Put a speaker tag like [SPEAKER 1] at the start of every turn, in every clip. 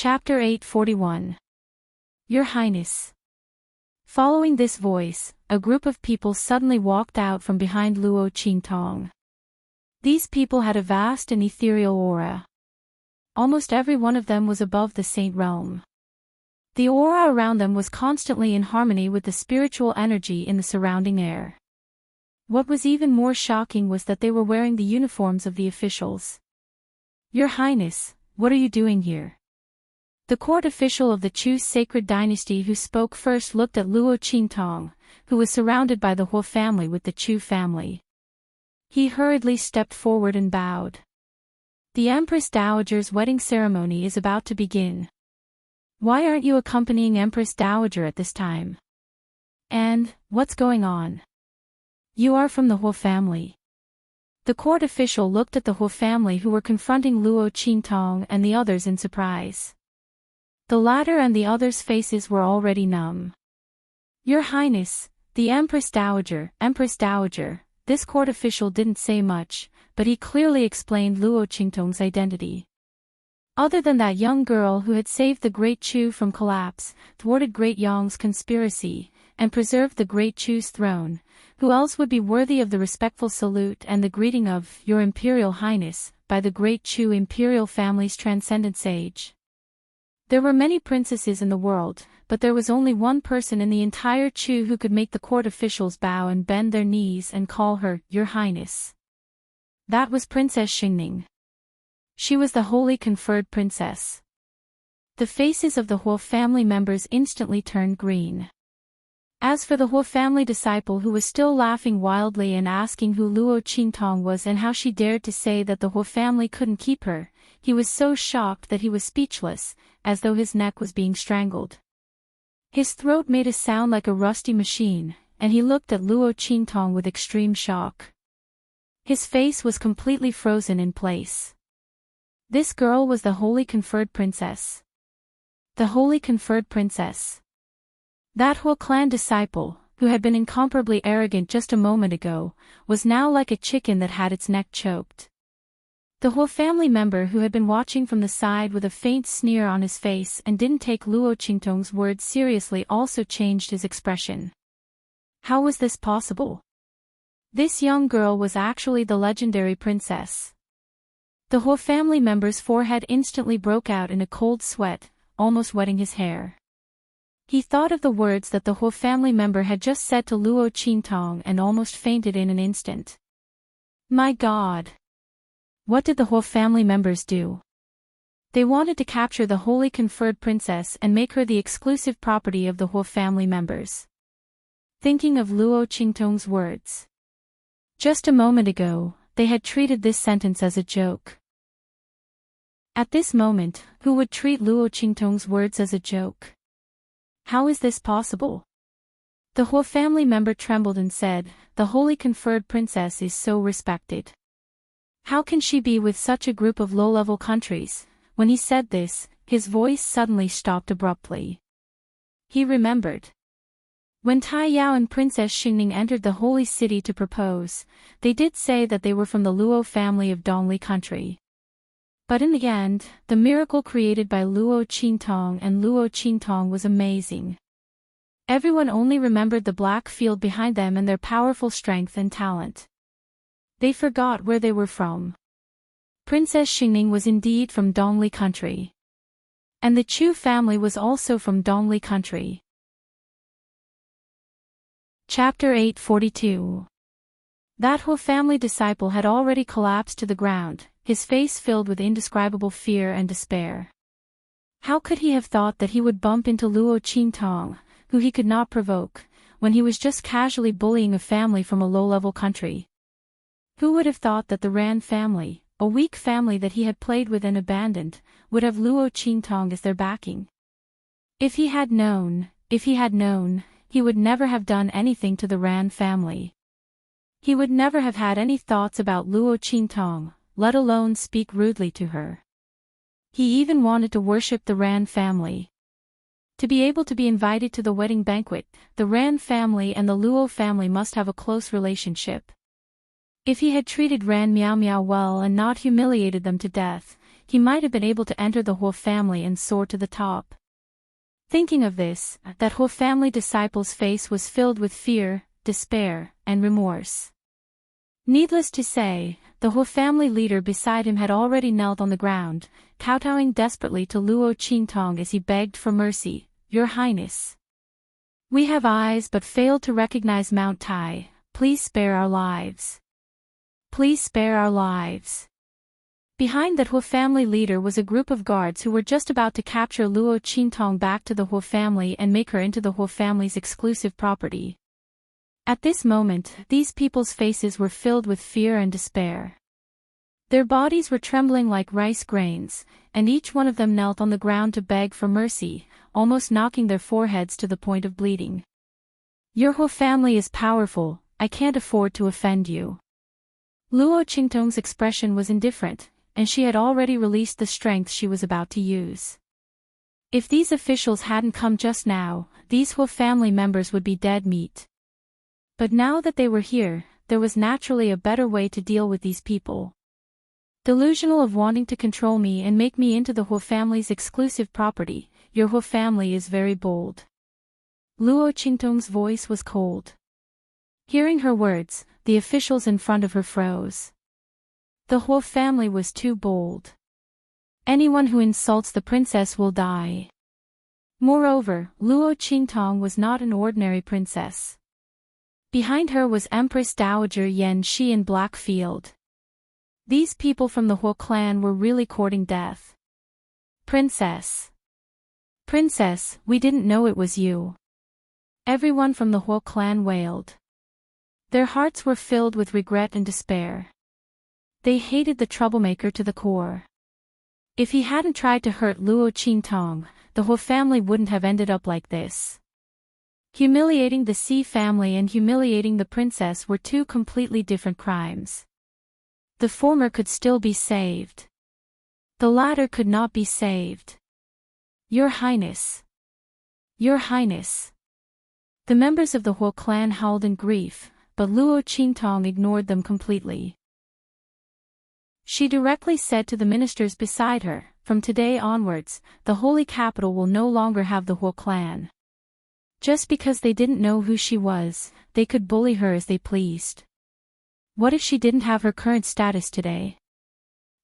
[SPEAKER 1] Chapter 841. Your Highness. Following this voice, a group of people suddenly walked out from behind Luo Qingtong. These people had a vast and ethereal aura. Almost every one of them was above the saint realm. The aura around them was constantly in harmony with the spiritual energy in the surrounding air. What was even more shocking was that they were wearing the uniforms of the officials. Your Highness, what are you doing here? The court official of the Chu sacred dynasty who spoke first looked at Luo Qingtong, who was surrounded by the Huo family with the Chu family. He hurriedly stepped forward and bowed. The Empress Dowager's wedding ceremony is about to begin. Why aren't you accompanying Empress Dowager at this time? And, what's going on? You are from the Huo family. The court official looked at the Huo family who were confronting Luo Qingtong and the others in surprise. The latter and the others' faces were already numb. Your Highness, the Empress Dowager, this court official didn't say much, but he clearly explained Luo Qingtong's identity. Other than that young girl who had saved the Great Chu from collapse, thwarted Great Yong's conspiracy, and preserved the Great Chu's throne, who else would be worthy of the respectful salute and the greeting of Your Imperial Highness by the Great Chu imperial family's transcendent sage? There were many princesses in the world, but there was only one person in the entire Chu who could make the court officials bow and bend their knees and call her Your Highness. That was Princess Xingning. She was the holy conferred princess. The faces of the Huo family members instantly turned green. As for the Huo family disciple who was still laughing wildly and asking who Luo Qingtong was and how she dared to say that the Huo family couldn't keep her, he was so shocked that he was speechless, as though his neck was being strangled. His throat made a sound like a rusty machine, and he looked at Luo Qingtong with extreme shock. His face was completely frozen in place. This girl was the holy conferred princess. The holy conferred princess. That Huo clan disciple, who had been incomparably arrogant just a moment ago, was now like a chicken that had its neck choked. The Huo family member who had been watching from the side with a faint sneer on his face and didn't take Luo Qingtong's words seriously also changed his expression. How was this possible? This young girl was actually the legendary princess. The Huo family member's forehead instantly broke out in a cold sweat, almost wetting his hair. He thought of the words that the Huo family member had just said to Luo Qingtong and almost fainted in an instant. My God! What did the Huo family members do? They wanted to capture the holy conferred princess and make her the exclusive property of the Huo family members. Thinking of Luo Qingtong's words. Just a moment ago, they had treated this sentence as a joke. At this moment, who would treat Luo Qingtong's words as a joke? How is this possible? The Huo family member trembled and said, the holy conferred princess is so respected. How can she be with such a group of low-level countries? When he said this, his voice suddenly stopped abruptly. He remembered. When Tai Yao and Princess Xingning entered the holy city to propose, they did say that they were from the Luo family of Dongli country. But in the end, the miracle created by Luo Qingtong was amazing. Everyone only remembered the black field behind them and their powerful strength and talent. They forgot where they were from. Princess Xingning was indeed from Dongli country. And the Chu family was also from Dongli country. Chapter 842. That Huo family disciple had already collapsed to the ground, his face filled with indescribable fear and despair. How could he have thought that he would bump into Luo Qingtong, who he could not provoke, when he was just casually bullying a family from a low-level country? Who would have thought that the Ran family, a weak family that he had played with and abandoned, would have Luo Qingtong as their backing? If he had known, he would never have done anything to the Ran family. He would never have had any thoughts about Luo Qingtong, let alone speak rudely to her. He even wanted to worship the Ran family. To be able to be invited to the wedding banquet, the Ran family and the Luo family must have a close relationship. If he had treated Ran Miao Miao well and not humiliated them to death, he might have been able to enter the whole family and soar to the top. Thinking of this, that whole family disciple's face was filled with fear, despair, and remorse. Needless to say, the whole family leader beside him had already knelt on the ground, kowtowing desperately to Luo Qingtong as he begged for mercy. "Your Highness, we have eyes but failed to recognize Mount Tai. Please spare our lives. Please spare our lives." Behind that whole family leader was a group of guards who were just about to capture Luo Qingtong back to the whole family and make her into the whole family's exclusive property. At this moment, these people's faces were filled with fear and despair. Their bodies were trembling like rice grains, and each one of them knelt on the ground to beg for mercy, almost knocking their foreheads to the point of bleeding. "Your whole family is powerful, I can't afford to offend you." Luo Qingtong's expression was indifferent, and she had already released the strength she was about to use. If these officials hadn't come just now, these whole family members would be dead meat. But now that they were here, there was naturally a better way to deal with these people. Delusional of wanting to control me and make me into the whole family's exclusive property, your whole family is very bold. Luo Qingtong's voice was cold. Hearing her words, the officials in front of her froze. The whole family was too bold. Anyone who insults the princess will die. Moreover, Luo Qingtong was not an ordinary princess. Behind her was Empress Dowager Yan Shi in Blackfield. These people from the whole clan were really courting death. "Princess! Princess, we didn't know it was you." Everyone from the whole clan wailed. Their hearts were filled with regret and despair. They hated the troublemaker to the core. If he hadn't tried to hurt Luo Qingtong, the whole family wouldn't have ended up like this. Humiliating the Xi family and humiliating the princess were two completely different crimes. The former could still be saved. The latter could not be saved. "Your Highness! Your Highness!" The members of the whole clan howled in grief, but Luo Qingtong ignored them completely. She directly said to the ministers beside her, "From today onwards, the holy capital will no longer have the whole clan." Just because they didn't know who she was, they could bully her as they pleased. What if she didn't have her current status today?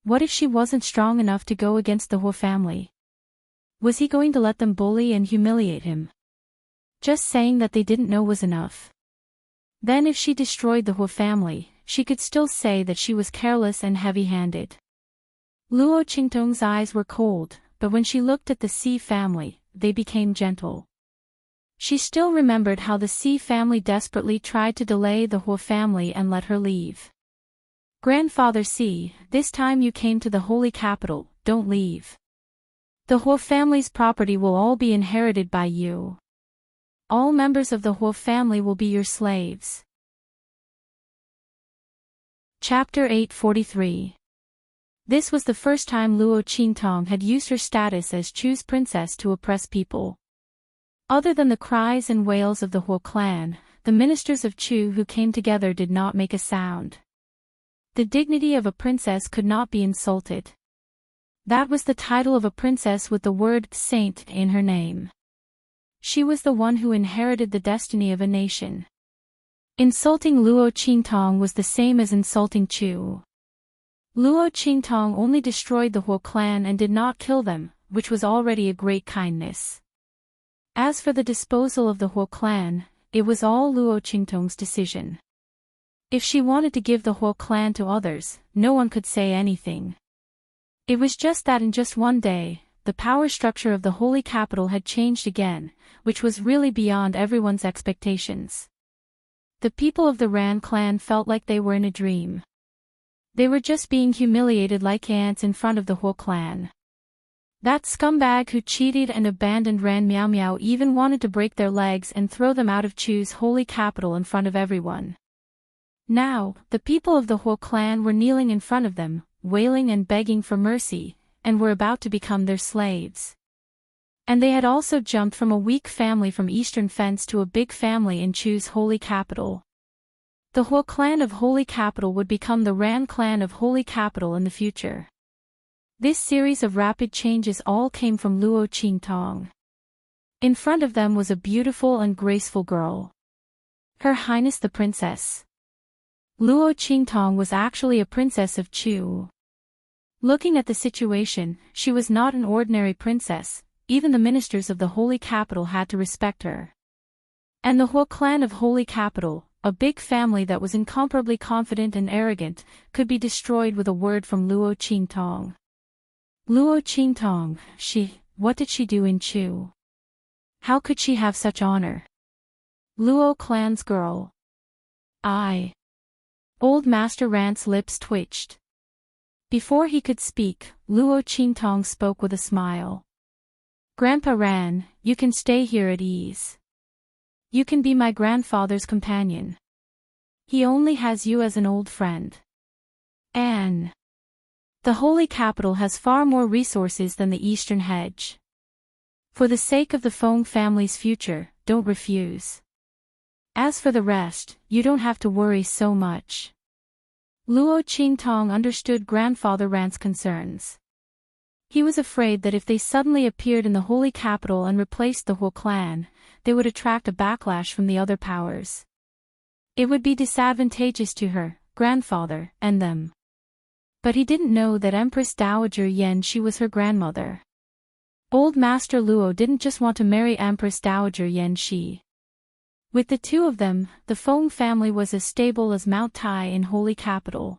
[SPEAKER 1] What if she wasn't strong enough to go against the whole family? Was he going to let them bully and humiliate him? Just saying that they didn't know was enough. Then if she destroyed the whole family, she could still say that she was careless and heavy-handed. Luo Qingtong's eyes were cold, but when she looked at the Xi family, they became gentle. She still remembered how the Xi family desperately tried to delay the whole family and let her leave. "Grandfather Xi, this time you came to the holy capital, don't leave. The whole family's property will all be inherited by you. All members of the whole family will be your slaves." Chapter 843. This was the first time Luo Qingtong had used her status as Chu's princess to oppress people. Other than the cries and wails of the whole clan, the ministers of Chu who came together did not make a sound. The dignity of a princess could not be insulted. That was the title of a princess with the word saint in her name. She was the one who inherited the destiny of a nation. Insulting Luo Qingtong was the same as insulting Chu. Luo Qingtong only destroyed the whole clan and did not kill them, which was already a great kindness. As for the disposal of the whole clan, it was all Luo Qingtong's decision. If she wanted to give the whole clan to others, no one could say anything. It was just that in just one day, the power structure of the holy capital had changed again, which was really beyond everyone's expectations. The people of the Ran clan felt like they were in a dream. They were just being humiliated like ants in front of the whole clan. That scumbag who cheated and abandoned Ran Miao Miao even wanted to break their legs and throw them out of Chu's holy capital in front of everyone. Now, the people of the whole clan were kneeling in front of them, wailing and begging for mercy, and were about to become their slaves. And they had also jumped from a weak family from Eastern Fence to a big family in Chu's holy capital. The whole clan of Holy Capital would become the Ran clan of Holy Capital in the future. This series of rapid changes all came from Luo Qingtong. In front of them was a beautiful and graceful girl. Her Highness the Princess. Luo Qingtong was actually a princess of Chu. Looking at the situation, she was not an ordinary princess, even the ministers of the Holy Capital had to respect her. And the Huo clan of Holy Capital, a big family that was incomparably confident and arrogant, could be destroyed with a word from Luo Qingtong. Luo Qingtong, what did she do in Chu? How could she have such honor? Luo clan's girl. Old Master Rant's lips twitched. Before he could speak, Luo Qingtong spoke with a smile. Grandpa Ran, you can stay here at ease. You can be my grandfather's companion. He only has you as an old friend. Anne. The Holy Capital has far more resources than the Eastern Hedge. For the sake of the Feng family's future, don't refuse. As for the rest, you don't have to worry so much. Luo Qingtong understood Grandfather Rant's concerns. He was afraid that if they suddenly appeared in the Holy Capital and replaced the Huo clan, they would attract a backlash from the other powers. It would be disadvantageous to her, grandfather, and them. But he didn't know that Empress Dowager Yan Shi was her grandmother. Old Master Luo didn't just want to marry Empress Dowager Yan Shi. With the two of them, the Feng family was as stable as Mount Tai in Holy Capital.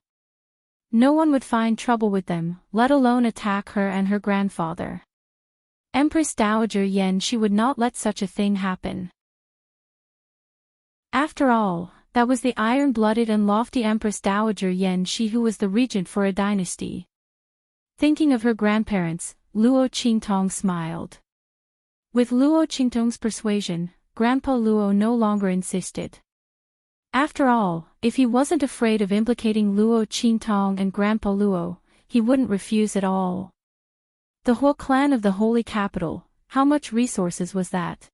[SPEAKER 1] No one would find trouble with them, let alone attack her and her grandfather. Empress Dowager Yan Shi would not let such a thing happen. After all, that was the iron-blooded and lofty Empress Dowager Yan Shi who was the regent for a dynasty. Thinking of her grandparents, Luo Qingtong smiled. With Luo Qingtong's persuasion, Grandpa Luo no longer insisted. After all, if he wasn't afraid of implicating Luo Qingtong and Grandpa Luo, he wouldn't refuse at all. The Huo clan of the Holy Capital, how much resources was that?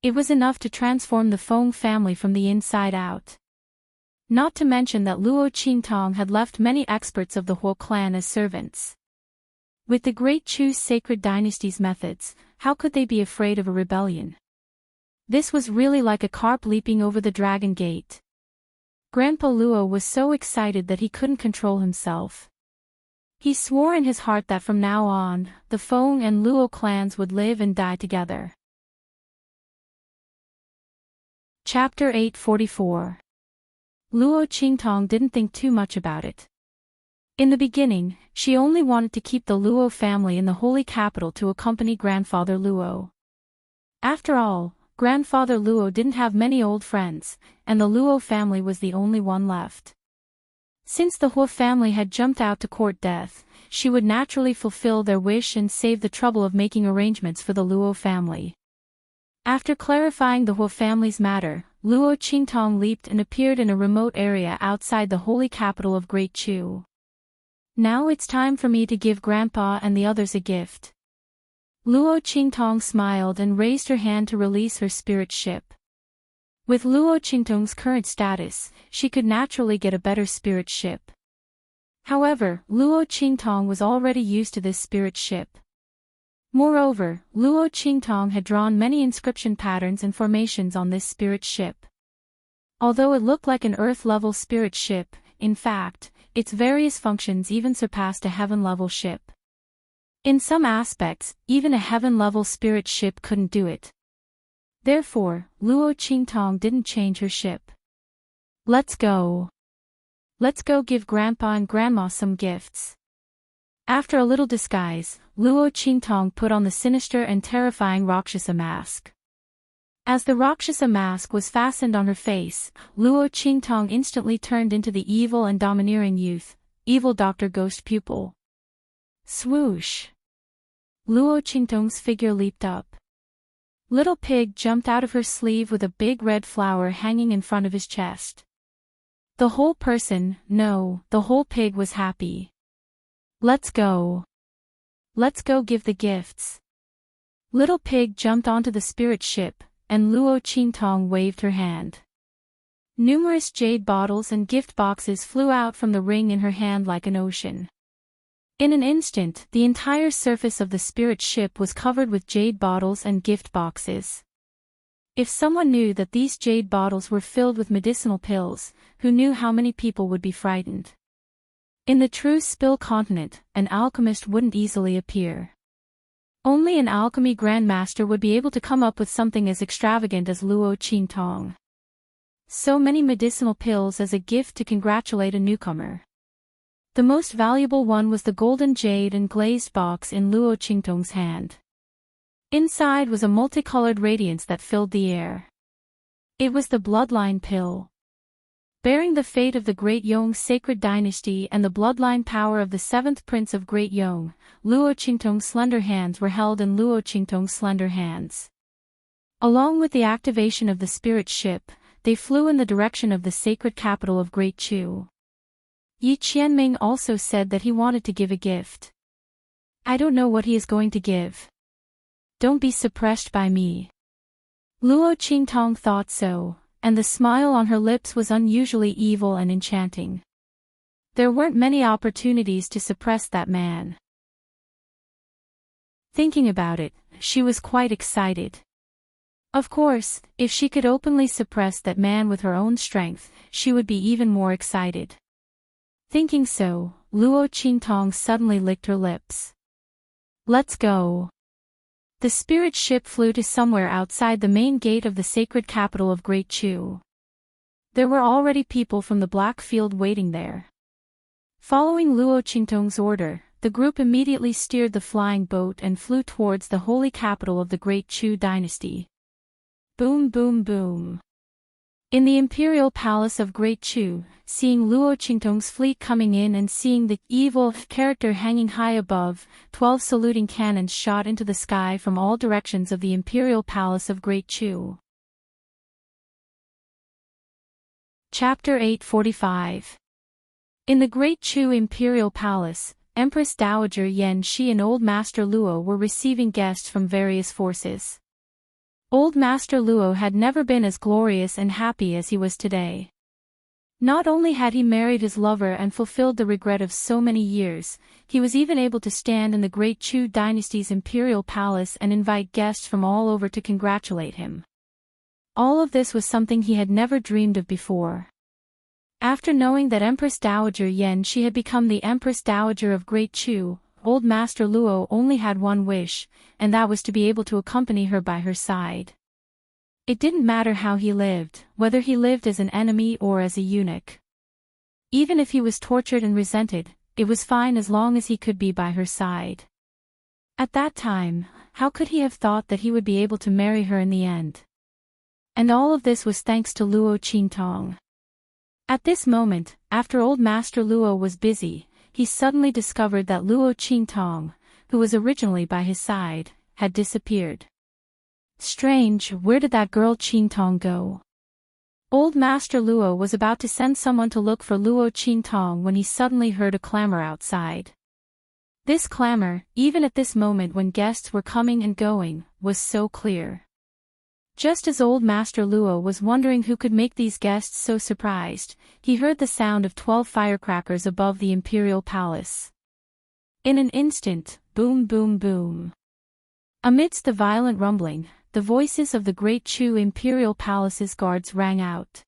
[SPEAKER 1] It was enough to transform the Feng family from the inside out. Not to mention that Luo Qingtong had left many experts of the Huo clan as servants. With the Great Chu's sacred dynasty's methods, how could they be afraid of a rebellion? This was really like a carp leaping over the dragon gate. Grandpa Luo was so excited that he couldn't control himself. He swore in his heart that from now on, the Feng and Luo clans would live and die together. Chapter 844. Luo Qingtong didn't think too much about it. In the beginning, she only wanted to keep the Luo family in the Holy Capital to accompany Grandfather Luo. After all, Grandfather Luo didn't have many old friends, and the Luo family was the only one left. Since the Huo family had jumped out to court death, she would naturally fulfill their wish and save the trouble of making arrangements for the Luo family. After clarifying the Huo family's matter, Luo Qingtong leaped and appeared in a remote area outside the Holy Capital of Great Chu. Now it's time for me to give Grandpa and the others a gift. Luo Qingtong smiled and raised her hand to release her spirit ship. With Luo Qingtong's current status, she could naturally get a better spirit ship. However, Luo Qingtong was already used to this spirit ship. Moreover, Luo Qingtong had drawn many inscription patterns and formations on this spirit ship. Although it looked like an Earth-level spirit ship, in fact, its various functions even surpassed a heaven-level ship. In some aspects, even a heaven-level spirit ship couldn't do it. Therefore, Luo Qingtong didn't change her ship. Let's go. Let's go give Grandpa and Grandma some gifts. After a little disguise, Luo Qingtong put on the sinister and terrifying Rakshasa mask. As the Rakshasa mask was fastened on her face, Luo Qingtong instantly turned into the evil and domineering youth, evil Dr. Ghost Pupil. Swoosh! Luo Qingtong's figure leaped up. Little Pig jumped out of her sleeve with a big red flower hanging in front of his chest. The whole pig was happy. Let's go. Let's go give the gifts. Little Pig jumped onto the spirit ship, and Luo Qingtong waved her hand. Numerous jade bottles and gift boxes flew out from the ring in her hand like an ocean. In an instant, the entire surface of the spirit ship was covered with jade bottles and gift boxes. If someone knew that these jade bottles were filled with medicinal pills, who knew how many people would be frightened? In the true Spill continent, an alchemist wouldn't easily appear. Only an alchemy grandmaster would be able to come up with something as extravagant as Luo Qingtong. So many medicinal pills as a gift to congratulate a newcomer. The most valuable one was the golden jade and glazed box in Luo Qingtong's hand. Inside was a multicolored radiance that filled the air. It was the bloodline pill. Bearing the fate of the Great Yong sacred dynasty and the bloodline power of the 7th prince of Great Yong, Luo Qingtong's slender hands were held in Luo Qingtong's slender hands. Along with the activation of the spirit ship, they flew in the direction of the sacred capital of Great Chu. Yi Qianming also said that he wanted to give a gift. I don't know what he is going to give. Don't be suppressed by me. Luo Qingtong thought so, and the smile on her lips was unusually evil and enchanting. There weren't many opportunities to suppress that man. Thinking about it, she was quite excited. Of course, if she could openly suppress that man with her own strength, she would be even more excited. Thinking so, Luo Qingtong suddenly licked her lips. Let's go. The spirit ship flew to somewhere outside the main gate of the sacred capital of Great Chu. There were already people from the Black Field waiting there. Following Luo Qingtong's order, the group immediately steered the flying boat and flew towards the holy capital of the Great Chu dynasty. Boom boom boom. In the imperial palace of Great Chu, seeing Luo Qingtong's fleet coming in and seeing the evil character hanging high above, 12 saluting cannons shot into the sky from all directions of the imperial palace of Great Chu. Chapter 845. In the Great Chu imperial palace, Empress Dowager Yan Shi and Old Master Luo were receiving guests from various forces. Old Master Luo had never been as glorious and happy as he was today. Not only had he married his lover and fulfilled the regret of so many years, he was even able to stand in the Great Chu dynasty's imperial palace and invite guests from all over to congratulate him. All of this was something he had never dreamed of before. After knowing that Empress Dowager Yan Shi had become the Empress Dowager of Great Chu, Old Master Luo only had one wish, and that was to be able to accompany her by her side. It didn't matter how he lived, whether he lived as an enemy or as a eunuch. Even if he was tortured and resented, it was fine as long as he could be by her side. At that time, how could he have thought that he would be able to marry her in the end? And all of this was thanks to Luo Qingtong. At this moment, after Old Master Luo was busy, he suddenly discovered that Luo Qingtong, who was originally by his side, had disappeared. Strange, where did that girl Qingtong go? Old Master Luo was about to send someone to look for Luo Qingtong when he suddenly heard a clamor outside. This clamor, even at this moment when guests were coming and going, was so clear. Just as Old Master Luo was wondering who could make these guests so surprised, he heard the sound of 12 firecrackers above the imperial palace. In an instant, boom boom boom. Amidst the violent rumbling, the voices of the Great Chu imperial palace's guards rang out.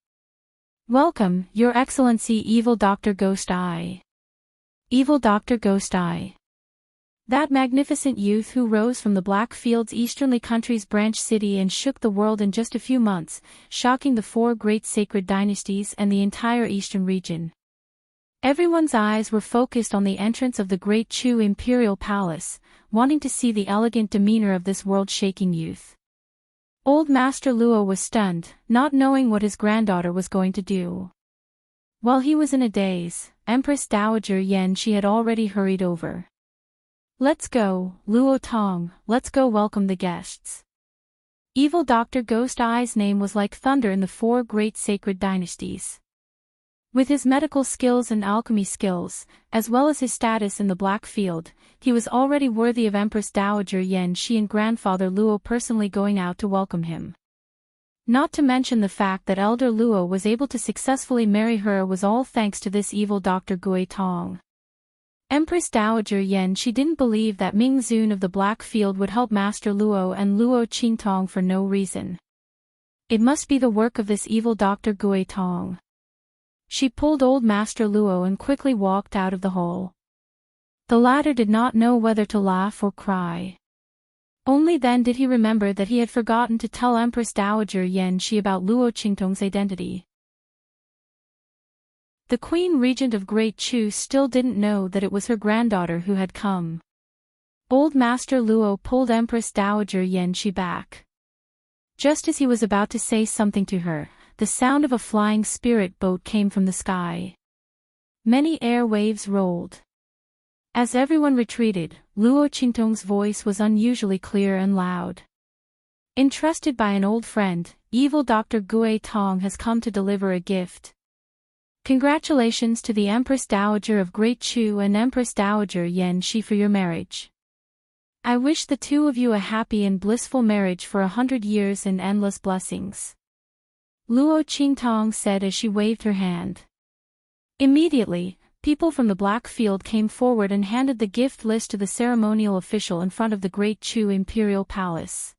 [SPEAKER 1] Welcome, Your Excellency Evil Dr. Ghost Eye. Evil Dr. Ghost Eye. That magnificent youth who rose from the Blackfield's easternly country's branch city and shook the world in just a few months, shocking the 4 great sacred dynasties and the entire eastern region. Everyone's eyes were focused on the entrance of the Great Chu imperial palace, wanting to see the elegant demeanor of this world-shaking youth. Old Master Luo was stunned, not knowing what his granddaughter was going to do. While he was in a daze, Empress Dowager Yan Shi had already hurried over. Let's go, Luo Tong, let's go welcome the guests. Evil Dr. Ghost Eye's name was like thunder in the 4 great sacred dynasties. With his medical skills and alchemy skills, as well as his status in the Black Field, he was already worthy of Empress Dowager Yan Shi and grandfather Luo personally going out to welcome him. Not to mention the fact that elder Luo was able to successfully marry her was all thanks to this evil Dr. Gui Tong. Empress Dowager Yan. She didn't believe that Ming Zun of the Black Field would help Master Luo and Luo Qingtong for no reason. It must be the work of this evil Dr. Gui Tong. She pulled old Master Luo and quickly walked out of the hall. The latter did not know whether to laugh or cry. Only then did he remember that he had forgotten to tell Empress Dowager Yan Shi about Luo Qingtong's identity. The Queen Regent of Great Chu still didn't know that it was her granddaughter who had come. Old Master Luo pulled Empress Dowager Yan Shi back. Just as he was about to say something to her, the sound of a flying spirit boat came from the sky. Many air waves rolled. As everyone retreated, Luo Qingtong's voice was unusually clear and loud. Entrusted by an old friend, evil Dr. Gui Tong has come to deliver a gift. Congratulations to the Empress Dowager of Great Chu and Empress Dowager Yan Shi for your marriage. I wish the two of you a happy and blissful marriage for 100 years and endless blessings. Luo Qingtong said as she waved her hand. Immediately, people from the Black Field came forward and handed the gift list to the ceremonial official in front of the Great Chu Imperial Palace.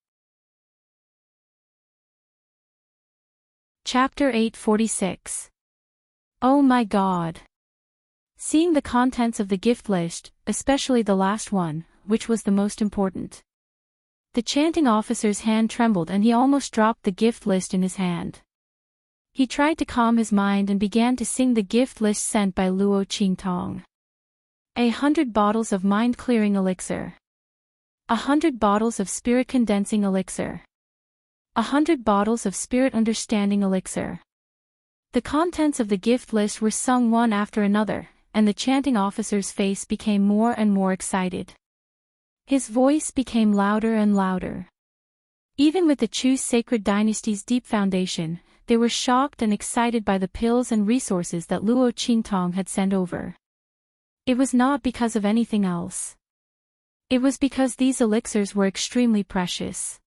[SPEAKER 1] Chapter 846. Oh my God! Seeing the contents of the gift list, especially the last one, which was the most important, the chanting officer's hand trembled and he almost dropped the gift list in his hand. He tried to calm his mind and began to sing the gift list sent by Luo Qingtong. 100 bottles of mind-clearing elixir. 100 bottles of spirit-condensing elixir. 100 bottles of spirit-understanding elixir. The contents of the gift list were sung one after another, and the chanting officer's face became more and more excited. His voice became louder and louder. Even with the Chu sacred dynasty's deep foundation, they were shocked and excited by the pills and resources that Luo Qingtong had sent over. It was not because of anything else. It was because these elixirs were extremely precious.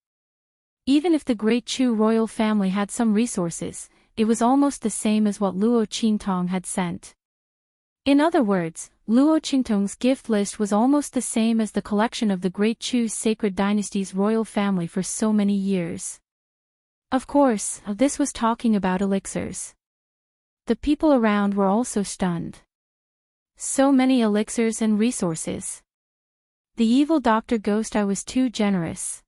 [SPEAKER 1] Even if the Great Chu royal family had some resources, it was almost the same as what Luo Qingtong had sent. In other words, Luo Qingtong's gift list was almost the same as the collection of the Great Chu's sacred dynasty's royal family for so many years. Of course, this was talking about elixirs. The people around were also stunned. So many elixirs and resources. The evil Dr. Ghost Eye was too generous.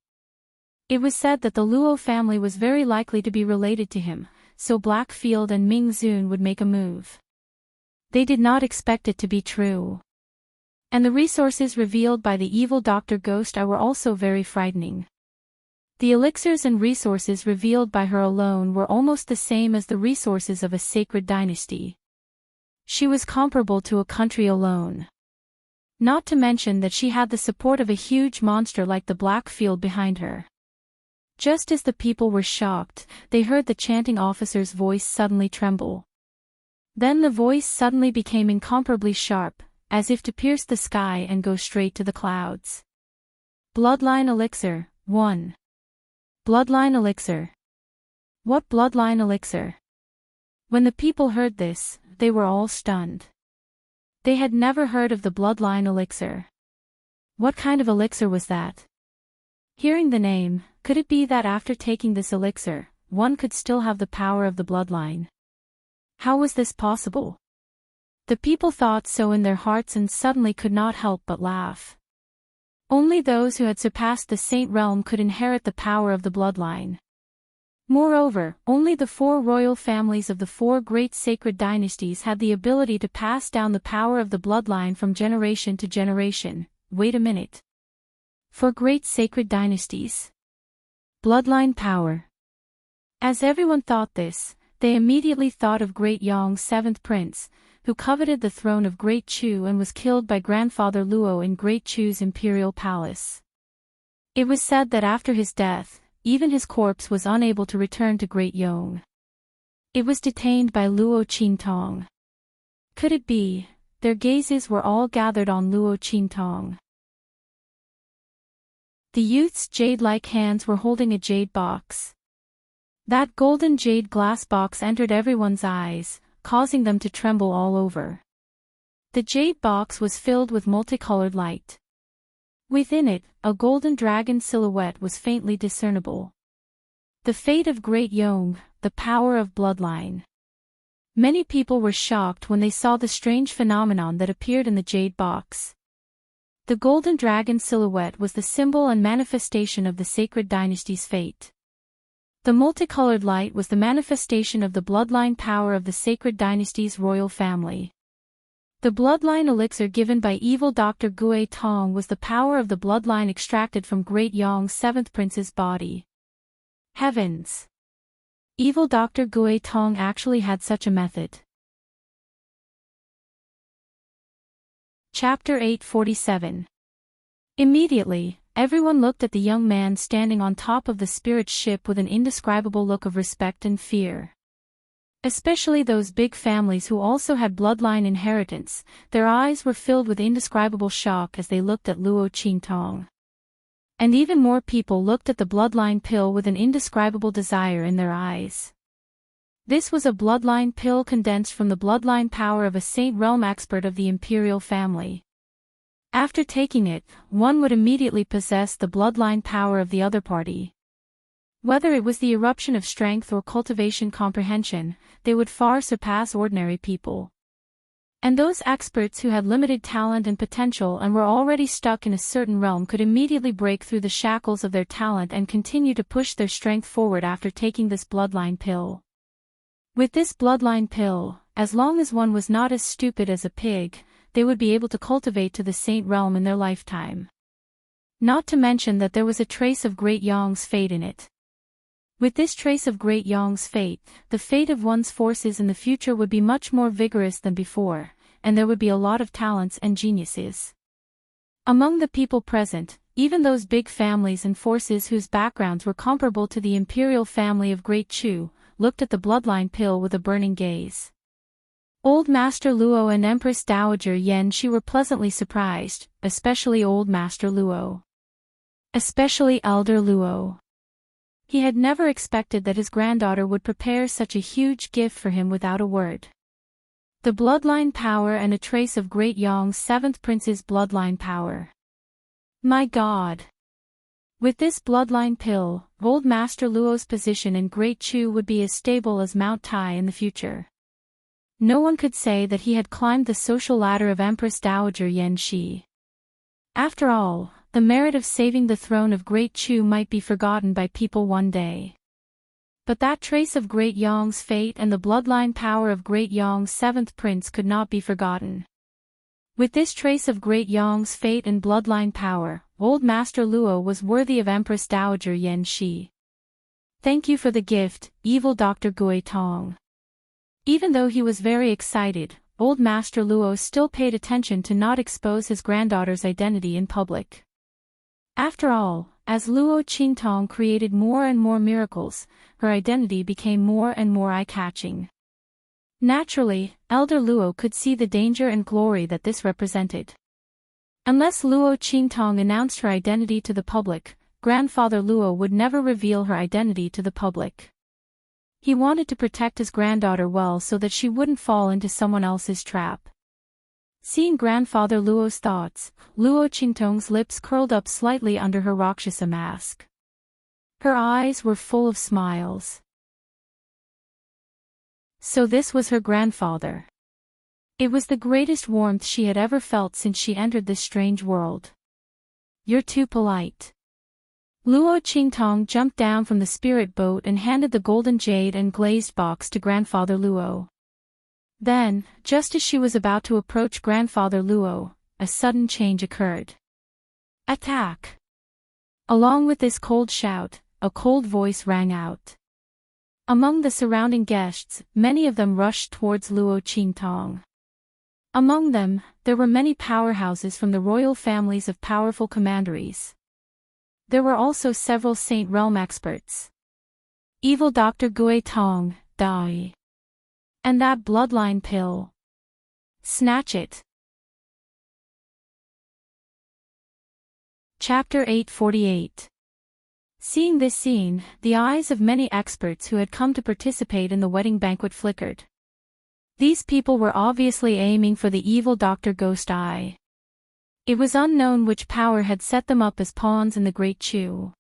[SPEAKER 1] It was said that the Luo family was very likely to be related to him, so Blackfield and Ming Zun would make a move. They did not expect it to be true. And the resources revealed by the evil Dr. Ghost Eye were also very frightening. The elixirs and resources revealed by her alone were almost the same as the resources of a sacred dynasty. She was comparable to a country alone. Not to mention that she had the support of a huge monster like the Blackfield behind her. Just as the people were shocked, they heard the chanting officer's voice suddenly tremble. Then the voice suddenly became incomparably sharp, as if to pierce the sky and go straight to the clouds. Bloodline Elixir, 1. Bloodline Elixir. What bloodline elixir? When the people heard this, they were all stunned. They had never heard of the bloodline elixir. What kind of elixir was that? Hearing the name, could it be that after taking this elixir, one could still have the power of the bloodline? How was this possible? The people thought so in their hearts and suddenly could not help but laugh. Only those who had surpassed the saint realm could inherit the power of the bloodline. Moreover, only the 4 royal families of the 4 great sacred dynasties had the ability to pass down the power of the bloodline from generation to generation. Wait a minute. 4 great sacred dynasties. Bloodline power. As everyone thought this, they immediately thought of Great Yong's 7th prince, who coveted the throne of Great Chu and was killed by grandfather Luo in Great Chu's imperial palace. It was said that after his death, even his corpse was unable to return to Great Yong. It was detained by Luo Qingtong. Could it be? Their gazes were all gathered on Luo Qingtong. The youth's jade-like hands were holding a jade box. That golden jade glass box entered everyone's eyes, causing them to tremble all over. The jade box was filled with multicolored light. Within it, a golden dragon silhouette was faintly discernible. The fate of Great Yong, the power of bloodline. Many people were shocked when they saw the strange phenomenon that appeared in the jade box. The golden dragon silhouette was the symbol and manifestation of the sacred dynasty's fate. The multicolored light was the manifestation of the bloodline power of the sacred dynasty's royal family. The bloodline elixir given by evil Dr. Gui Tong was the power of the bloodline extracted from Great Yong's seventh prince's body. Heavens! Evil Dr. Gui Tong actually had such a method. Chapter 847. Immediately, everyone looked at the young man standing on top of the spirit ship with an indescribable look of respect and fear. Especially those big families who also had bloodline inheritance, their eyes were filled with indescribable shock as they looked at Luo Qingtong. And even more people looked at the bloodline pill with an indescribable desire in their eyes. This was a bloodline pill condensed from the bloodline power of a Saint Realm expert of the imperial family. After taking it, one would immediately possess the bloodline power of the other party. Whether it was the eruption of strength or cultivation comprehension, they would far surpass ordinary people. And those experts who had limited talent and potential and were already stuck in a certain realm could immediately break through the shackles of their talent and continue to push their strength forward after taking this bloodline pill. With this bloodline pill, as long as one was not as stupid as a pig, they would be able to cultivate to the Saint Realm in their lifetime. Not to mention that there was a trace of Great Yong's fate in it. With this trace of Great Yong's fate, the fate of one's forces in the future would be much more vigorous than before, and there would be a lot of talents and geniuses. Among the people present, even those big families and forces whose backgrounds were comparable to the imperial family of Great Chu, looked at the bloodline pill with a burning gaze. Old Master Luo and Empress Dowager Yan Shi were pleasantly surprised, especially Old Master Luo. Especially Elder Luo. He had never expected that his granddaughter would prepare such a huge gift for him without a word. The bloodline power and a trace of Great Yong's seventh prince's bloodline power. My God! With this bloodline pill, Old Master Luo's position in Great Chu would be as stable as Mount Tai in the future. No one could say that he had climbed the social ladder of Empress Dowager Yan Shi. After all, the merit of saving the throne of Great Chu might be forgotten by people one day. But that trace of Great Yong's fate and the bloodline power of Great Yong's seventh prince could not be forgotten. With this trace of Great Yong's fate and bloodline power, Old Master Luo was worthy of Empress Dowager Yan Shi. Thank you for the gift, evil Dr. Gui Tong. Even though he was very excited, Old Master Luo still paid attention to not expose his granddaughter's identity in public. After all, as Luo Qingtong created more and more miracles, her identity became more and more eye-catching. Naturally, Elder Luo could see the danger and glory that this represented. Unless Luo Qingtong announced her identity to the public, Grandfather Luo would never reveal her identity to the public. He wanted to protect his granddaughter well so that she wouldn't fall into someone else's trap. Seeing Grandfather Luo's thoughts, Luo Qingtong's lips curled up slightly under her Rakshasa mask. Her eyes were full of smiles. So this was her grandfather. It was the greatest warmth she had ever felt since she entered this strange world. You're too polite. Luo Qingtong jumped down from the spirit boat and handed the golden jade and glazed box to Grandfather Luo. Then, just as she was about to approach Grandfather Luo, a sudden change occurred. Attack! Along with this cold shout, a cold voice rang out. Among the surrounding guests, many of them rushed towards Luo Qingtong. Among them, there were many powerhouses from the royal families of powerful commanderies. There were also several Saint Realm experts. Evil Dr. Gui Tong, Dai. And that bloodline pill. Snatch it. Chapter 848. Seeing this scene, the eyes of many experts who had come to participate in the wedding banquet flickered. These people were obviously aiming for the evil Dr. Ghost Eye. It was unknown which power had set them up as pawns in the Great Chew.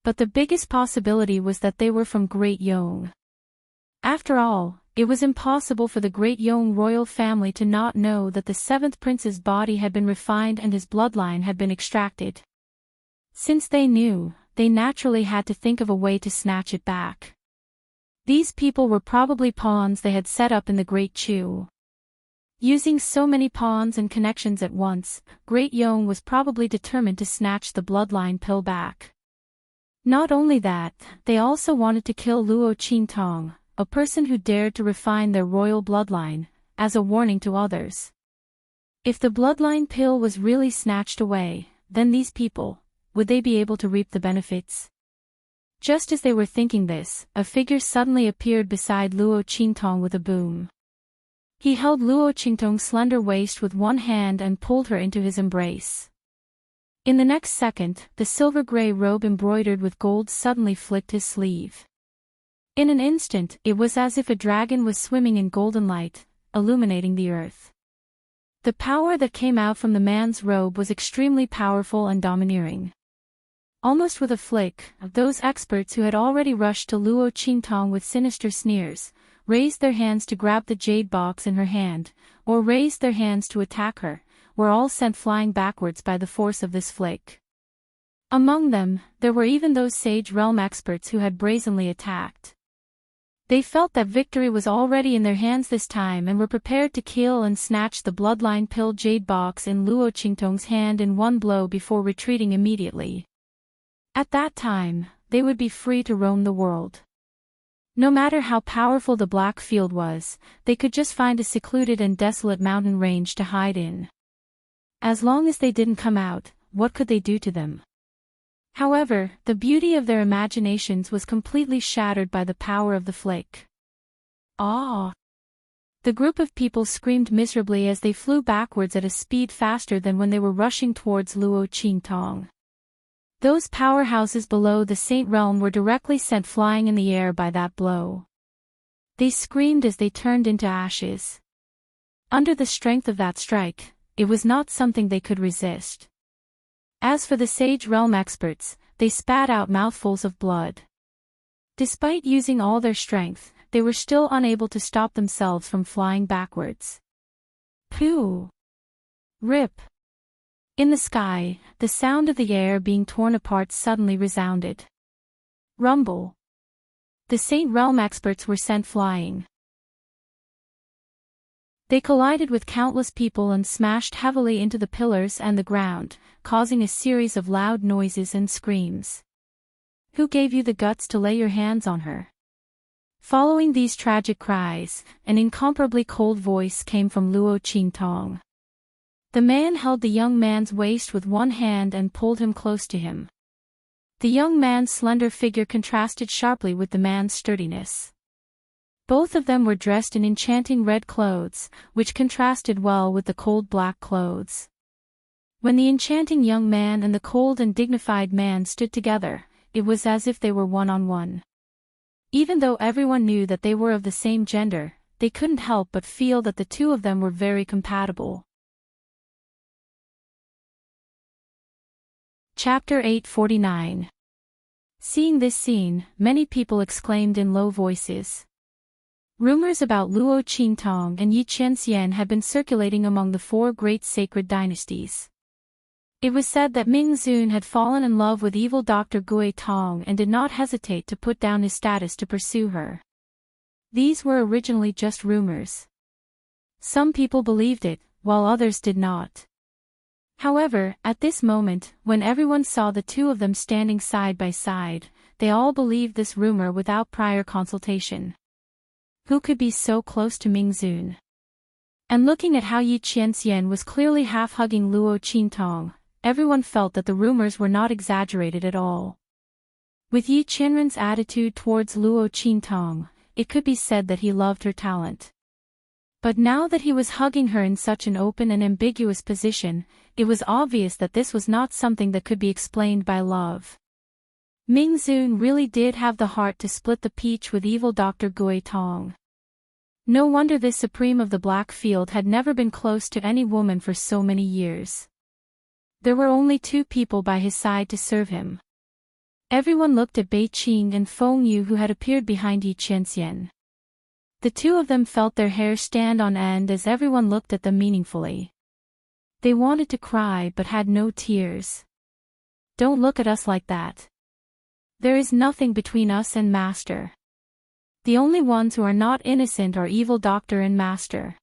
[SPEAKER 1] But the biggest possibility was that they were from Great Yong. After all, it was impossible for the Great Yong royal family to not know that the seventh prince's body had been refined and his bloodline had been extracted. Since they knew, they naturally had to think of a way to snatch it back. These people were probably pawns they had set up in the Great Chew. Using so many pawns and connections at once, Great Yong was probably determined to snatch the bloodline pill back. Not only that, they also wanted to kill Luo Qingtong, a person who dared to refine their royal bloodline, as a warning to others. If the bloodline pill was really snatched away, then these people, would they be able to reap the benefits? Just as they were thinking this, a figure suddenly appeared beside Luo Qingtong with a boom. He held Luo Qingtong's slender waist with one hand and pulled her into his embrace. In the next second, the silver-gray robe embroidered with gold suddenly flicked his sleeve. In an instant, it was as if a dragon was swimming in golden light, illuminating the earth. The power that came out from the man's robe was extremely powerful and domineering. Almost with a flick, those experts who had already rushed to Luo Qingtong with sinister sneers, raised their hands to grab the jade box in her hand, or raised their hands to attack her, were all sent flying backwards by the force of this flick. Among them, there were even those Sage Realm experts who had brazenly attacked. They felt that victory was already in their hands this time and were prepared to kill and snatch the bloodline pill jade box in Luo Qingtong's hand in one blow before retreating immediately. At that time, they would be free to roam the world. No matter how powerful the black field was, they could just find a secluded and desolate mountain range to hide in. As long as they didn't come out, what could they do to them? However, the beauty of their imaginations was completely shattered by the power of the flick. Ah! The group of people screamed miserably as they flew backwards at a speed faster than when they were rushing towards Luo Qingtong. Those powerhouses below the Saint Realm were directly sent flying in the air by that blow. They screamed as they turned into ashes. Under the strength of that strike, it was not something they could resist. As for the Sage Realm experts, they spat out mouthfuls of blood. Despite using all their strength, they were still unable to stop themselves from flying backwards. Phew! Rip! In the sky, the sound of the air being torn apart suddenly resounded. Rumble! The Saint Realm experts were sent flying. They collided with countless people and smashed heavily into the pillars and the ground, causing a series of loud noises and screams. Who gave you the guts to lay your hands on her? Following these tragic cries, an incomparably cold voice came from Luo Qingtong. The man held the young man's waist with one hand and pulled him close to him. The young man's slender figure contrasted sharply with the man's sturdiness. Both of them were dressed in enchanting red clothes, which contrasted well with the cold black clothes. When the enchanting young man and the cold and dignified man stood together, it was as if they were one-on-one. Even though everyone knew that they were of the same gender, they couldn't help but feel that the two of them were very compatible. Chapter 849. Seeing this scene, many people exclaimed in low voices. Rumors about Luo Qingtong and Yi Qianxian had been circulating among the four great sacred dynasties. It was said that Ming Zun had fallen in love with evil Dr. Gui Tong and did not hesitate to put down his status to pursue her. These were originally just rumors. Some people believed it, while others did not. However, at this moment, when everyone saw the two of them standing side by side, they all believed this rumor without prior consultation. Who could be so close to Ming Zun? And looking at how Yi Qianxian was clearly half-hugging Luo Qingtong, everyone felt that the rumors were not exaggerated at all. With Yi Qianren's attitude towards Luo Qingtong, it could be said that he loved her talent. But now that he was hugging her in such an open and ambiguous position, it was obvious that this was not something that could be explained by love. Ming Zun really did have the heart to split the peach with evil Dr. Gui Tong. No wonder this supreme of the Black Field had never been close to any woman for so many years. There were only 2 people by his side to serve him. Everyone looked at Bei Qing and Feng Yu, who had appeared behind Yi Qianxian. The 2 of them felt their hair stand on end as everyone looked at them meaningfully. They wanted to cry but had no tears. "Don't look at us like that. There is nothing between us and Master. The only ones who are not innocent are evil Doctor and Master."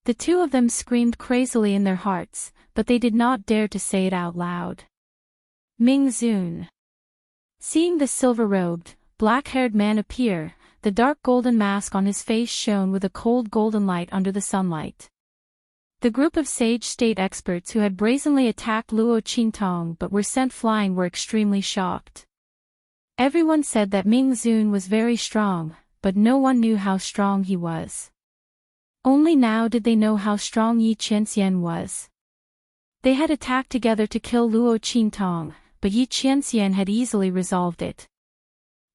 [SPEAKER 1] The 2 of them screamed crazily in their hearts, but they did not dare to say it out loud. Ming Zun. Seeing the silver-robed, black-haired man appear, the dark golden mask on his face shone with a cold golden light under the sunlight. The group of sage state experts who had brazenly attacked Luo Qingtong but were sent flying were extremely shocked. Everyone said that Ming Zun was very strong, but no one knew how strong he was. Only now did they know how strong Yi Qianxian was. They had attacked together to kill Luo Qingtong, but Yi Qianxian had easily resolved it.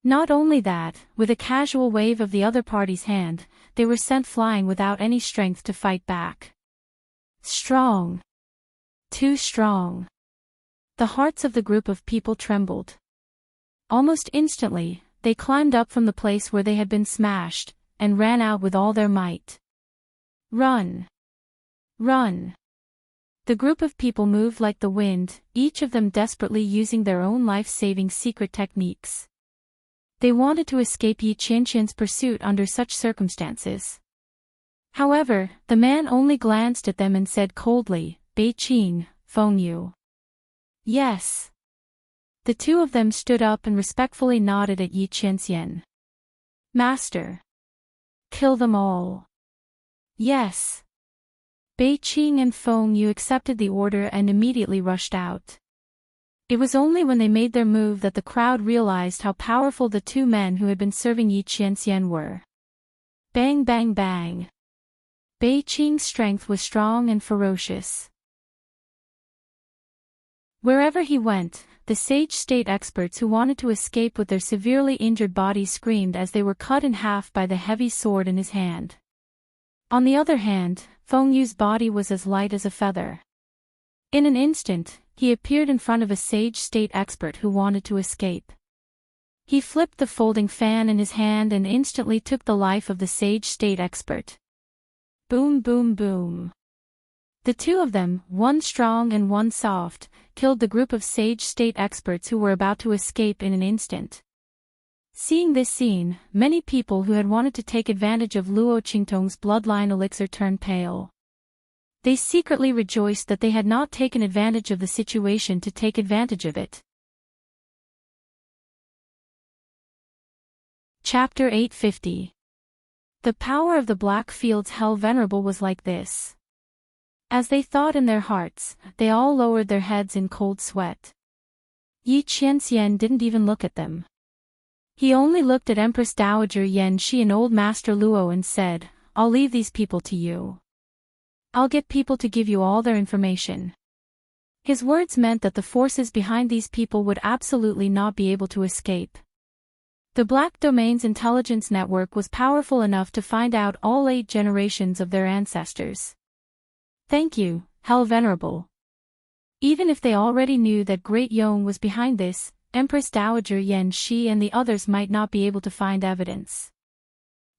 [SPEAKER 1] Not only that, with a casual wave of the other party's hand, they were sent flying without any strength to fight back. Strong. Too strong. The hearts of the group of people trembled. Almost instantly, they climbed up from the place where they had been smashed, and ran out with all their might. Run! Run! The group of people moved like the wind, each of them desperately using their own life-saving secret techniques. They wanted to escape Yi Qianxian's pursuit under such circumstances. However, the man only glanced at them and said coldly, "Bei Qing, Feng Yu." "Yes." The 2 of them stood up and respectfully nodded at Yi Qianxian. "Master." "Kill them all." "Yes." Bei Qing and Feng Yu accepted the order and immediately rushed out. It was only when they made their move that the crowd realized how powerful the 2 men who had been serving Yi Qianxian were. Bang bang bang. Bei Qing's strength was strong and ferocious. Wherever he went, the sage state experts who wanted to escape with their severely injured bodies screamed as they were cut in half by the heavy sword in his hand. On the other hand, Feng Yu's body was as light as a feather. In an instant, he appeared in front of a sage state expert who wanted to escape. He flipped the folding fan in his hand and instantly took the life of the sage state expert. Boom boom boom. The 2 of them, one strong and one soft, killed the group of sage state experts who were about to escape in an instant. Seeing this scene, many people who had wanted to take advantage of Luo Qingtong's bloodline elixir turned pale. They secretly rejoiced that they had not taken advantage of the situation to take advantage of it. Chapter 850. The power of the Black Field's Hell Venerable was like this. As they thought in their hearts, they all lowered their heads in cold sweat. Yi Qianxian didn't even look at them. He only looked at Empress Dowager Yan Shi and Old Master Luo and said, "I'll leave these people to you. I'll get people to give you all their information." His words meant that the forces behind these people would absolutely not be able to escape. The Black Domain's intelligence network was powerful enough to find out all 8 generations of their ancestors. "Thank you, Hell Venerable." Even if they already knew that Great Yong was behind this, Empress Dowager Yan Shi and the others might not be able to find evidence.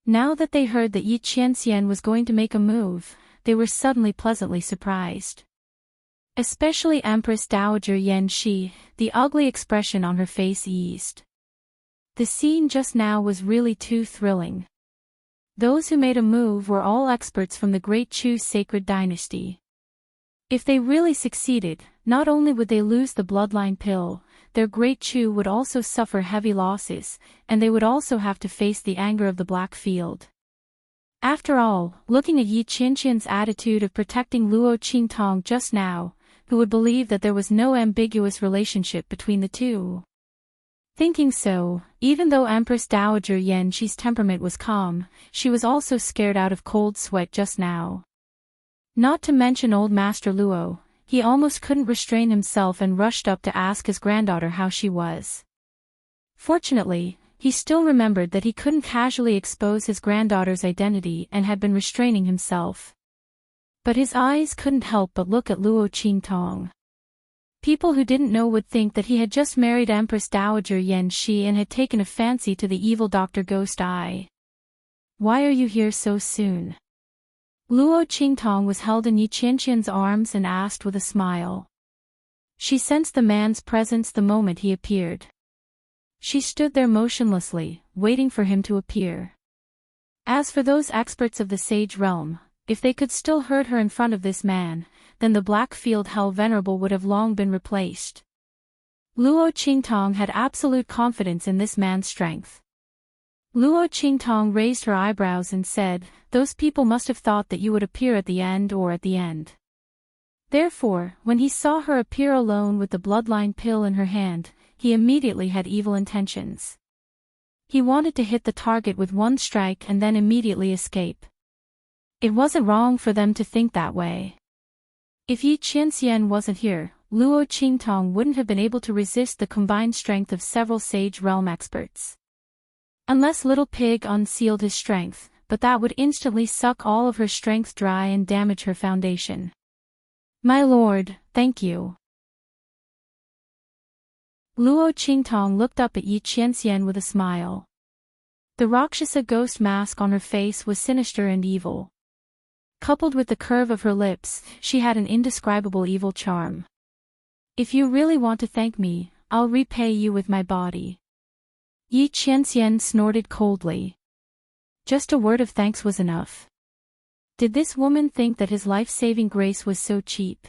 [SPEAKER 1] Now that they heard that Yi Qianxian was going to make a move, they were suddenly pleasantly surprised. Especially Empress Dowager Yan Shi, the ugly expression on her face eased. The scene just now was really too thrilling. Those who made a move were all experts from the Great Chu sacred dynasty. If they really succeeded, not only would they lose the bloodline pill, their Great Chu would also suffer heavy losses, and they would also have to face the anger of the Black Field. After all, looking at Yi Qianxian's attitude of protecting Luo Qingtong just now, who would believe that there was no ambiguous relationship between the 2? Thinking so, even though Empress Dowager Yan Shi's temperament was calm, she was also scared out of cold sweat just now. Not to mention Old Master Luo, he almost couldn't restrain himself and rushed up to ask his granddaughter how she was. Fortunately, he still remembered that he couldn't casually expose his granddaughter's identity and had been restraining himself. But his eyes couldn't help but look at Luo Qingtong. People who didn't know would think that he had just married Empress Dowager Yan Shi and had taken a fancy to the evil Dr. Ghost Eye. "Why are you here so soon?" Luo Qingtong was held in Yi Qianqian's arms and asked with a smile. She sensed the man's presence the moment he appeared. She stood there motionlessly, waiting for him to appear. As for those experts of the Sage Realm, if they could still hurt her in front of this man, then the Blackfield Hell Venerable would have long been replaced. Luo Qingtong had absolute confidence in this man's strength. Luo Qingtong raised her eyebrows and said, "Those people must have thought that you would appear at the end or at the end." Therefore, when he saw her appear alone with the bloodline pill in her hand, he immediately had evil intentions. He wanted to hit the target with one strike and then immediately escape. It wasn't wrong for them to think that way. If Yi Qianxian wasn't here, Luo Qingtong wouldn't have been able to resist the combined strength of several Sage Realm experts. Unless Little Pig unsealed his strength, but that would instantly suck all of her strength dry and damage her foundation. "My lord, thank you." Luo Qingtong looked up at Yi Qianxian with a smile. The Rakshasa ghost mask on her face was sinister and evil. Coupled with the curve of her lips, she had an indescribable evil charm. "If you really want to thank me, I'll repay you with my body." Yi Qianxian snorted coldly. Just a word of thanks was enough. Did this woman think that his life-saving grace was so cheap?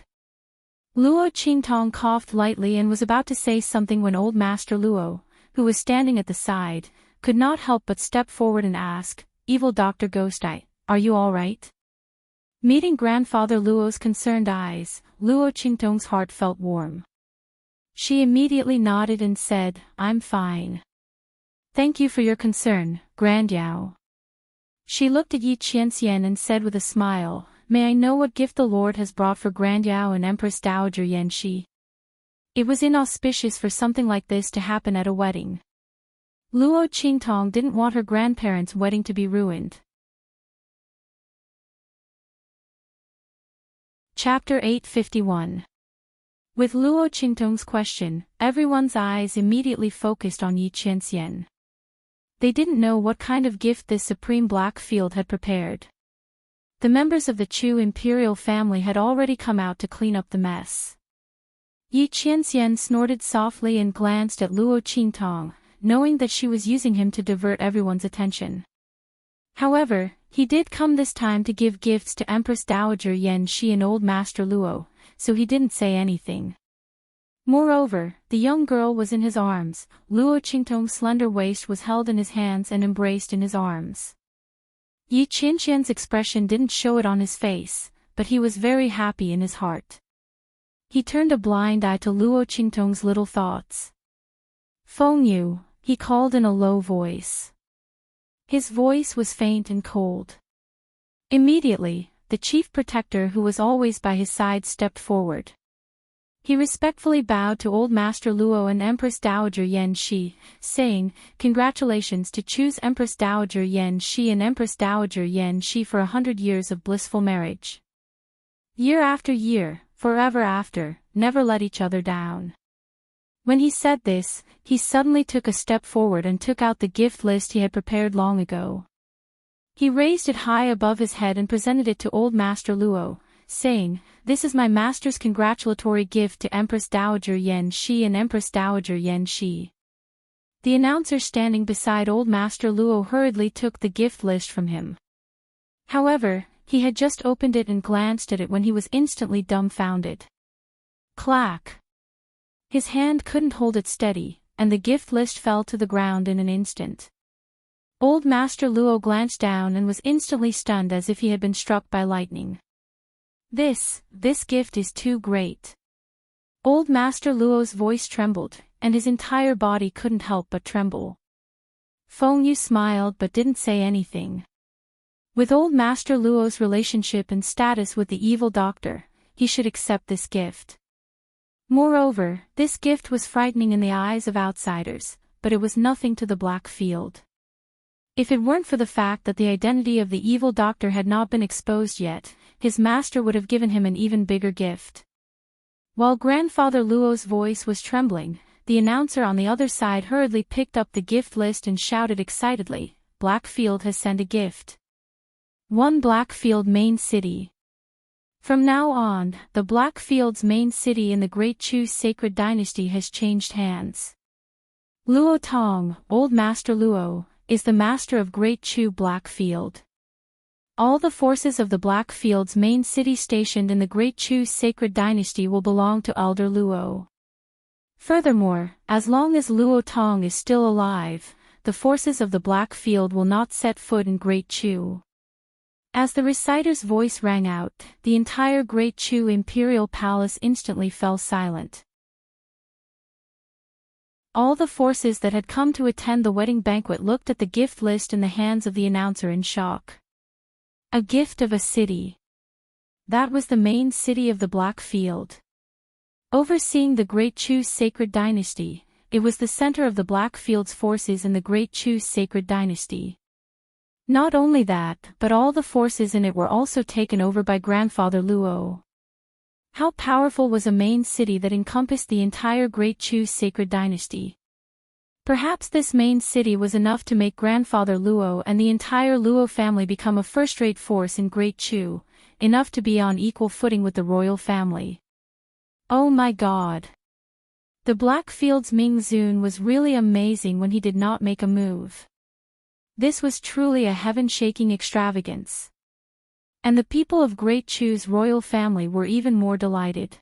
[SPEAKER 1] Luo Qingtong coughed lightly and was about to say something when Old Master Luo, who was standing at the side, could not help but step forward and ask, "Evil Dr. Ghost Eye, are you all right?" Meeting Grandfather Luo's concerned eyes, Luo Qingtong's heart felt warm. She immediately nodded and said, "I'm fine. Thank you for your concern, Grand Yao." She looked at Yi Qianxian and said with a smile, "May I know what gift the Lord has brought for Grand Yao and Empress Dowager Yan Shi?" It was inauspicious for something like this to happen at a wedding. Luo Qingtong didn't want her grandparents' wedding to be ruined. Chapter 851. With Luo Qingtong's question, everyone's eyes immediately focused on Yi Qianxian. They didn't know what kind of gift this supreme Blackfield had prepared. The members of the Chu imperial family had already come out to clean up the mess. Yi Qianxian snorted softly and glanced at Luo Qingtong, knowing that she was using him to divert everyone's attention. However, he did come this time to give gifts to Empress Dowager Yan Shi and Old Master Luo, so he didn't say anything. Moreover, the young girl was in his arms, Luo Qingtong's slender waist was held in his hands and embraced in his arms. Yi Qianqian's expression didn't show it on his face, but he was very happy in his heart. He turned a blind eye to Luo Qingtong's little thoughts. "Feng Yu," he called in a low voice. His voice was faint and cold. Immediately, the chief protector who was always by his side stepped forward. He respectfully bowed to Old Master Luo and Empress Dowager Yan Shi, saying, "Congratulations to choose Empress Dowager Yan Shi and Empress Dowager Yan Shi for 100 years of blissful marriage. Year after year, forever after, never let each other down." When he said this, he suddenly took a step forward and took out the gift list he had prepared long ago. He raised it high above his head and presented it to Old Master Luo, saying, "This is my master's congratulatory gift to Empress Dowager Yan Shi and Empress Dowager Yan Shi." The announcer standing beside Old Master Luo hurriedly took the gift list from him. However, he had just opened it and glanced at it when he was instantly dumbfounded. Clack! His hand couldn't hold it steady, and the gift list fell to the ground in an instant. Old Master Luo glanced down and was instantly stunned as if he had been struck by lightning. This gift is too great." Old Master Luo's voice trembled, and his entire body couldn't help but tremble. Feng Yu smiled but didn't say anything. With Old Master Luo's relationship and status with the evil doctor, he should accept this gift. Moreover, this gift was frightening in the eyes of outsiders, but it was nothing to the Black Field. If it weren't for the fact that the identity of the evil doctor had not been exposed yet, his master would have given him an even bigger gift. While Grandfather Luo's voice was trembling, the announcer on the other side hurriedly picked up the gift list and shouted excitedly, "Blackfield has sent a gift. 1 Blackfield main city." From now on, the Blackfield's main city in the Great Chu's sacred dynasty has changed hands. Luo Tong, Old Master Luo, is the master of Great Chu Blackfield. All the forces of the Blackfield's main city stationed in the Great Chu's sacred dynasty will belong to Elder Luo. Furthermore, as long as Luo Tong is still alive, the forces of the Blackfield will not set foot in Great Chu. As the reciter's voice rang out, the entire Great Chu imperial palace instantly fell silent. All the forces that had come to attend the wedding banquet looked at the gift list in the hands of the announcer in shock. A gift of a city. That was the main city of the Blackfield. Overseeing the Great Chu's sacred dynasty, it was the center of the Blackfield's forces in the Great Chu's sacred dynasty. Not only that, but all the forces in it were also taken over by Grandfather Luo. How powerful was a main city that encompassed the entire Great Chu's sacred dynasty? Perhaps this main city was enough to make Grandfather Luo and the entire Luo family become a first-rate force in Great Chu, enough to be on equal footing with the royal family. Oh my God! The Blackfield's Ming Zun was really amazing when he did not make a move. This was truly a heaven-shaking extravagance. And the people of Great Chu's royal family were even more delighted.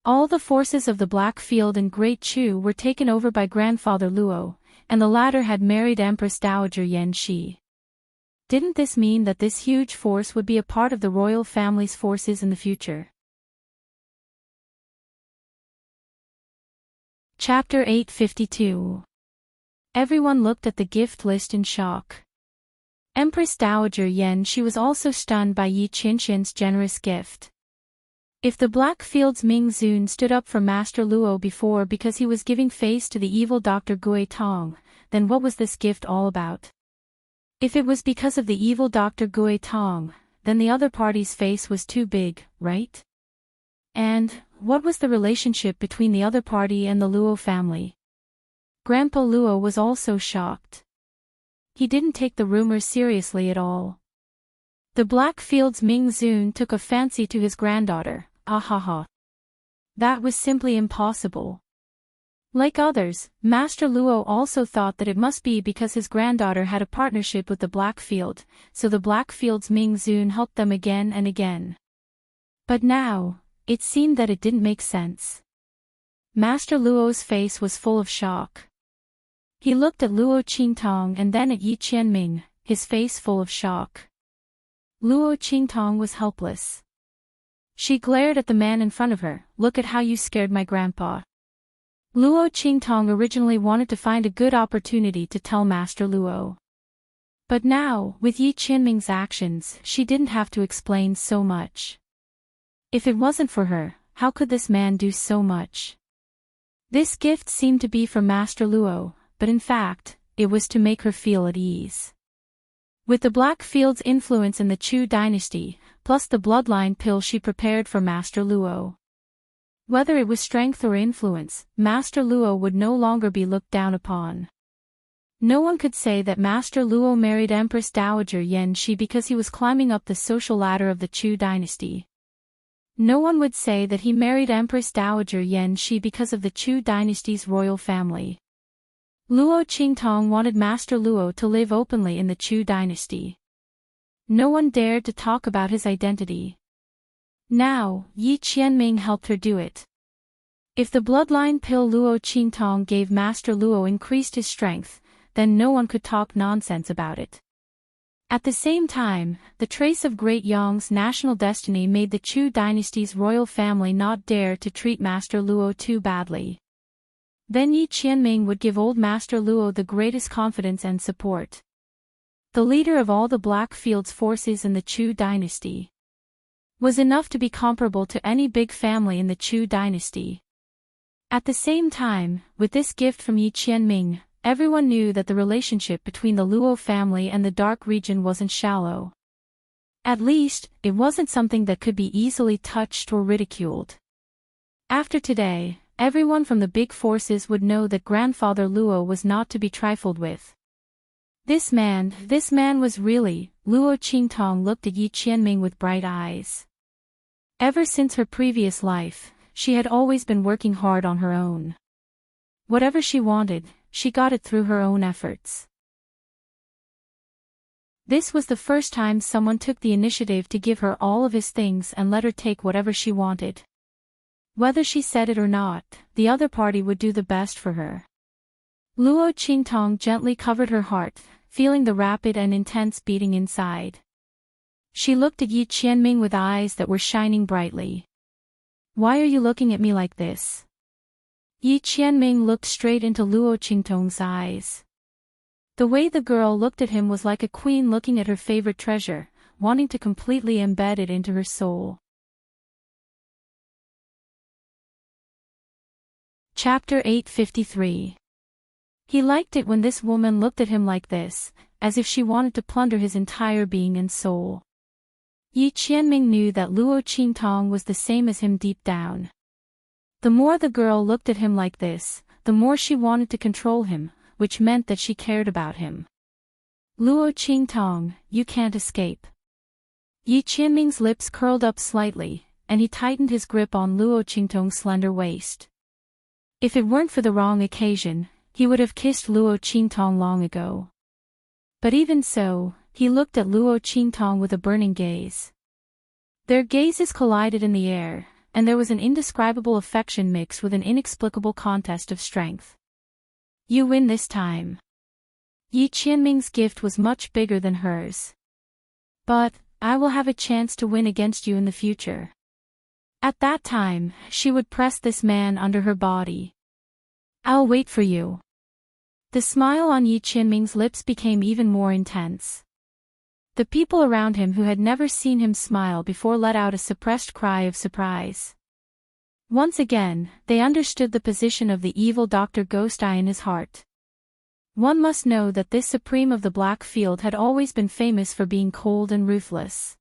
[SPEAKER 1] All the forces of the Blackfield and Great Chu were taken over by Grandfather Luo, and the latter had married Empress Dowager Yan Shi. Didn't this mean that this huge force would be a part of the royal family's forces in the future? Chapter 852. Everyone looked at the gift list in shock. Empress Dowager Yan Shi was also stunned by Yi Qianqian's generous gift. If the Blackfield's Ming Zun stood up for Master Luo before because he was giving face to the evil Dr. Gui Tong, then what was this gift all about? If it was because of the evil Dr. Gui Tong, then the other party's face was too big, right? And what was the relationship between the other party and the Luo family? Grandpa Luo was also shocked. He didn't take the rumors seriously at all. The Blackfield's Ming Zun took a fancy to his granddaughter, ahaha. That was simply impossible. Like others, Master Luo also thought that it must be because his granddaughter had a partnership with the Blackfield, so the Blackfield's Ming Zun helped them again and again. But now, it seemed that it didn't make sense. Master Luo's face was full of shock. He looked at Luo Qingtong and then at Yi Qianming, his face full of shock. Luo Qingtong was helpless. She glared at the man in front of her. "Look at how you scared my grandpa." Luo Qingtong originally wanted to find a good opportunity to tell Master Luo. But now, with Yi Qianming's actions, she didn't have to explain so much. If it wasn't for her, how could this man do so much? This gift seemed to be for Master Luo, but in fact, it was to make her feel at ease. With the Blackfield's influence in the Chu dynasty, plus the bloodline pill she prepared for Master Luo. Whether it was strength or influence, Master Luo would no longer be looked down upon. No one could say that Master Luo married Empress Dowager Yan Shi because he was climbing up the social ladder of the Chu dynasty. No one would say that he married Empress Dowager Yan Shi because of the Chu dynasty's royal family. Luo Qingtong wanted Master Luo to live openly in the Chu dynasty. No one dared to talk about his identity. Now, Yi Qianming helped her do it. If the bloodline pill Luo Qingtong gave Master Luo increased his strength, then no one could talk nonsense about it. At the same time, the trace of Great Yong's national destiny made the Chu dynasty's royal family not dare to treat Master Luo too badly. Then Yi Qianming would give old Master Luo the greatest confidence and support. The leader of all the Blackfield's forces in the Chu dynasty was enough to be comparable to any big family in the Chu dynasty. At the same time, with this gift from Yi Qianming, everyone knew that the relationship between the Luo family and the dark region wasn't shallow. At least, it wasn't something that could be easily touched or ridiculed. After today, everyone from the big forces would know that Grandfather Luo was not to be trifled with. This man was really, Luo Qingtong looked at Yi Qianming with bright eyes. Ever since her previous life, she had always been working hard on her own. Whatever she wanted, she got it through her own efforts. This was the first time someone took the initiative to give her all of his things and let her take whatever she wanted. Whether she said it or not, the other party would do the best for her. Luo Qingtong gently covered her heart, feeling the rapid and intense beating inside. She looked at Yi Qianming with eyes that were shining brightly. "Why are you looking at me like this?" Yi Qianming looked straight into Luo Qingtong's eyes. The way the girl looked at him was like a queen looking at her favorite treasure, wanting to completely embed it into her soul. Chapter 853. He liked it when this woman looked at him like this, as if she wanted to plunder his entire being and soul. Yi Qianming knew that Luo Qingtong was the same as him deep down. The more the girl looked at him like this, the more she wanted to control him, which meant that she cared about him. "Luo Qingtong, you can't escape." Yi Qianming's lips curled up slightly, and he tightened his grip on Luo Qingtong's slender waist. If it weren't for the wrong occasion, he would have kissed Luo Qingtong long ago. But even so, he looked at Luo Qingtong with a burning gaze. Their gazes collided in the air, and there was an indescribable affection mixed with an inexplicable contest of strength. "You win this time." Yi Qianming's gift was much bigger than hers. "But, I will have a chance to win against you in the future." At that time, she would press this man under her body. "I'll wait for you." The smile on Yi Qianming's lips became even more intense. The people around him who had never seen him smile before let out a suppressed cry of surprise. Once again, they understood the position of the evil Dr. Ghost Eye in his heart. One must know that this supreme of the Black Field had always been famous for being cold and ruthless.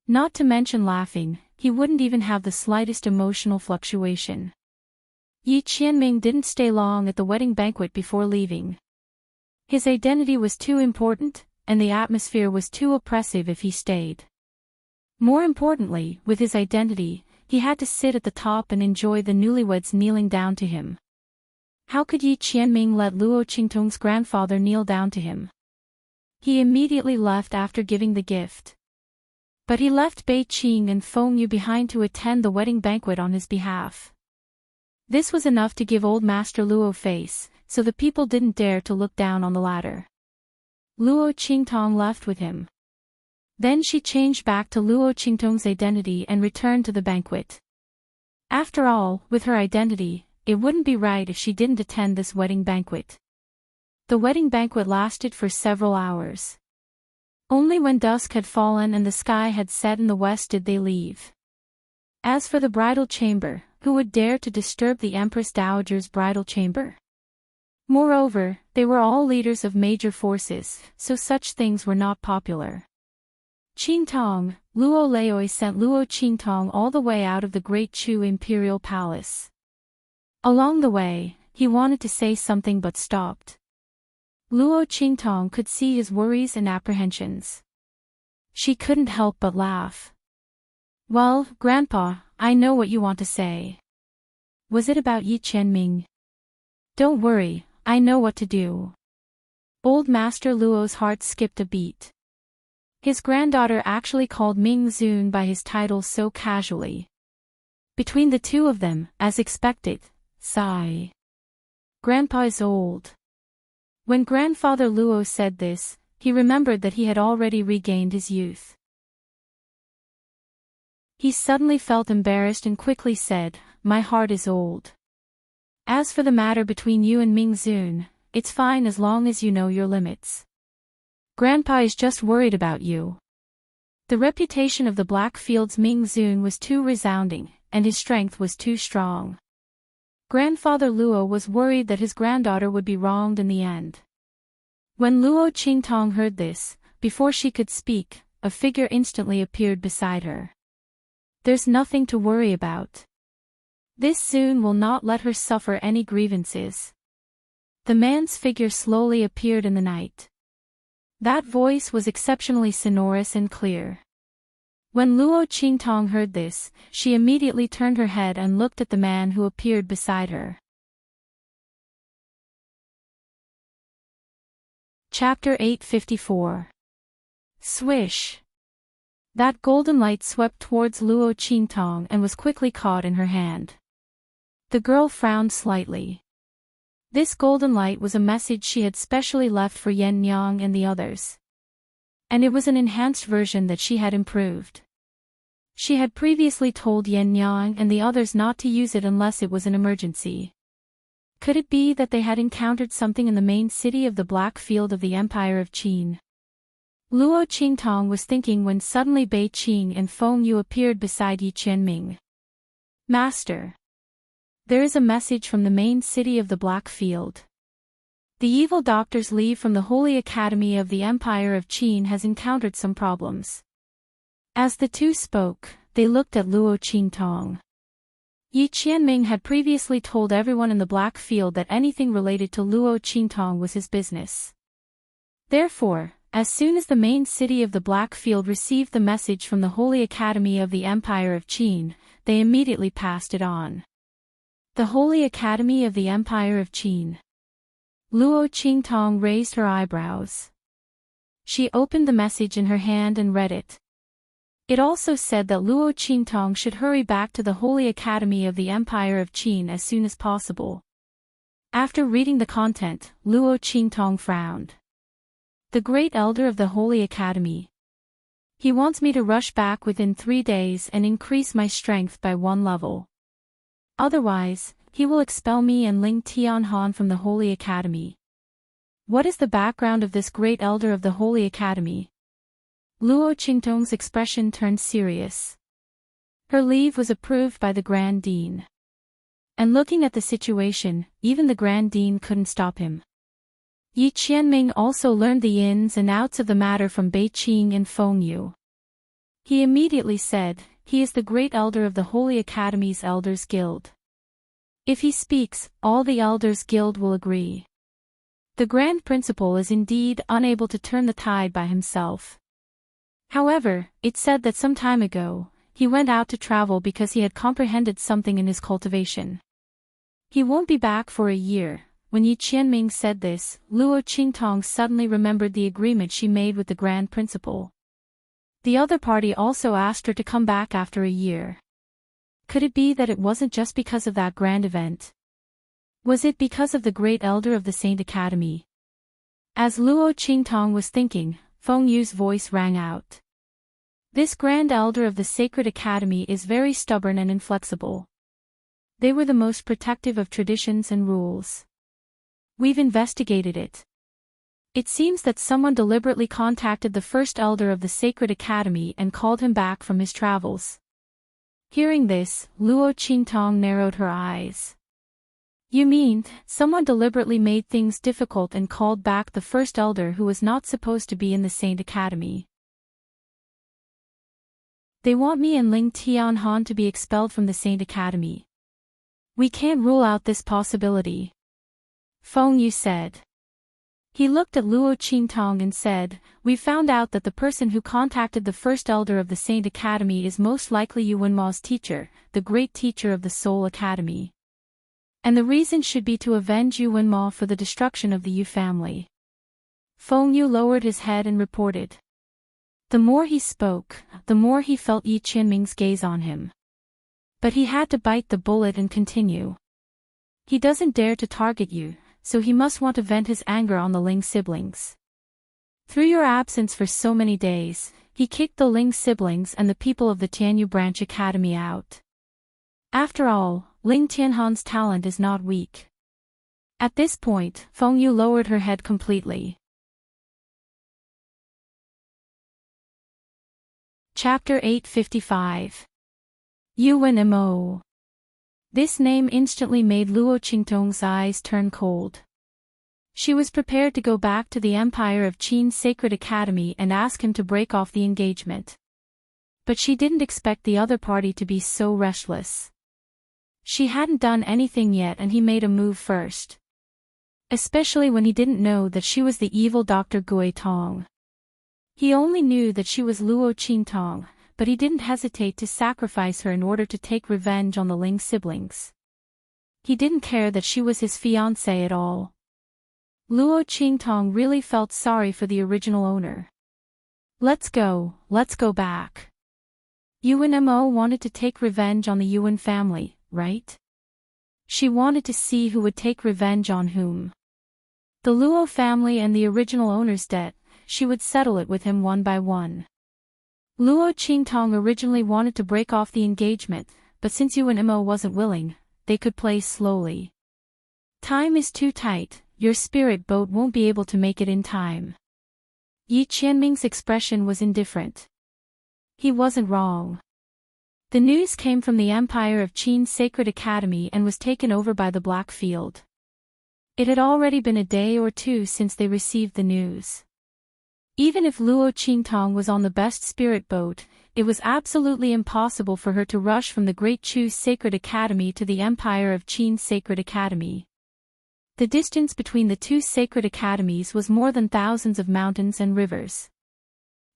[SPEAKER 1] Not to mention laughing, he wouldn't even have the slightest emotional fluctuation. Yi Qianming didn't stay long at the wedding banquet before leaving. His identity was too important, and the atmosphere was too oppressive if he stayed. More importantly, with his identity, he had to sit at the top and enjoy the newlyweds kneeling down to him. How could Yi Qianming let Luo Qingtong's grandfather kneel down to him? He immediately left after giving the gift. But he left Bei Qing and Feng Yu behind to attend the wedding banquet on his behalf. This was enough to give old Master Luo face, so the people didn't dare to look down on the latter. Luo Qingtong left with him. Then she changed back to Luo Qingtong's identity and returned to the banquet. After all, with her identity, it wouldn't be right if she didn't attend this wedding banquet. The wedding banquet lasted for several hours. Only when dusk had fallen and the sky had set in the west did they leave. As for the bridal chamber, who would dare to disturb the Empress Dowager's bridal chamber? Moreover, they were all leaders of major forces, so such things were not popular. Qingtong, Luo Laoi sent Luo Qingtong all the way out of the Great Chu Imperial Palace. Along the way, he wanted to say something but stopped. Luo Qingtong could see his worries and apprehensions. She couldn't help but laugh. "Well, Grandpa, I know what you want to say. Was it about Yi Qianming?" "Don't worry, I know what to do." Old Master Luo's heart skipped a beat. His granddaughter actually called Ming Zun by his title so casually. Between the two of them, as expected, sigh. Grandpa is old. When Grandfather Luo said this, he remembered that he had already regained his youth. He suddenly felt embarrassed and quickly said, "My heart is old. As for the matter between you and Ming Zun, it's fine as long as you know your limits. Grandpa is just worried about you." The reputation of the Black Field's Ming Zun was too resounding, and his strength was too strong. Grandfather Luo was worried that his granddaughter would be wronged in the end. When Luo Qingtong heard this, before she could speak, a figure instantly appeared beside her. There's nothing to worry about. This soon will not let her suffer any grievances. The man's figure slowly appeared in the night. That voice was exceptionally sonorous and clear. When Luo Qingtong heard this, she immediately turned her head and looked at the man who appeared beside her. Chapter 854. Swish. That golden light swept towards Luo Qingtong and was quickly caught in her hand. The girl frowned slightly. This golden light was a message she had specially left for Yan Yang and the others. And it was an enhanced version that she had improved. She had previously told Yan Yang and the others not to use it unless it was an emergency. Could it be that they had encountered something in the main city of the Black Field of the Empire of Qin? Luo Qingtong was thinking when suddenly Bei Qing and Feng Yu appeared beside Yi Qianming. Master. There is a message from the main city of the Black Field. The evil doctor's leave from the Holy Academy of the Empire of Qin has encountered some problems. As the two spoke, they looked at Luo Qingtong. Yi Qianming had previously told everyone in the Black Field that anything related to Luo Qingtong was his business. Therefore, as soon as the main city of the Black Field received the message from the Holy Academy of the Empire of Qin, they immediately passed it on. The Holy Academy of the Empire of Qin. Luo Qingtong raised her eyebrows. She opened the message in her hand and read it. It also said that Luo Qingtong should hurry back to the Holy Academy of the Empire of Qin as soon as possible. After reading the content, Luo Qingtong frowned. The Great Elder of the Holy Academy. He wants me to rush back within 3 days and increase my strength by 1 level. Otherwise, he will expel me and Ling Tianhan from the Holy Academy. What is the background of this Great Elder of the Holy Academy? Luo Qingtong's expression turned serious. Her leave was approved by the Grand Dean. And looking at the situation, even the Grand Dean couldn't stop him. Yi Qianming also learned the ins and outs of the matter from Bei Qing and Feng Yu. He immediately said, he is the Great Elder of the Holy Academy's Elders Guild. If he speaks, all the Elders Guild will agree. The Grand Principal is indeed unable to turn the tide by himself. However, it said that some time ago, he went out to travel because he had comprehended something in his cultivation. He won't be back for a year. When Yi Qianming said this, Luo Qingtong suddenly remembered the agreement she made with the Grand Principal. The other party also asked her to come back after a year. Could it be that it wasn't just because of that grand event? Was it because of the Great Elder of the Saint Academy? As Luo Qingtong was thinking, Feng Yu's voice rang out. This Grand Elder of the Sacred Academy is very stubborn and inflexible. They were the most protective of traditions and rules. We've investigated it. It seems that someone deliberately contacted the first elder of the Sacred Academy and called him back from his travels. Hearing this, Luo Qingtong narrowed her eyes. You mean, someone deliberately made things difficult and called back the first elder who was not supposed to be in the Saint Academy? They want me and Ling Tianhan to be expelled from the Saint Academy. We can't rule out this possibility. Feng Yu said. He looked at Luo Qingtong and said, we found out that the person who contacted the first elder of the Saint Academy is most likely Yu Wenma's teacher, the great teacher of the Soul Academy. And the reason should be to avenge Yu Wenma for the destruction of the Yu family. Feng Yu lowered his head and reported. The more he spoke, the more he felt Yi Qianming's gaze on him. But he had to bite the bullet and continue. He doesn't dare to target you, so he must want to vent his anger on the Ling siblings. Through your absence for so many days, he kicked the Ling siblings and the people of the Tianyu Branch Academy out. After all, Ling Tianhan's talent is not weak. At this point, Feng Yu lowered her head completely. Chapter 855. Yuan Mo. This name instantly made Luo Qingtong's eyes turn cold. She was prepared to go back to the Empire of Qin's Sacred Academy and ask him to break off the engagement. But she didn't expect the other party to be so restless. She hadn't done anything yet and he made a move first. Especially when he didn't know that she was the evil Dr. Gui Tong. He only knew that she was Luo Qingtong, but he didn't hesitate to sacrifice her in order to take revenge on the Ling siblings. He didn't care that she was his fiancée at all. Luo Qingtong really felt sorry for the original owner. Let's go back. Yuan Mo wanted to take revenge on the Yuan family, right? She wanted to see who would take revenge on whom. The Luo family and the original owner's debt, she would settle it with him one by one. Luo Qingtong originally wanted to break off the engagement, but since Yuan Mo wasn't willing, they could play slowly. Time is too tight, your spirit boat won't be able to make it in time. Yi Qianming's expression was indifferent. He wasn't wrong. The news came from the Empire of Qin's Sacred Academy and was taken over by the Black Field. It had already been a day or two since they received the news. Even if Luo Qingtong was on the best spirit boat, it was absolutely impossible for her to rush from the Great Chu's Sacred Academy to the Empire of Qin's Sacred Academy. The distance between the two sacred academies was more than thousands of mountains and rivers.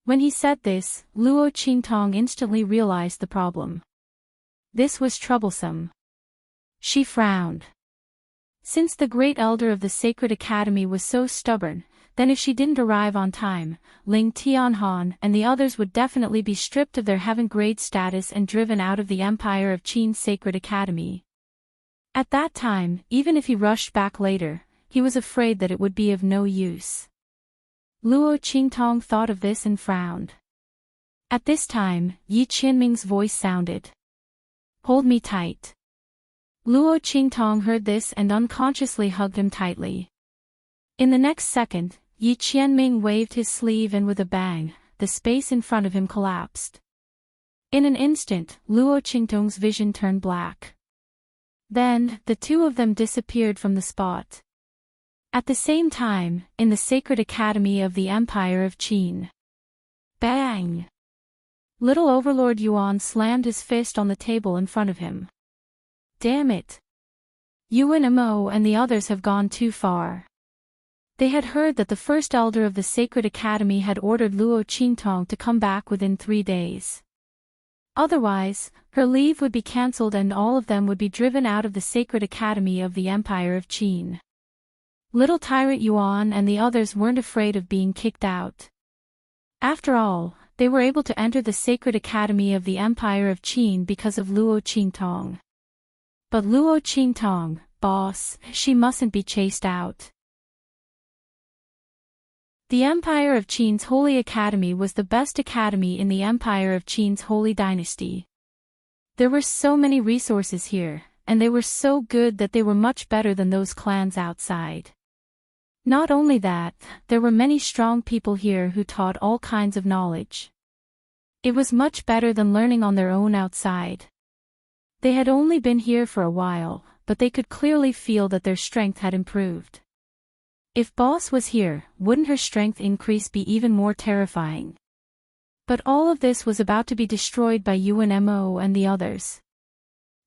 [SPEAKER 1] When he said this, Luo Qingtong instantly realized the problem. This was troublesome. She frowned. Since the great elder of the Sacred Academy was so stubborn, then if she didn't arrive on time, Ling Tianhan and the others would definitely be stripped of their heaven-grade status and driven out of the Empire of Qin's Sacred Academy. At that time, even if he rushed back later, he was afraid that it would be of no use. Luo Qingtong thought of this and frowned. At this time, Yi Qianming's voice sounded. Hold me tight. Luo Qingtong heard this and unconsciously hugged him tightly. In the next second, Yi Qianming waved his sleeve and with a bang, the space in front of him collapsed. In an instant, Luo Qingtong's vision turned black. Then, the two of them disappeared from the spot. At the same time, in the Sacred Academy of the Empire of Qin. Bang! Little Overlord Yuan slammed his fist on the table in front of him. Damn it! Yuan Mo and the others have gone too far. They had heard that the first elder of the Sacred Academy had ordered Luo Qingtong to come back within 3 days. Otherwise, her leave would be cancelled and all of them would be driven out of the Sacred Academy of the Empire of Qin. Little Tyrant Yuan and the others weren't afraid of being kicked out. After all, they were able to enter the Sacred Academy of the Empire of Qin because of Luo Qingtong. But Luo Qingtong, boss, she mustn't be chased out. The Empire of Qin's Holy Academy was the best academy in the Empire of Qin's Holy Dynasty. There were so many resources here, and they were so good that they were much better than those clans outside. Not only that, there were many strong people here who taught all kinds of knowledge. It was much better than learning on their own outside. They had only been here for a while, but they could clearly feel that their strength had improved. If Boss was here, wouldn't her strength increase be even more terrifying? But all of this was about to be destroyed by Yuan Mo and the others.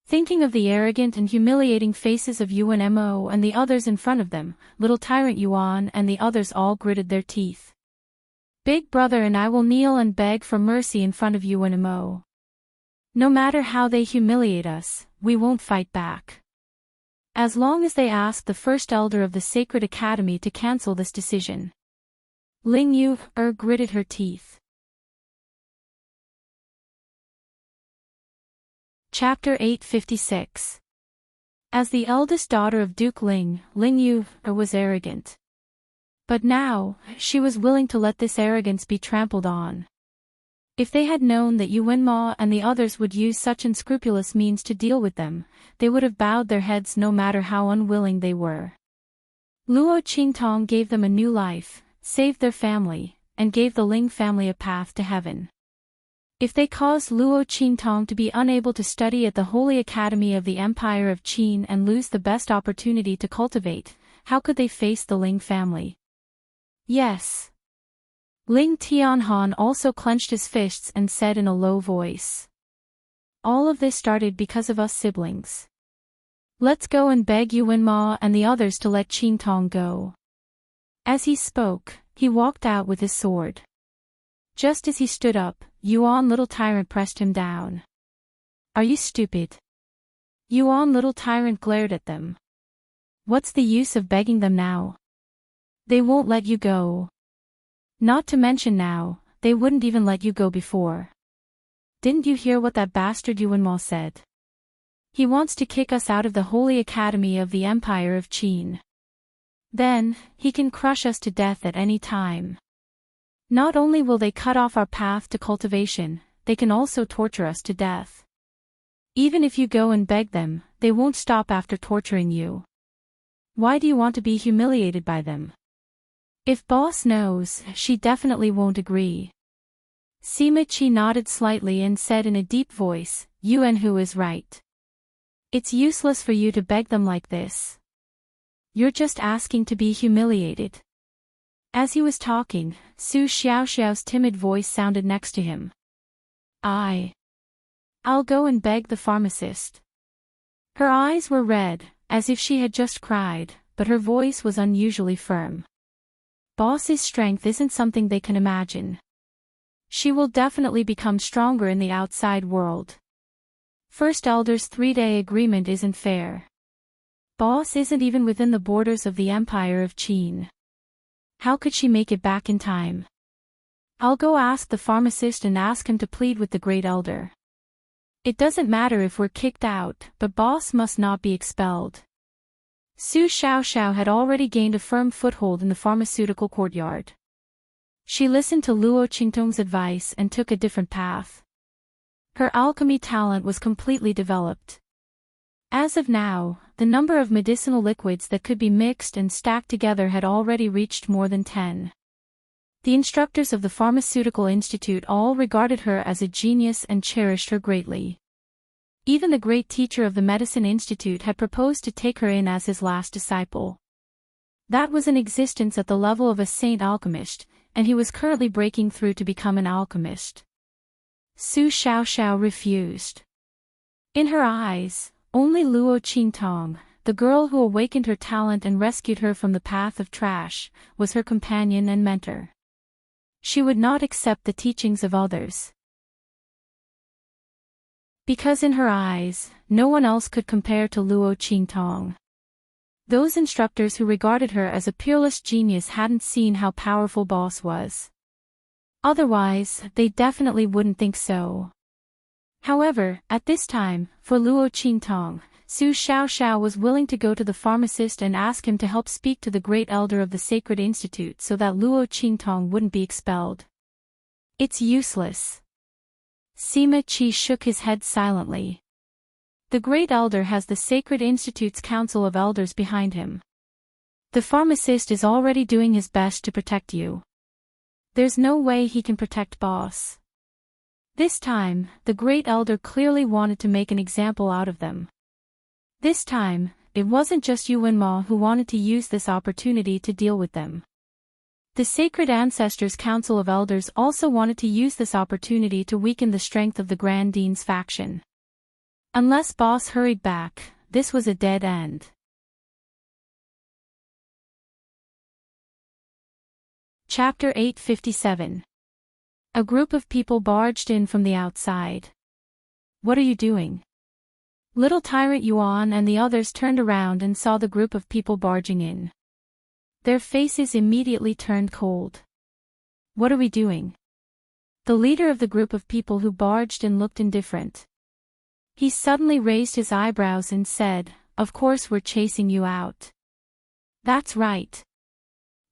[SPEAKER 1] Thinking of the arrogant and humiliating faces of Yuan Mo and the others in front of them, Little Tyrant Yuan and the others all gritted their teeth. Big brother and I will kneel and beg for mercy in front of Yuan Mo. No matter how they humiliate us, we won't fight back. As long as they ask the first elder of the Sacred Academy to cancel this decision. Ling Yu gritted her teeth. Chapter 856. As the eldest daughter of Duke Ling, Ling Yu was arrogant. But now, she was willing to let this arrogance be trampled on. If they had known that Yuan Ma and the others would use such unscrupulous means to deal with them, they would have bowed their heads no matter how unwilling they were. Luo Qingtong gave them a new life, saved their family, and gave the Ling family a path to heaven. If they caused Luo Qintong to be unable to study at the Holy Academy of the Empire of Qin and lose the best opportunity to cultivate, how could they face the Ling family? Yes. Ling Tianhan also clenched his fists and said in a low voice. All of this started because of us siblings. Let's go and beg Yuanma and the others to let Qintong go. As he spoke, he walked out with his sword. Just as he stood up, Yuan Little Tyrant pressed him down. Are you stupid? Yuan Little Tyrant glared at them. What's the use of begging them now? They won't let you go. Not to mention now, they wouldn't even let you go before. Didn't you hear what that bastard Yuanma said? He wants to kick us out of the Holy Academy of the Empire of Qin. Then, he can crush us to death at any time. Not only will they cut off our path to cultivation, they can also torture us to death. Even if you go and beg them, they won't stop after torturing you. Why do you want to be humiliated by them? If boss knows, she definitely won't agree. Sima Qi nodded slightly and said in a deep voice, Yuan Hu is right. It's useless for you to beg them like this. You're just asking to be humiliated. As he was talking, Su Xiaoxiao's timid voice sounded next to him. I'll go and beg the pharmacist. Her eyes were red, as if she had just cried, but her voice was unusually firm. Boss's strength isn't something they can imagine. She will definitely become stronger in the outside world. First Elder's 3-day agreement isn't fair. Boss isn't even within the borders of the Empire of Qin. How could she make it back in time? I'll go ask the pharmacist and ask him to plead with the Great Elder. It doesn't matter if we're kicked out, but boss must not be expelled. Su Xiaoxiao had already gained a firm foothold in the pharmaceutical courtyard. She listened to Luo Qingtong's advice and took a different path. Her alchemy talent was completely developed. As of now, the number of medicinal liquids that could be mixed and stacked together had already reached more than 10. The instructors of the Pharmaceutical Institute all regarded her as a genius and cherished her greatly. Even the great teacher of the Medicine Institute had proposed to take her in as his last disciple. That was in existence at the level of a saint alchemist, and he was currently breaking through to become an alchemist. Su Xiaoxiao refused. In her eyes, only Luo Qintong, the girl who awakened her talent and rescued her from the path of trash, was her companion and mentor. She would not accept the teachings of others. Because in her eyes, no one else could compare to Luo Qintong. Those instructors who regarded her as a peerless genius hadn't seen how powerful boss was. Otherwise, they definitely wouldn't think so. However, at this time, for Luo Qintong, Su Xiaoxiao was willing to go to the pharmacist and ask him to help speak to the great elder of the Sacred Institute so that Luo Qintong wouldn't be expelled. It's useless. Sima Qi shook his head silently. The great elder has the Sacred Institute's Council of Elders behind him. The pharmacist is already doing his best to protect you. There's no way he can protect boss. This time, the great elder clearly wanted to make an example out of them. This time, it wasn't just Yuanma who wanted to use this opportunity to deal with them. The Sacred Ancestors' Council of Elders also wanted to use this opportunity to weaken the strength of the Grand Dean's faction. Unless boss hurried back, this was a dead end. Chapter 857. A group of people barged in from the outside. What are you doing? Little Tyrant Yuan and the others turned around and saw the group of people barging in. Their faces immediately turned cold. What are we doing? The leader of the group of people who barged in looked indifferent. He suddenly raised his eyebrows and said, "Of course we're chasing you out." "That's right."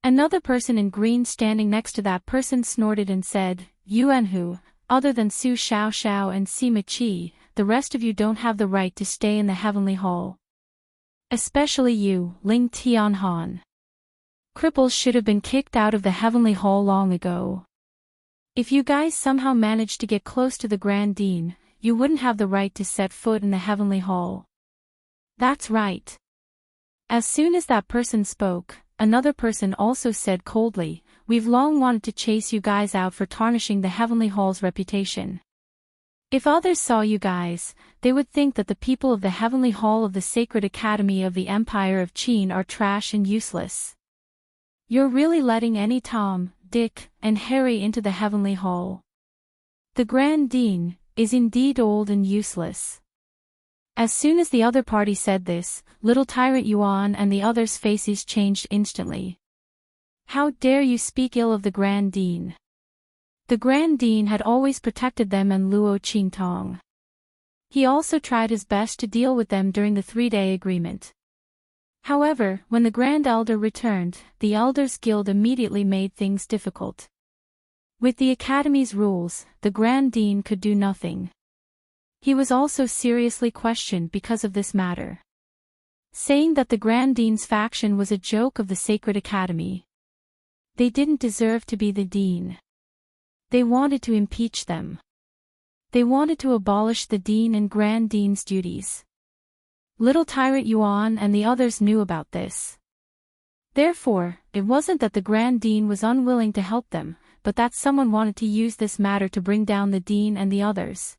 [SPEAKER 1] Another person in green standing next to that person snorted and said, "Yuan Hu, other than Su Xiaoxiao and Sima Qi, the rest of you don't have the right to stay in the Heavenly Hall. Especially you, Ling Tianhan. Cripples should have been kicked out of the Heavenly Hall long ago." If you guys somehow managed to get close to the Grand Dean, you wouldn't have the right to set foot in the Heavenly Hall. That's right. As soon as that person spoke, another person also said coldly, we've long wanted to chase you guys out for tarnishing the Heavenly Hall's reputation. If others saw you guys, they would think that the people of the Heavenly Hall of the Sacred Academy of the Empire of Qin are trash and useless. You're really letting any Tom, Dick, and Harry into the Heavenly Hall. The Grand Dean is indeed old and useless. As soon as the other party said this, little Tyrant Yuan and the others' faces changed instantly. How dare you speak ill of the Grand Dean? The Grand Dean had always protected them and Luo Qingtong. He also tried his best to deal with them during the 3-day agreement. However, when the Grand Elder returned, the Elders Guild immediately made things difficult. With the Academy's rules, the Grand Dean could do nothing. He was also seriously questioned because of this matter, saying that the Grand Dean's faction was a joke of the Sacred Academy. They didn't deserve to be the Dean. They wanted to impeach them. They wanted to abolish the Dean and Grand Dean's duties. Little Tyrant Yuan and the others knew about this. Therefore, it wasn't that the Grand Dean was unwilling to help them, but that someone wanted to use this matter to bring down the Dean and the others.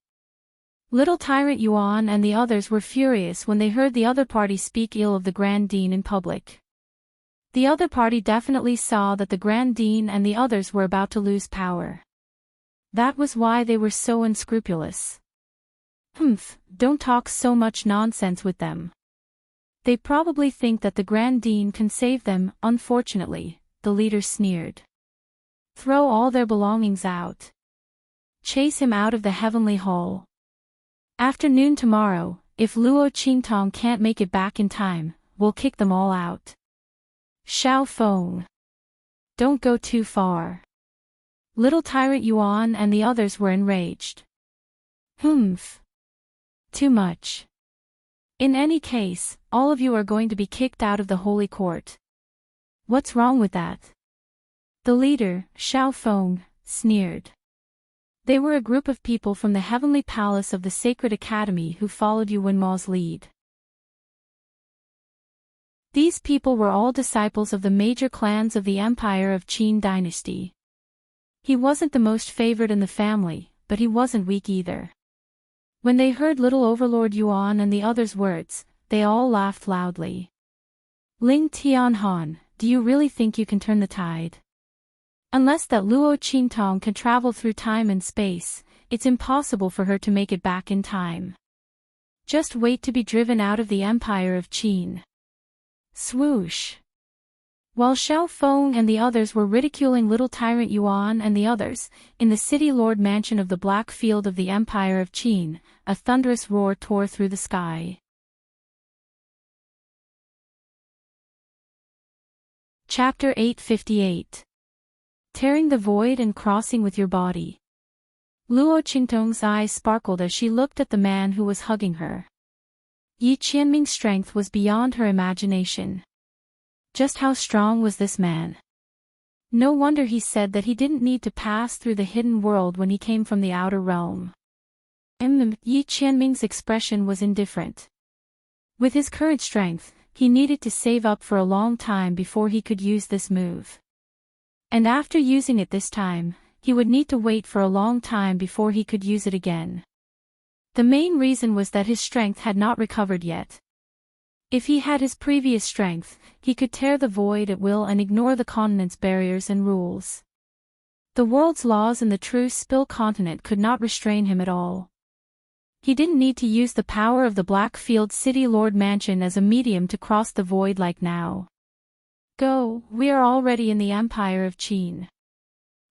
[SPEAKER 1] Little Tyrant Yuan and the others were furious when they heard the other party speak ill of the Grand Dean in public. The other party definitely saw that the Grand Dean and the others were about to lose power. That was why they were so unscrupulous. Don't talk so much nonsense with them. They probably think that the Grand Dean can save them, unfortunately, the leader sneered. Throw all their belongings out. Chase him out of the Heavenly Hall. Afternoon tomorrow, if Luo Qingtong can't make it back in time, we'll kick them all out. Xiao Feng. Don't go too far. Little Tyrant Yuan and the others were enraged. Too much. In any case, all of you are going to be kicked out of the Holy Court. What's wrong with that? The leader, Xiao Feng, sneered. They were a group of people from the Heavenly Palace of the Sacred Academy who followed Yuan Ma's lead. These people were all disciples of the major clans of the Empire of Qin dynasty. He wasn't the most favored in the family, but he wasn't weak either. When they heard little Overlord Yuan and the others' words, they all laughed loudly. Ling Tianhan, do you really think you can turn the tide? Unless that Luo Qingtong can travel through time and space, it's impossible for her to make it back in time. Just wait to be driven out of the Empire of Qin. Swoosh. While Xiao Feng and the others were ridiculing little Tyrant Yuan and the others, in the City Lord Mansion of the Black Field of the Empire of Qin, a thunderous roar tore through the sky. Chapter 858. Tearing the void and crossing with your body. Luo Qingtong's eyes sparkled as she looked at the man who was hugging her. Yi Qianming's strength was beyond her imagination. Just how strong was this man? No wonder he said that he didn't need to pass through the hidden world when he came from the outer realm. Yi Qianming's expression was indifferent. With his current strength, he needed to save up for a long time before he could use this move. And after using it this time, he would need to wait for a long time before he could use it again. The main reason was that his strength had not recovered yet. If he had his previous strength, he could tear the void at will and ignore the continent's barriers and rules. The world's laws and the true Spill continent could not restrain him at all. He didn't need to use the power of the Blackfield City Lord Mansion as a medium to cross the void like now. Go, we are already in the Empire of Qin.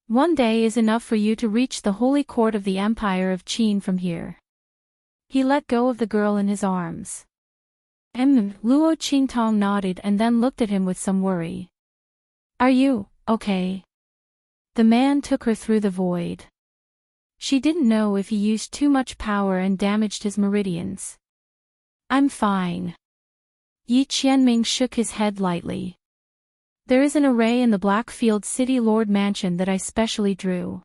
[SPEAKER 1] One day is enough for you to reach the Holy Court of the Empire of Qin from here. He let go of the girl in his arms. Luo Qingtong nodded and then looked at him with some worry. Are you okay? The man took her through the void. She didn't know if he used too much power and damaged his meridians. I'm fine. Yi Qianming shook his head lightly. There is an array in the Blackfield City Lord Mansion that I specially drew.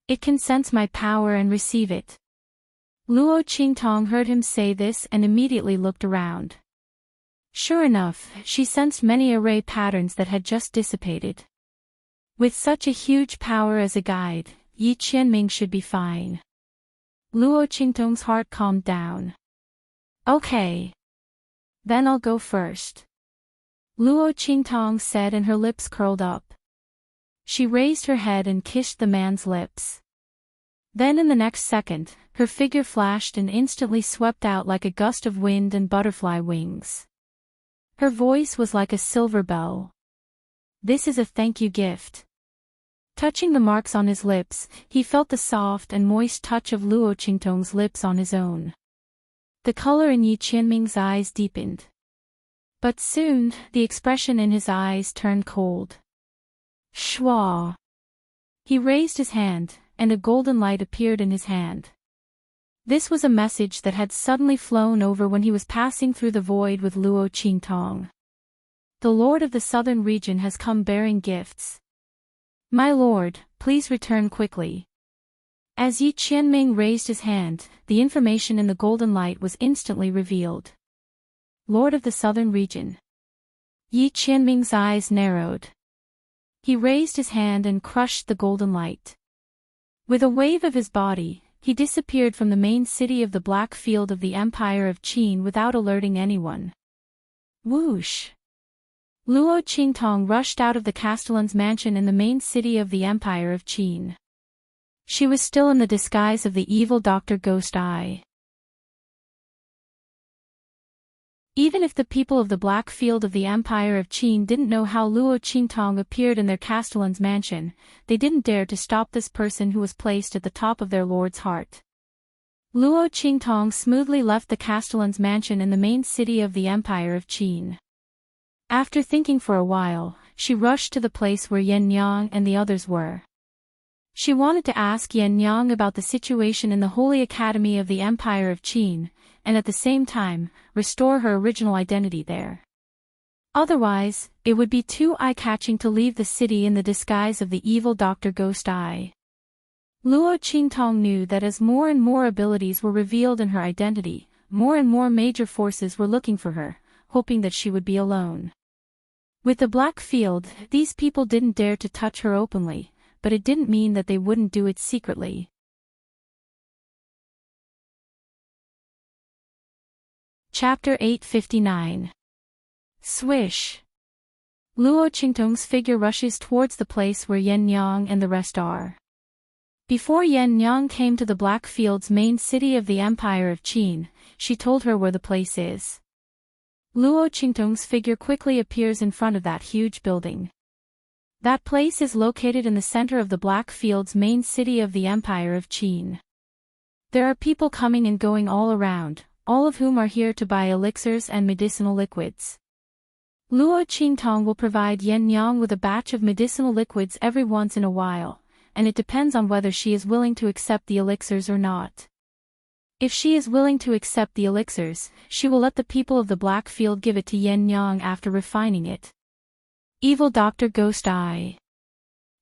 [SPEAKER 1] It can sense my power and receive it. Luo Qingtong heard him say this and immediately looked around. Sure enough, she sensed many array patterns that had just dissipated. With such a huge power as a guide, Yi Qianming should be fine. Luo Qingtong's heart calmed down. Okay. Then I'll go first. Luo Qingtong said, and her lips curled up. She raised her head and kissed the man's lips. Then in the next second, her figure flashed and instantly swept out like a gust of wind and butterfly wings. Her voice was like a silver bell. This is a thank you gift. Touching the marks on his lips, he felt the soft and moist touch of Luo Qingtong's lips on his own. The color in Yi Qianming's eyes deepened. But soon, the expression in his eyes turned cold. Shwa. He raised his hand, and a golden light appeared in his hand. This was a message that had suddenly flown over when he was passing through the void with Luo Qingtong. The Lord of the Southern region has come bearing gifts. My lord, please return quickly. As Yi Qianming raised his hand, the information in the golden light was instantly revealed. Lord of the Southern region. Yi Qianming's eyes narrowed. He raised his hand and crushed the golden light. With a wave of his body, he disappeared from the main city of the Black Field of the Empire of Qin without alerting anyone. Whoosh! Luo Qingtong rushed out of the Castellan's mansion in the main city of the Empire of Qin. She was still in the disguise of the evil Dr. Ghost Eye. Even if the people of the Black Field of the Empire of Qin didn't know how Luo Qingtong appeared in their Castellan's mansion, they didn't dare to stop this person who was placed at the top of their lord's heart. Luo Qingtong smoothly left the Castellan's mansion in the main city of the Empire of Qin. After thinking for a while, she rushed to the place where Yan Yang and the others were. She wanted to ask Yan Yang about the situation in the Holy Academy of the Empire of Qin, and at the same time, restore her original identity there. Otherwise, it would be too eye-catching to leave the city in the disguise of the evil Dr. Ghost Eye. Luo Qingtong knew that as more and more abilities were revealed in her identity, more and more major forces were looking for her, hoping that she would be alone. With the Black Field, these people didn't dare to touch her openly, but it didn't mean that they wouldn't do it secretly. Chapter 859. Swish. Luo Qingtong's figure rushes towards the place where Yan Yang and the rest are. Before Yan Yang came to the Black Field's main city of the Empire of Qin, she told her where the place is. Luo Qingtong's figure quickly appears in front of that huge building. That place is located in the center of the Black Field's main city of the Empire of Qin. There are people coming and going all around, all of whom are here to buy elixirs and medicinal liquids. Luo Qingtong will provide Yan Yang with a batch of medicinal liquids every once in a while, and it depends on whether she is willing to accept the elixirs or not. If she is willing to accept the elixirs, she will let the people of the Black Field give it to Yan Yang after refining it. Evil Dr. Ghost Eye.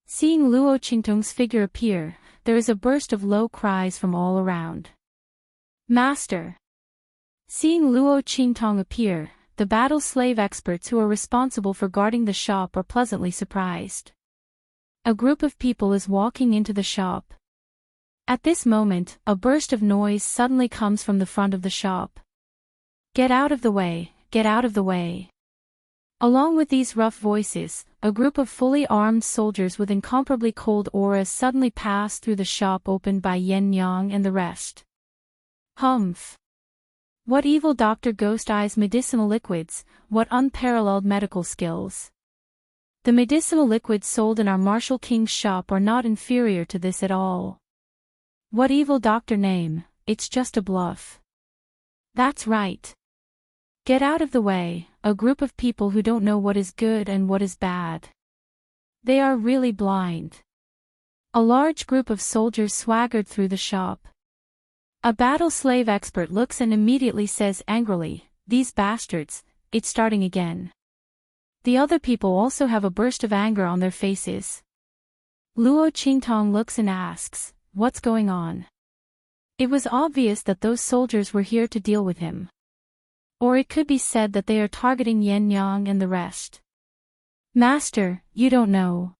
[SPEAKER 1] Seeing Luo Qingtong's figure appear, there is a burst of low cries from all around. Master! Seeing Luo Qingtong appear, the battle slave experts who are responsible for guarding the shop are pleasantly surprised. A group of people is walking into the shop. At this moment, a burst of noise suddenly comes from the front of the shop. Get out of the way, get out of the way. Along with these rough voices, a group of fully armed soldiers with incomparably cold auras suddenly pass through the shop opened by Yan Yang and the rest. Humph! What evil Dr. Ghost Eye's medicinal liquids, what unparalleled medical skills. The medicinal liquids sold in our Martial King's shop are not inferior to this at all. What evil doctor name, it's just a bluff. That's right. Get out of the way, a group of people who don't know what is good and what is bad. They are really blind. A large group of soldiers swaggered through the shop. A battle slave expert looks and immediately says angrily, "These bastards, it's starting again." The other people also have a burst of anger on their faces. Luo Qingtong looks and asks, "What's going on?" It was obvious that those soldiers were here to deal with him. Or it could be said that they are targeting Yan Yang and the rest. "Master, you don't know.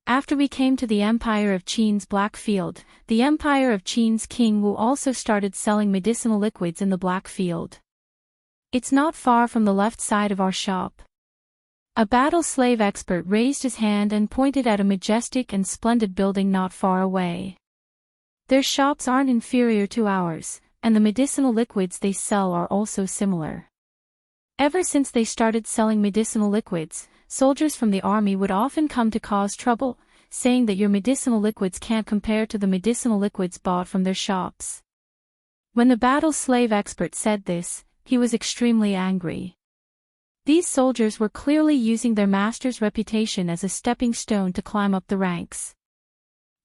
[SPEAKER 1] After we came to the Empire of Qin's Black Field, the Empire of Qin's King Wu also started selling medicinal liquids in the Black Field. It's not far from the left side of our shop." A battle slave expert raised his hand and pointed at a majestic and splendid building not far away. "Their shops aren't inferior to ours, and the medicinal liquids they sell are also similar. Ever since they started selling medicinal liquids, soldiers from the army would often come to cause trouble, saying that your medicinal liquids can't compare to the medicinal liquids bought from their shops." When the battle slave expert said this, he was extremely angry. These soldiers were clearly using their master's reputation as a stepping stone to climb up the ranks.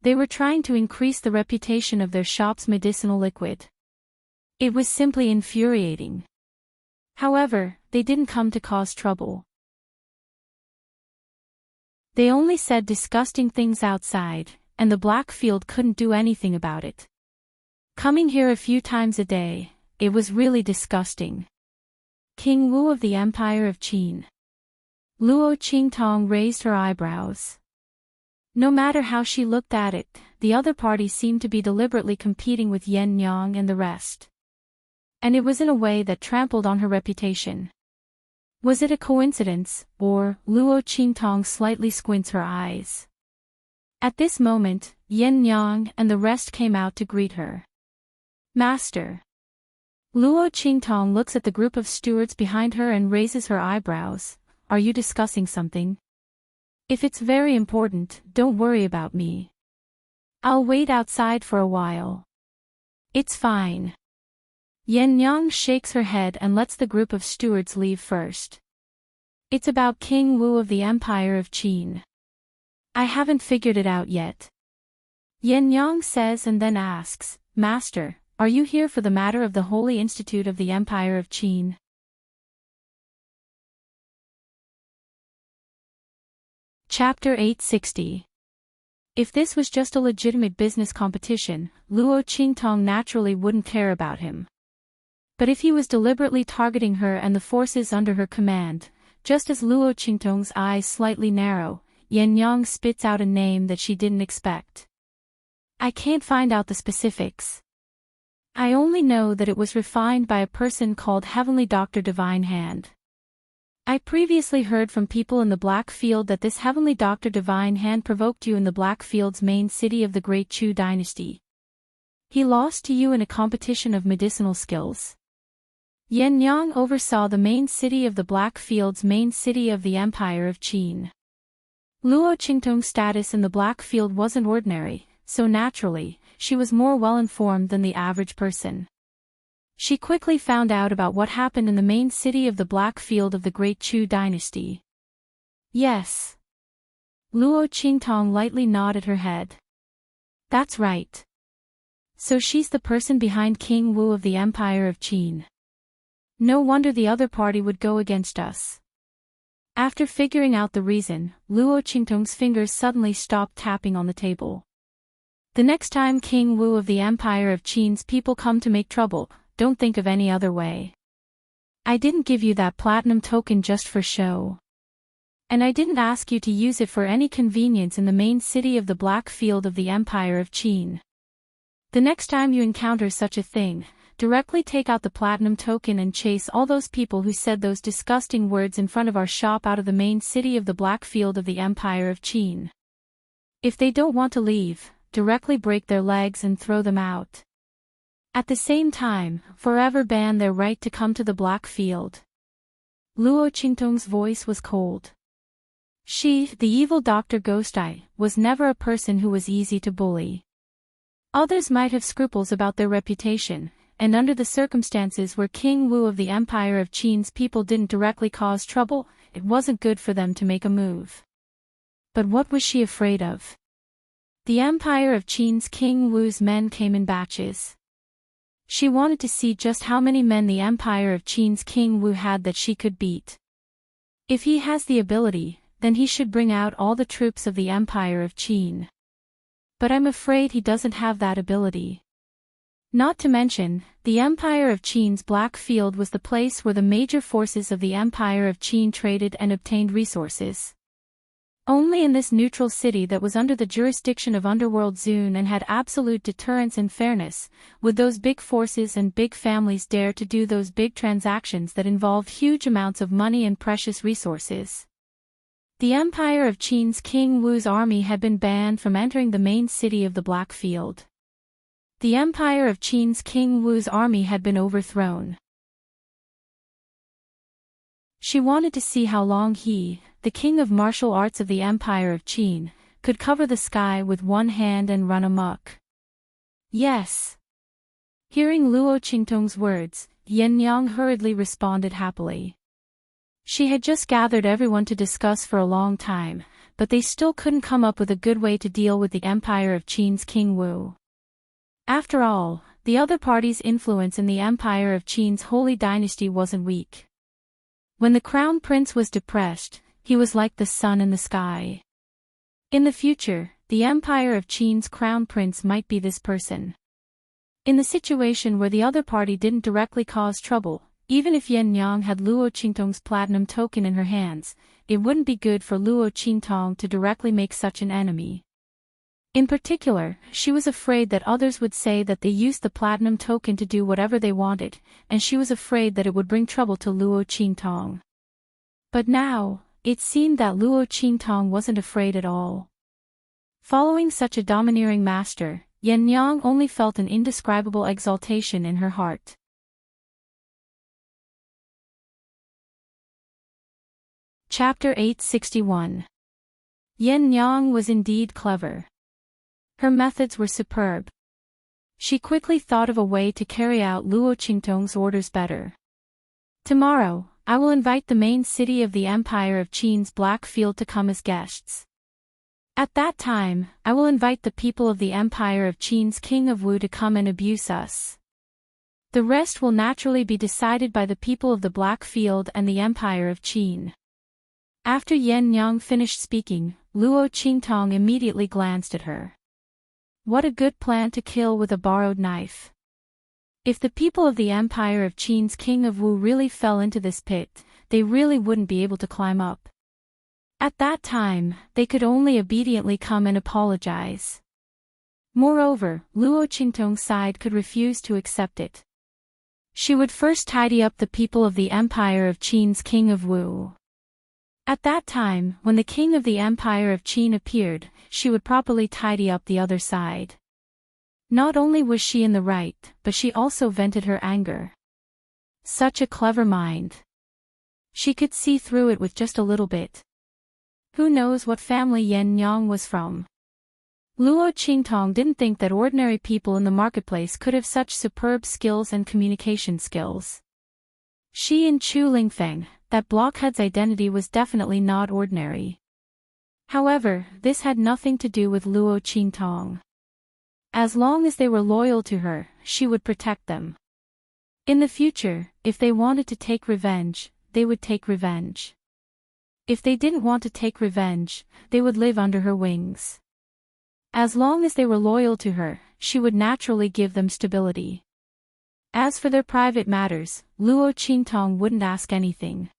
[SPEAKER 1] They were trying to increase the reputation of their shop's medicinal liquid. It was simply infuriating. However, they didn't come to cause trouble. They only said disgusting things outside, and the Black Field couldn't do anything about it. Coming here a few times a day, it was really disgusting. King Wu of the Empire of Qin. Luo Qingtong raised her eyebrows. No matter how she looked at it, the other party seemed to be deliberately competing with Yan Yang and the rest. And it was in a way that trampled on her reputation. Was it a coincidence, or, Luo Qingtong slightly squints her eyes. At this moment, Yan Yang and the rest came out to greet her. "Master." Luo Qingtong looks at the group of stewards behind her and raises her eyebrows. "Are you discussing something? If it's very important, don't worry about me. I'll wait outside for a while." "It's fine." Yan Yang shakes her head and lets the group of stewards leave first. "It's about King Wu of the Empire of Qin. I haven't figured it out yet." Yan Yang says and then asks, "Master, are you here for the matter of the Holy Institute of the Empire of Qin?" Chapter 860. If this was just a legitimate business competition, Luo Qingtong naturally wouldn't care about him. But if he was deliberately targeting her and the forces under her command, just as Luo Qingtong's eyes slightly narrow, Yan Yang spits out a name that she didn't expect. "I can't find out the specifics. I only know that it was refined by a person called Heavenly Doctor Divine Hand. I previously heard from people in the Black Field that this Heavenly Doctor Divine Hand provoked you in the Black Field's main city of the Great Chu dynasty. He lost to you in a competition of medicinal skills." Yan Yang oversaw the main city of the Black Field's main city of the Empire of Qin. Luo Qingtong's status in the Black Field wasn't ordinary, so naturally, she was more well-informed than the average person. She quickly found out about what happened in the main city of the Black Field of the Great Chu dynasty. "Yes." Luo Qingtong lightly nodded her head. "That's right. So she's the person behind King Wu of the Empire of Qin. No wonder the other party would go against us." After figuring out the reason, Luo Qingtong's fingers suddenly stopped tapping on the table. "The next time King Wu of the Empire of Qin's people come to make trouble, don't think of any other way. I didn't give you that platinum token just for show. And I didn't ask you to use it for any convenience in the main city of the Black Field of the Empire of Qin. The next time you encounter such a thing, directly take out the platinum token and chase all those people who said those disgusting words in front of our shop out of the main city of the Black Field of the Empire of Qin. If they don't want to leave, directly break their legs and throw them out. At the same time, forever ban their right to come to the Black Field." Luo Qingtong's voice was cold. She, the evil Dr. Ghost Eye, was never a person who was easy to bully. Others might have scruples about their reputation, and under the circumstances where King Wu of the Empire of Qin's people didn't directly cause trouble, it wasn't good for them to make a move. But what was she afraid of? The Empire of Qin's King Wu's men came in batches. She wanted to see just how many men the Empire of Qin's King Wu had that she could beat. If he has the ability, then he should bring out all the troops of the Empire of Qin. But I'm afraid he doesn't have that ability. Not to mention, the Empire of Qin's Black Field was the place where the major forces of the Empire of Qin traded and obtained resources. Only in this neutral city that was under the jurisdiction of Underworld Zune and had absolute deterrence and fairness, would those big forces and big families dare to do those big transactions that involved huge amounts of money and precious resources. The Empire of Qin's King Wu's army had been banned from entering the main city of the Black Field. The Empire of Qin's King Wu's army had been overthrown. She wanted to see how long he, the king of martial arts of the Empire of Qin, could cover the sky with one hand and run amok. Yes. Hearing Luo Qingtong's words, Yan Yang hurriedly responded happily. She had just gathered everyone to discuss for a long time, but they still couldn't come up with a good way to deal with the Empire of Qin's King Wu. After all, the other party's influence in the Empire of Qin's holy dynasty wasn't weak. When the crown prince was depressed, he was like the sun in the sky. In the future, the Empire of Qin's crown prince might be this person. In the situation where the other party didn't directly cause trouble, even if Yan Yang had Luo Qingtong's platinum token in her hands, it wouldn't be good for Luo Qingtong to directly make such an enemy. In particular, she was afraid that others would say that they used the platinum token to do whatever they wanted, and she was afraid that it would bring trouble to Luo Qingtong. But now, it seemed that Luo Qingtong wasn't afraid at all. Following such a domineering master, Yan Yang only felt an indescribable exaltation in her heart. Chapter 861. Yan Yang was indeed clever. Her methods were superb. She quickly thought of a way to carry out Luo Qingtong's orders better. Tomorrow, I will invite the main city of the Empire of Qin's Black Field to come as guests. At that time, I will invite the people of the Empire of Qin's King of Wu to come and abuse us. The rest will naturally be decided by the people of the Black Field and the Empire of Qin. After Yan Yang finished speaking, Luo Qingtong immediately glanced at her. What a good plan to kill with a borrowed knife. If the people of the Empire of Qin's King of Wu really fell into this pit, they really wouldn't be able to climb up. At that time, they could only obediently come and apologize. Moreover, Luo Qingtong's side could refuse to accept it. She would first tidy up the people of the Empire of Qin's King of Wu. At that time, when the king of the Empire of Qin appeared, she would properly tidy up the other side. Not only was she in the right, but she also vented her anger. Such a clever mind. She could see through it with just a little bit. Who knows what family Yan Yang was from? Luo Qingtong didn't think that ordinary people in the marketplace could have such superb skills and communication skills. She and Chu Lingfeng, that blockhead's identity was definitely not ordinary. However, this had nothing to do with Luo Qingtong. As long as they were loyal to her, she would protect them. In the future, if they wanted to take revenge, they would take revenge. If they didn't want to take revenge, they would live under her wings. As long as they were loyal to her, she would naturally give them stability. As for their private matters, Luo Qingtong wouldn't ask anything.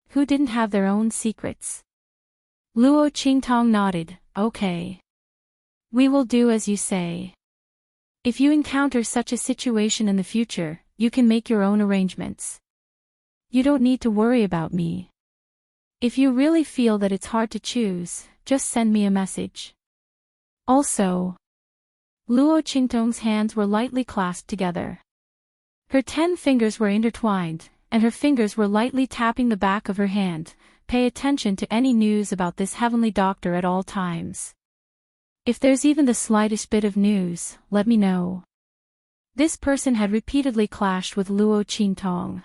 [SPEAKER 1] Who didn't have their own secrets? Luo Qingtong nodded, okay. We will do as you say. If you encounter such a situation in the future, you can make your own arrangements. You don't need to worry about me. If you really feel that it's hard to choose, just send me a message. Also, Luo Qingtong's hands were lightly clasped together. Her 10 fingers were intertwined, and her fingers were lightly tapping the back of her hand. Pay attention to any news about this heavenly doctor at all times. If there's even the slightest bit of news, let me know. This person had repeatedly clashed with Luo Qingtong.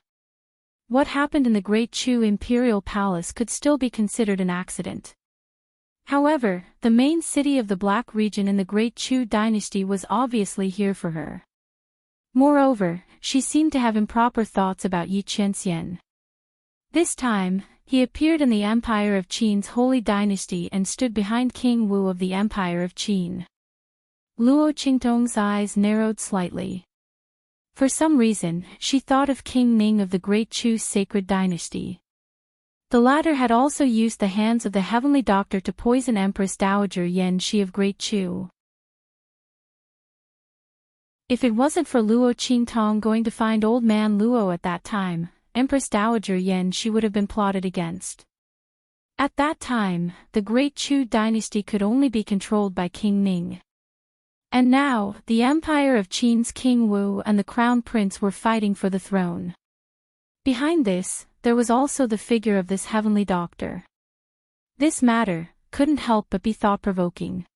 [SPEAKER 1] What happened in the Great Chu Imperial Palace could still be considered an accident. However, the main city of the Black region in the Great Chu dynasty was obviously here for her. Moreover, she seemed to have improper thoughts about Yi Qianxian. This time, he appeared in the Empire of Qin's holy dynasty and stood behind King Wu of the Empire of Qin. Luo Qingtong's eyes narrowed slightly. For some reason, she thought of King Ning of the Great Chu's sacred dynasty. The latter had also used the hands of the Heavenly Doctor to poison Empress Dowager Yan Shi of Great Chu. If it wasn't for Luo Qingtong going to find old man Luo at that time, Empress Dowager Yan Shi would have been plotted against. At that time, the Great Chu dynasty could only be controlled by King Ning. And now, the Empire of Qin's King Wu and the Crown Prince were fighting for the throne. Behind this, there was also the figure of this Heavenly Doctor. This matter couldn't help but be thought-provoking.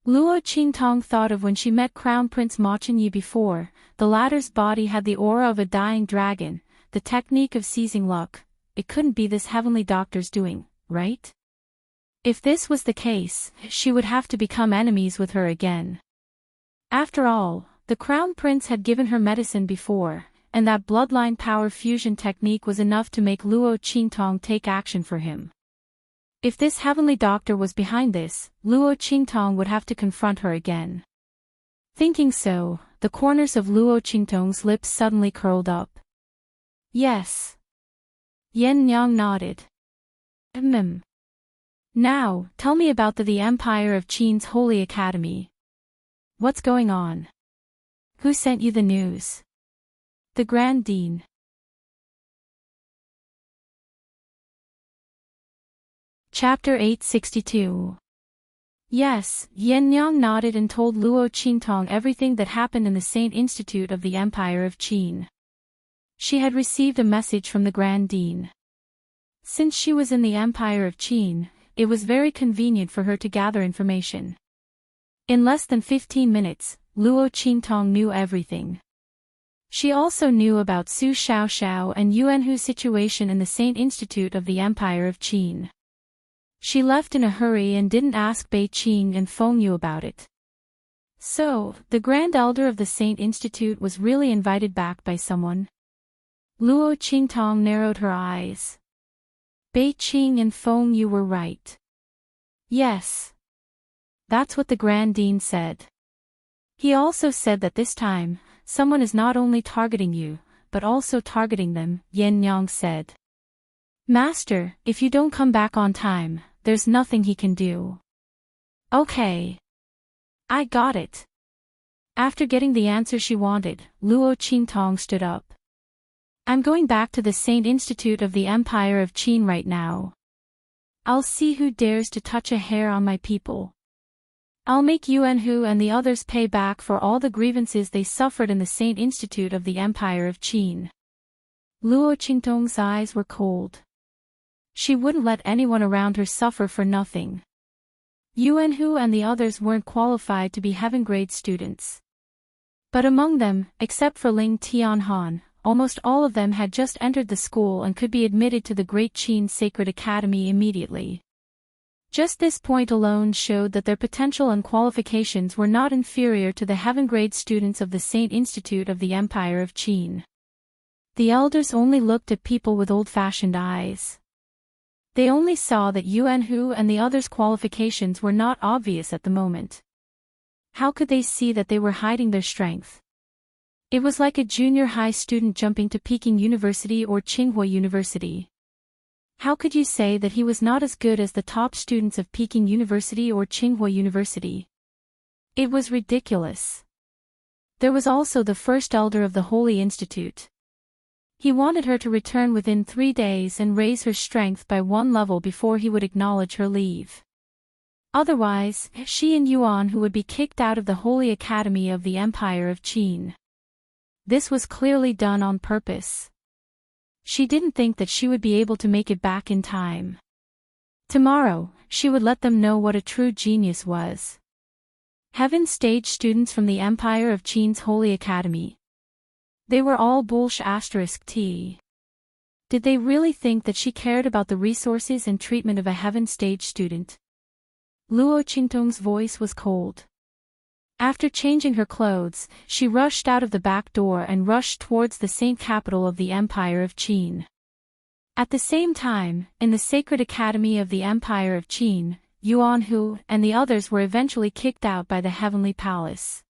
[SPEAKER 1] Luo Qingtong thought of when she met Crown Prince Ma Chenyi before. The latter's body had the aura of a dying dragon, the technique of seizing luck. It couldn't be this Heavenly Doctor's doing, right? If this was the case, she would have to become enemies with her again. After all, the Crown Prince had given her medicine before, and that bloodline power fusion technique was enough to make Luo Qingtong take action for him. If this Heavenly Doctor was behind this, Luo Qingtong would have to confront her again. Thinking so, the corners of Luo Qingtong's lips suddenly curled up. Yes. Yan Nyang nodded. Now, tell me about the Empire of Qin's Holy Academy. What's going on? Who sent you the news? The Grand Dean. Chapter 862. Yes, Yan Yang nodded and told Luo Qingtong everything that happened in the Saint Institute of the Empire of Qin. She had received a message from the Grand Dean. Since she was in the Empire of Qin, it was very convenient for her to gather information. In less than 15 minutes, Luo Qingtong knew everything. She also knew about Su Xiaoxiao and Yuan Hu's situation in the Saint Institute of the Empire of Qin. She left in a hurry and didn't ask Bei Qing and Feng Yu about it. So, the Grand Elder of the Saint Institute was really invited back by someone? Luo Qingtong narrowed her eyes. Bei Qing and Feng Yu were right. Yes. That's what the Grand Dean said. He also said that this time, someone is not only targeting you, but also targeting them, Yan Yang said. Master, if you don't come back on time, there's nothing he can do. Okay. I got it. After getting the answer she wanted, Luo Qingtong stood up. I'm going back to the Saint Institute of the Empire of Qin right now. I'll see who dares to touch a hair on my people. I'll make Yuan Hu and the others pay back for all the grievances they suffered in the Saint Institute of the Empire of Qin. Luo Qingtong's eyes were cold. She wouldn't let anyone around her suffer for nothing. Yuan Hu and the others weren't qualified to be heaven-grade students. But among them, except for Ling Tianhan, almost all of them had just entered the school and could be admitted to the Great Qin Sacred Academy immediately. Just this point alone showed that their potential and qualifications were not inferior to the heaven-grade students of the Saint Institute of the Empire of Qin. The elders only looked at people with old-fashioned eyes. They only saw that Yuan Hu and the others' qualifications were not obvious at the moment. How could they see that they were hiding their strength? It was like a junior high student jumping to Peking University or Tsinghua University. How could you say that he was not as good as the top students of Peking University or Tsinghua University? It was ridiculous. There was also the first elder of the Holy Institute. He wanted her to return within 3 days and raise her strength by 1 level before he would acknowledge her leave. Otherwise, she and Yuan Hu would be kicked out of the Holy Academy of the Empire of Qin. This was clearly done on purpose. She didn't think that she would be able to make it back in time. Tomorrow, she would let them know what a true genius was. Heaven stage students from the Empire of Qin's Holy Academy. They were all **T. Did they really think that she cared about the resources and treatment of a heaven stage student? Luo Qingtong's voice was cold. After changing her clothes, she rushed out of the back door and rushed towards the Saint capital of the Empire of Qin. At the same time, in the sacred academy of the Empire of Qin, Yuan Hu and the others were eventually kicked out by the heavenly palace.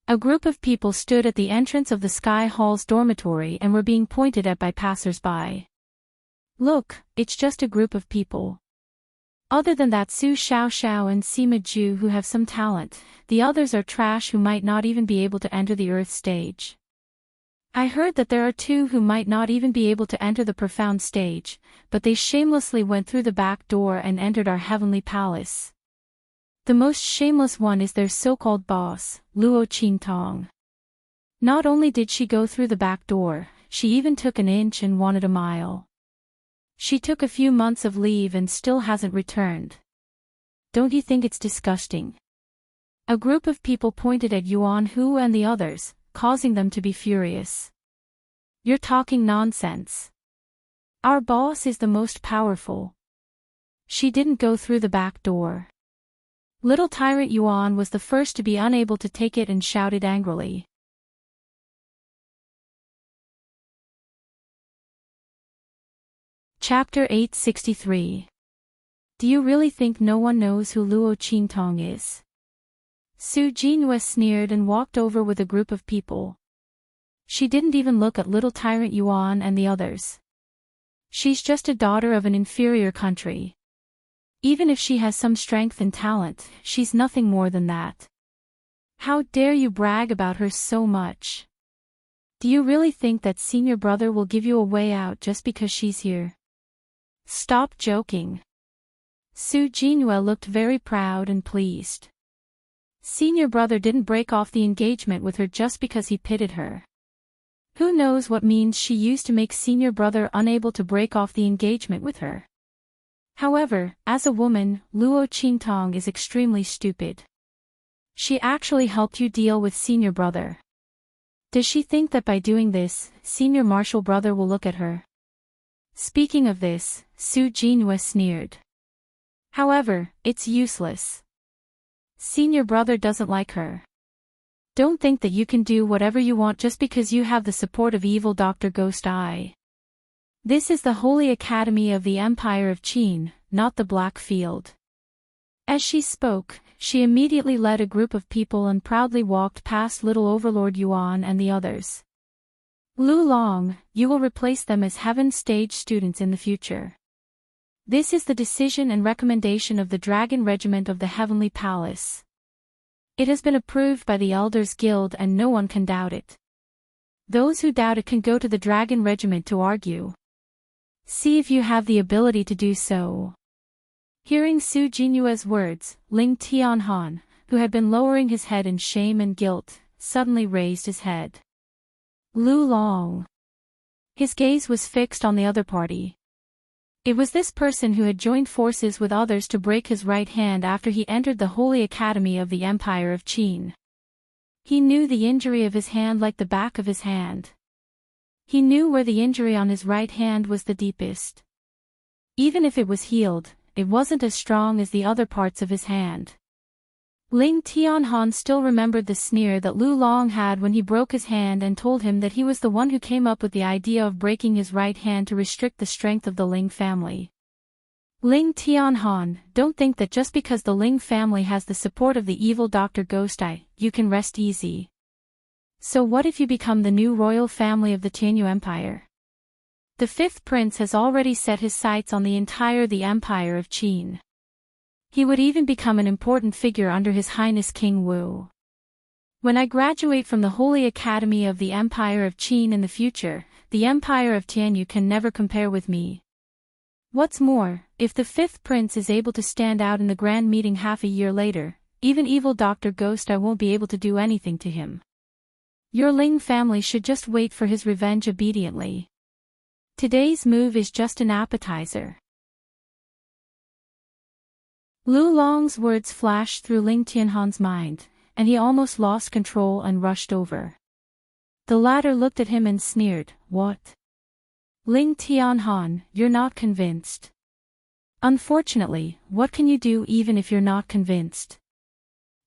[SPEAKER 1] A group of people stood at the entrance of the Sky Hall's dormitory and were being pointed at by passers-by. Look, it's just a group of people. Other than that Su Xiaoxiao and Sima Ju who have some talent, the others are trash who might not even be able to enter the Earth stage. I heard that there are two who might not even be able to enter the profound stage, but they shamelessly went through the back door and entered our heavenly palace. The most shameless one is their so-called boss, Luo Qintong. Not only did she go through the back door, she even took an inch and wanted a mile. She took a few months of leave and still hasn't returned. Don't you think it's disgusting? A group of people pointed at Yuan Hu and the others, causing them to be furious. You're talking nonsense. Our boss is the most powerful. She didn't go through the back door. Little tyrant Yuan was the first to be unable to take it and shouted angrily. Chapter 863. Do you really think no one knows who Luo Qintong is? Su Jinhua sneered and walked over with a group of people. She didn't even look at little tyrant Yuan and the others. She's just a daughter of an inferior country. Even if she has some strength and talent, she's nothing more than that. How dare you brag about her so much? Do you really think that senior brother will give you a way out just because she's here? Stop joking. Su Jinhua looked very proud and pleased. Senior brother didn't break off the engagement with her just because he pitied her. Who knows what means she used to make senior brother unable to break off the engagement with her. However, as a woman, Luo Qintong is extremely stupid. She actually helped you deal with senior brother. Does she think that by doing this, senior martial brother will look at her? Speaking of this, Su Jinhua sneered. However, it's useless. Senior brother doesn't like her. Don't think that you can do whatever you want just because you have the support of evil Dr. Ghost Eye. This is the Holy Academy of the Empire of Qin, not the Black Field. As she spoke, she immediately led a group of people and proudly walked past little Overlord Yuan and the others. Lu Long, you will replace them as Heaven Stage students in the future. This is the decision and recommendation of the Dragon Regiment of the Heavenly Palace. It has been approved by the Elders Guild and no one can doubt it. Those who doubt it can go to the Dragon Regiment to argue. See if you have the ability to do so. Hearing Su Jinhua's words, Ling Tianhan, who had been lowering his head in shame and guilt, suddenly raised his head. Lu Long. His gaze was fixed on the other party. It was this person who had joined forces with others to break his right hand after he entered the Holy Academy of the Empire of Qin. He knew the injury of his hand like the back of his hand. He knew where the injury on his right hand was the deepest. Even if it was healed, it wasn't as strong as the other parts of his hand. Ling Tianhan still remembered the sneer that Lu Long had when he broke his hand and told him that he was the one who came up with the idea of breaking his right hand to restrict the strength of the Ling family. Ling Tianhan, don't think that just because the Ling family has the support of the evil Dr. Ghost Eye, you can rest easy. So what if you become the new royal family of the Tianyu Empire? The fifth prince has already set his sights on the Empire of Qin. He would even become an important figure under His Highness King Wu. When I graduate from the Holy Academy of the Empire of Qin in the future, the Empire of Tianyu can never compare with me. What's more, if the fifth prince is able to stand out in the grand meeting half a year later, even evil Dr. Ghost Eye won't be able to do anything to him. Your Ling family should just wait for his revenge obediently. Today's move is just an appetizer. Lu Long's words flashed through Ling Tianhan's mind, and he almost lost control and rushed over. The latter looked at him and sneered, "What? Ling Tianhan, you're not convinced. Unfortunately, what can you do even if you're not convinced?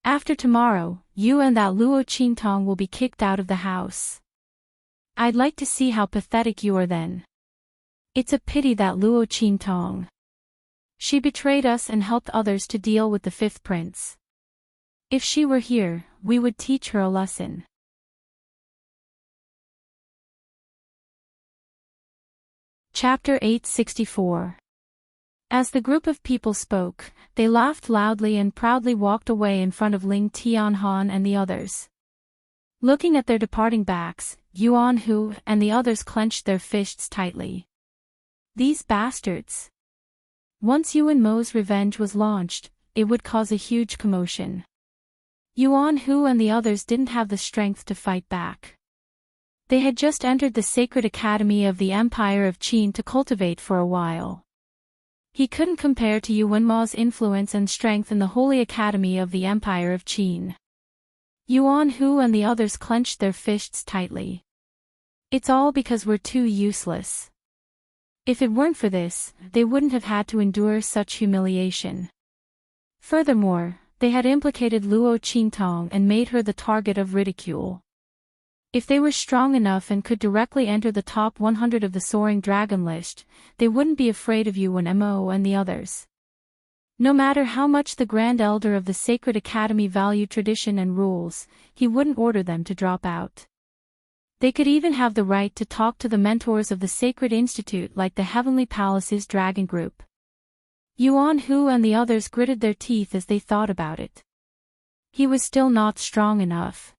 [SPEAKER 1] After tomorrow, you and that Luo Qintong will be kicked out of the house." I'd like to see how pathetic you are then. It's a pity that Luo Qintong. She betrayed us and helped others to deal with the fifth prince. If she were here, we would teach her a lesson. Chapter 864. As the group of people spoke, they laughed loudly and proudly walked away in front of Ling Tianhan and the others. Looking at their departing backs, Yuan Hu and the others clenched their fists tightly. These bastards! Once Yuan Mo's revenge was launched, it would cause a huge commotion. Yuan Hu and the others didn't have the strength to fight back. They had just entered the sacred academy of the Empire of Qin to cultivate for a while. He couldn't compare to Yuan Ma's influence and strength in the holy academy of the Empire of Qin. Yuan Hu and the others clenched their fists tightly. It's all because we're too useless. If it weren't for this, they wouldn't have had to endure such humiliation. Furthermore, they had implicated Luo Qintong and made her the target of ridicule. If they were strong enough and could directly enter the top 100 of the Soaring Dragon list, they wouldn't be afraid of Yuan Mo and the others. No matter how much the Grand Elder of the Sacred Academy valued tradition and rules, he wouldn't order them to drop out. They could even have the right to talk to the mentors of the Sacred Institute like the Heavenly Palace's Dragon Group. Yuan Hu and the others gritted their teeth as they thought about it. He was still not strong enough.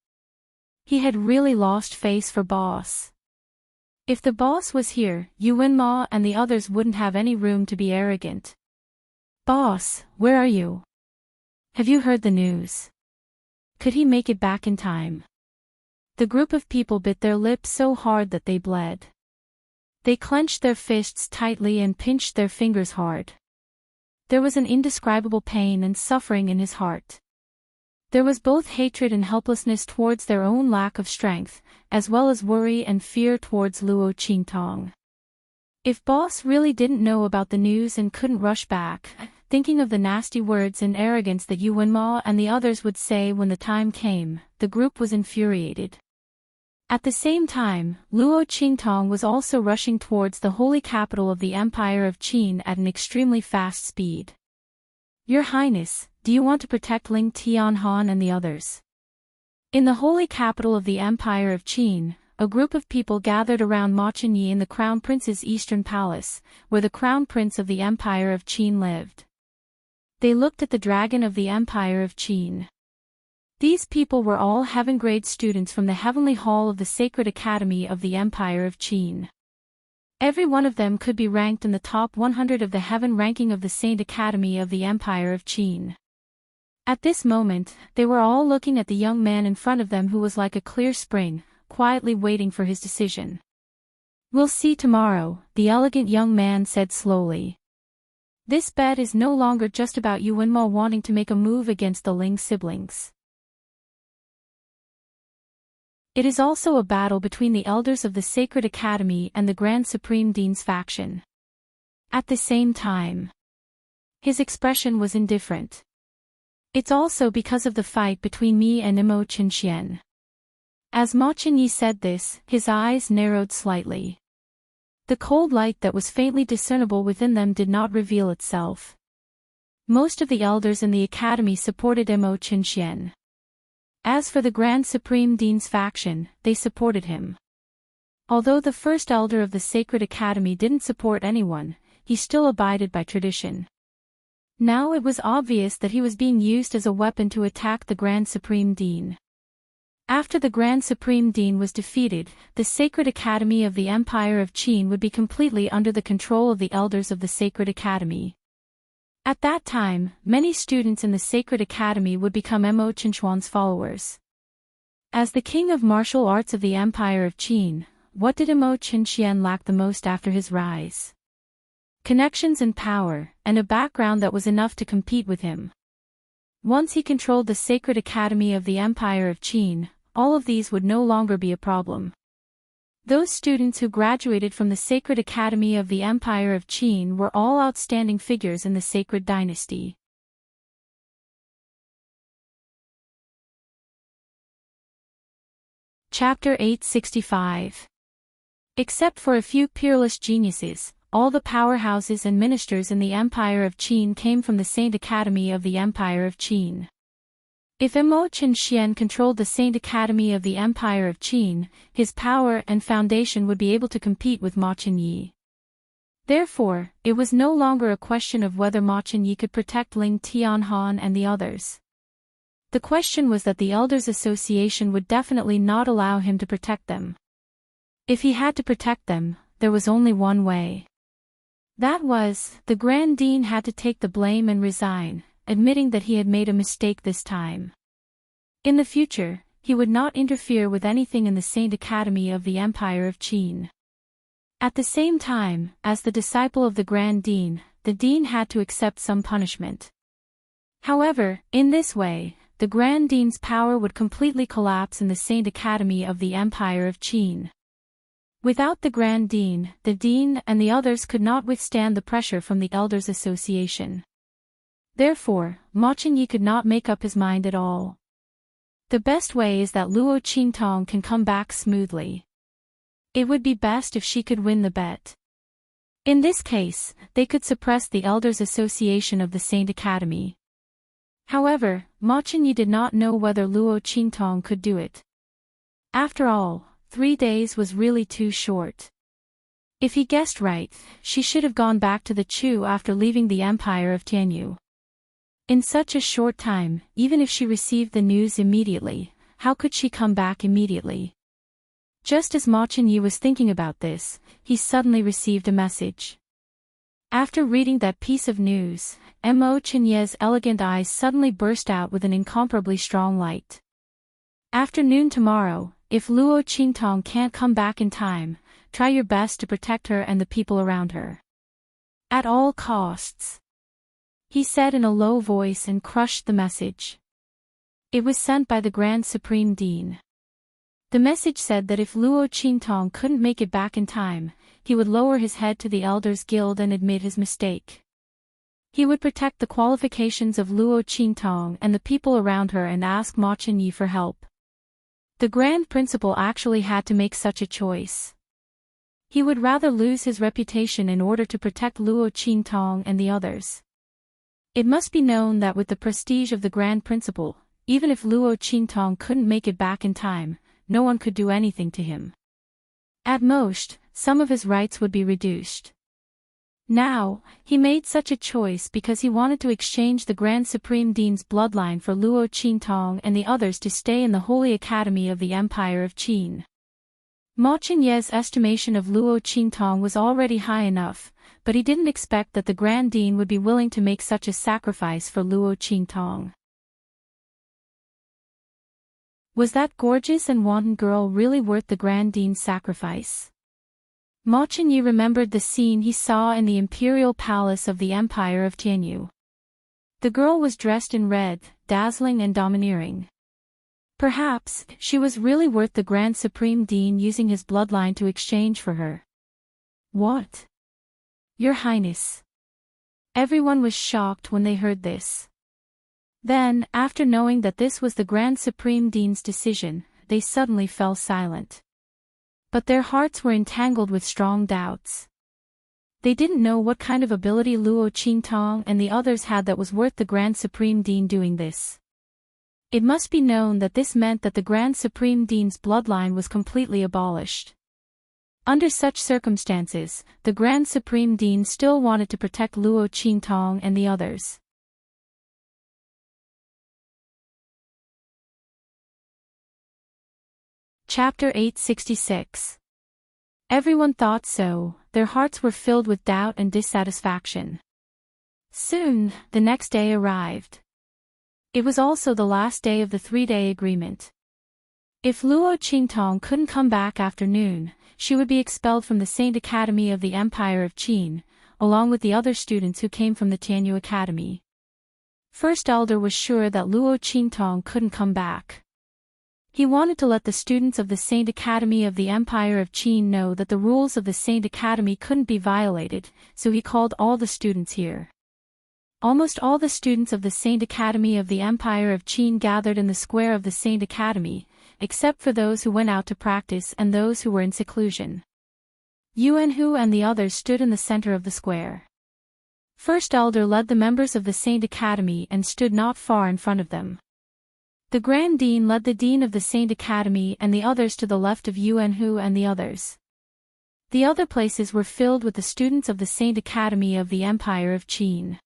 [SPEAKER 1] He had really lost face for boss. If the boss was here, Yuan Ma and the others wouldn't have any room to be arrogant. Boss, where are you? Have you heard the news? Could he make it back in time? The group of people bit their lips so hard that they bled. They clenched their fists tightly and pinched their fingers hard. There was an indescribable pain and suffering in his heart. There was both hatred and helplessness towards their own lack of strength, as well as worry and fear towards Luo Qintong. If boss really didn't know about the news and couldn't rush back, thinking of the nasty words and arrogance that Yuan Ma and the others would say when the time came, the group was infuriated. At the same time, Luo Qintong was also rushing towards the holy capital of the Empire of Qin at an extremely fast speed. Your Highness, do you want to protect Ling Tianhan and the others? In the holy capital of the Empire of Qin, a group of people gathered around Ma Chenyi in the Crown Prince's eastern palace, where the Crown Prince of the Empire of Qin lived. They looked at the dragon of the Empire of Qin. These people were all heaven-grade students from the Heavenly Hall of the Sacred Academy of the Empire of Qin. Every one of them could be ranked in the top 100 of the heaven ranking of the Saint Academy of the Empire of Qin. At this moment, they were all looking at the young man in front of them who was like a clear spring, quietly waiting for his decision. We'll see tomorrow, the elegant young man said slowly. This bet is no longer just about Yuan Ma wanting to make a move against the Ling siblings. It is also a battle between the elders of the Sacred Academy and the Grand Supreme Dean's faction. At the same time, his expression was indifferent. It's also because of the fight between me and Imo Chenxian. As Ma Chenyi said this, his eyes narrowed slightly. The cold light that was faintly discernible within them did not reveal itself. Most of the elders in the academy supported Imo Chenxian. As for the Grand Supreme Dean's faction, they supported him. Although the first elder of the Sacred Academy didn't support anyone, he still abided by tradition. Now it was obvious that he was being used as a weapon to attack the Grand Supreme Dean. After the Grand Supreme Dean was defeated, the Sacred Academy of the Empire of Qin would be completely under the control of the elders of the Sacred Academy. At that time, many students in the Sacred Academy would become Imo Chenxuan's followers. As the king of martial arts of the Empire of Qin, what did Imo Chenxian lack the most after his rise? Connections and power, and a background that was enough to compete with him. Once he controlled the Sacred Academy of the Empire of Qin, all of these would no longer be a problem. Those students who graduated from the Sacred Academy of the Empire of Qin were all outstanding figures in the Sacred Dynasty. Chapter 865. Except for a few peerless geniuses, all the powerhouses and ministers in the Empire of Qin came from the Saint Academy of the Empire of Qin. If Immerse and Xian controlled the Saint Academy of the Empire of Qin, his power and foundation would be able to compete with Ma Qinyi. Therefore, it was no longer a question of whether Ma Qinyi could protect Ling Tianhan and the others. The question was that the Elders Association would definitely not allow him to protect them. If he had to protect them, there was only one way. That was, the Grand Dean had to take the blame and resign, admitting that he had made a mistake this time. In the future, he would not interfere with anything in the Saint Academy of the Empire of Qin. At the same time, as the disciple of the Grand Dean, the Dean had to accept some punishment. However, in this way, the Grand Dean's power would completely collapse in the Saint Academy of the Empire of Qin. Without the Grand Dean, the Dean and the others could not withstand the pressure from the Elders Association. Therefore, Ma Qinyi could not make up his mind at all. The best way is that Luo Qintong can come back smoothly. It would be best if she could win the bet. In this case, they could suppress the Elders Association of the Saint Academy. However, Ma Qinyi did not know whether Luo Qintong could do it. After all, 3 days was really too short. If he guessed right, she should have gone back to the Chu after leaving the Empire of Tianyu. In such a short time, even if she received the news immediately, how could she come back immediately? Just as Ma Qinyi was thinking about this, he suddenly received a message. After reading that piece of news, Mo Qinye's elegant eyes suddenly burst out with an incomparably strong light. Afternoon tomorrow, if Luo Qintong can't come back in time, try your best to protect her and the people around her. At all costs. He said in a low voice and crushed the message. It was sent by the Grand Supreme Dean. The message said that if Luo Qintong couldn't make it back in time, he would lower his head to the Elders Guild and admit his mistake. He would protect the qualifications of Luo Qintong and the people around her and ask Ma Qinyi for help. The Grand Principal actually had to make such a choice. He would rather lose his reputation in order to protect Luo Qintong and the others. It must be known that with the prestige of the Grand Principal, even if Luo Qintong couldn't make it back in time, no one could do anything to him. At most, some of his rights would be reduced. Now, he made such a choice because he wanted to exchange the Grand Supreme Dean's bloodline for Luo Qintong and the others to stay in the Holy Academy of the Empire of Qin. Ma Qinye's estimation of Luo Qintong was already high enough, but he didn't expect that the Grand Dean would be willing to make such a sacrifice for Luo Qintong. Was that gorgeous and wanton girl really worth the Grand Dean's sacrifice? Ma Qinyi remembered the scene he saw in the imperial palace of the Empire of Tianyu. The girl was dressed in red, dazzling and domineering. Perhaps, she was really worth the Grand Supreme Dean using his bloodline to exchange for her. What? Your Highness. Everyone was shocked when they heard this. Then, after knowing that this was the Grand Supreme Dean's decision, they suddenly fell silent. But their hearts were entangled with strong doubts. They didn't know what kind of ability Luo Qintong and the others had that was worth the Grand Supreme Dean doing this. It must be known that this meant that the Grand Supreme Dean's bloodline was completely abolished. Under such circumstances, the Grand Supreme Dean still wanted to protect Luo Qintong and the others. Chapter 866. Everyone thought so, their hearts were filled with doubt and dissatisfaction. Soon, the next day arrived. It was also the last day of the 3-day agreement. If Luo Qintong couldn't come back after noon, she would be expelled from the Saint Academy of the Empire of Qin, along with the other students who came from the Tianyu Academy. First Elder was sure that Luo Qintong couldn't come back. He wanted to let the students of the Saint Academy of the Empire of Qin know that the rules of the Saint Academy couldn't be violated, so he called all the students here. Almost all the students of the Saint Academy of the Empire of Qin gathered in the square of the Saint Academy, except for those who went out to practice and those who were in seclusion. Yuanhu and the others stood in the center of the square. First Elder led the members of the Saint Academy and stood not far in front of them. The Grand Dean led the Dean of the Saint Academy and the others to the left of Yuanhu and the others. The other places were filled with the students of the Saint Academy of the Empire of Qin.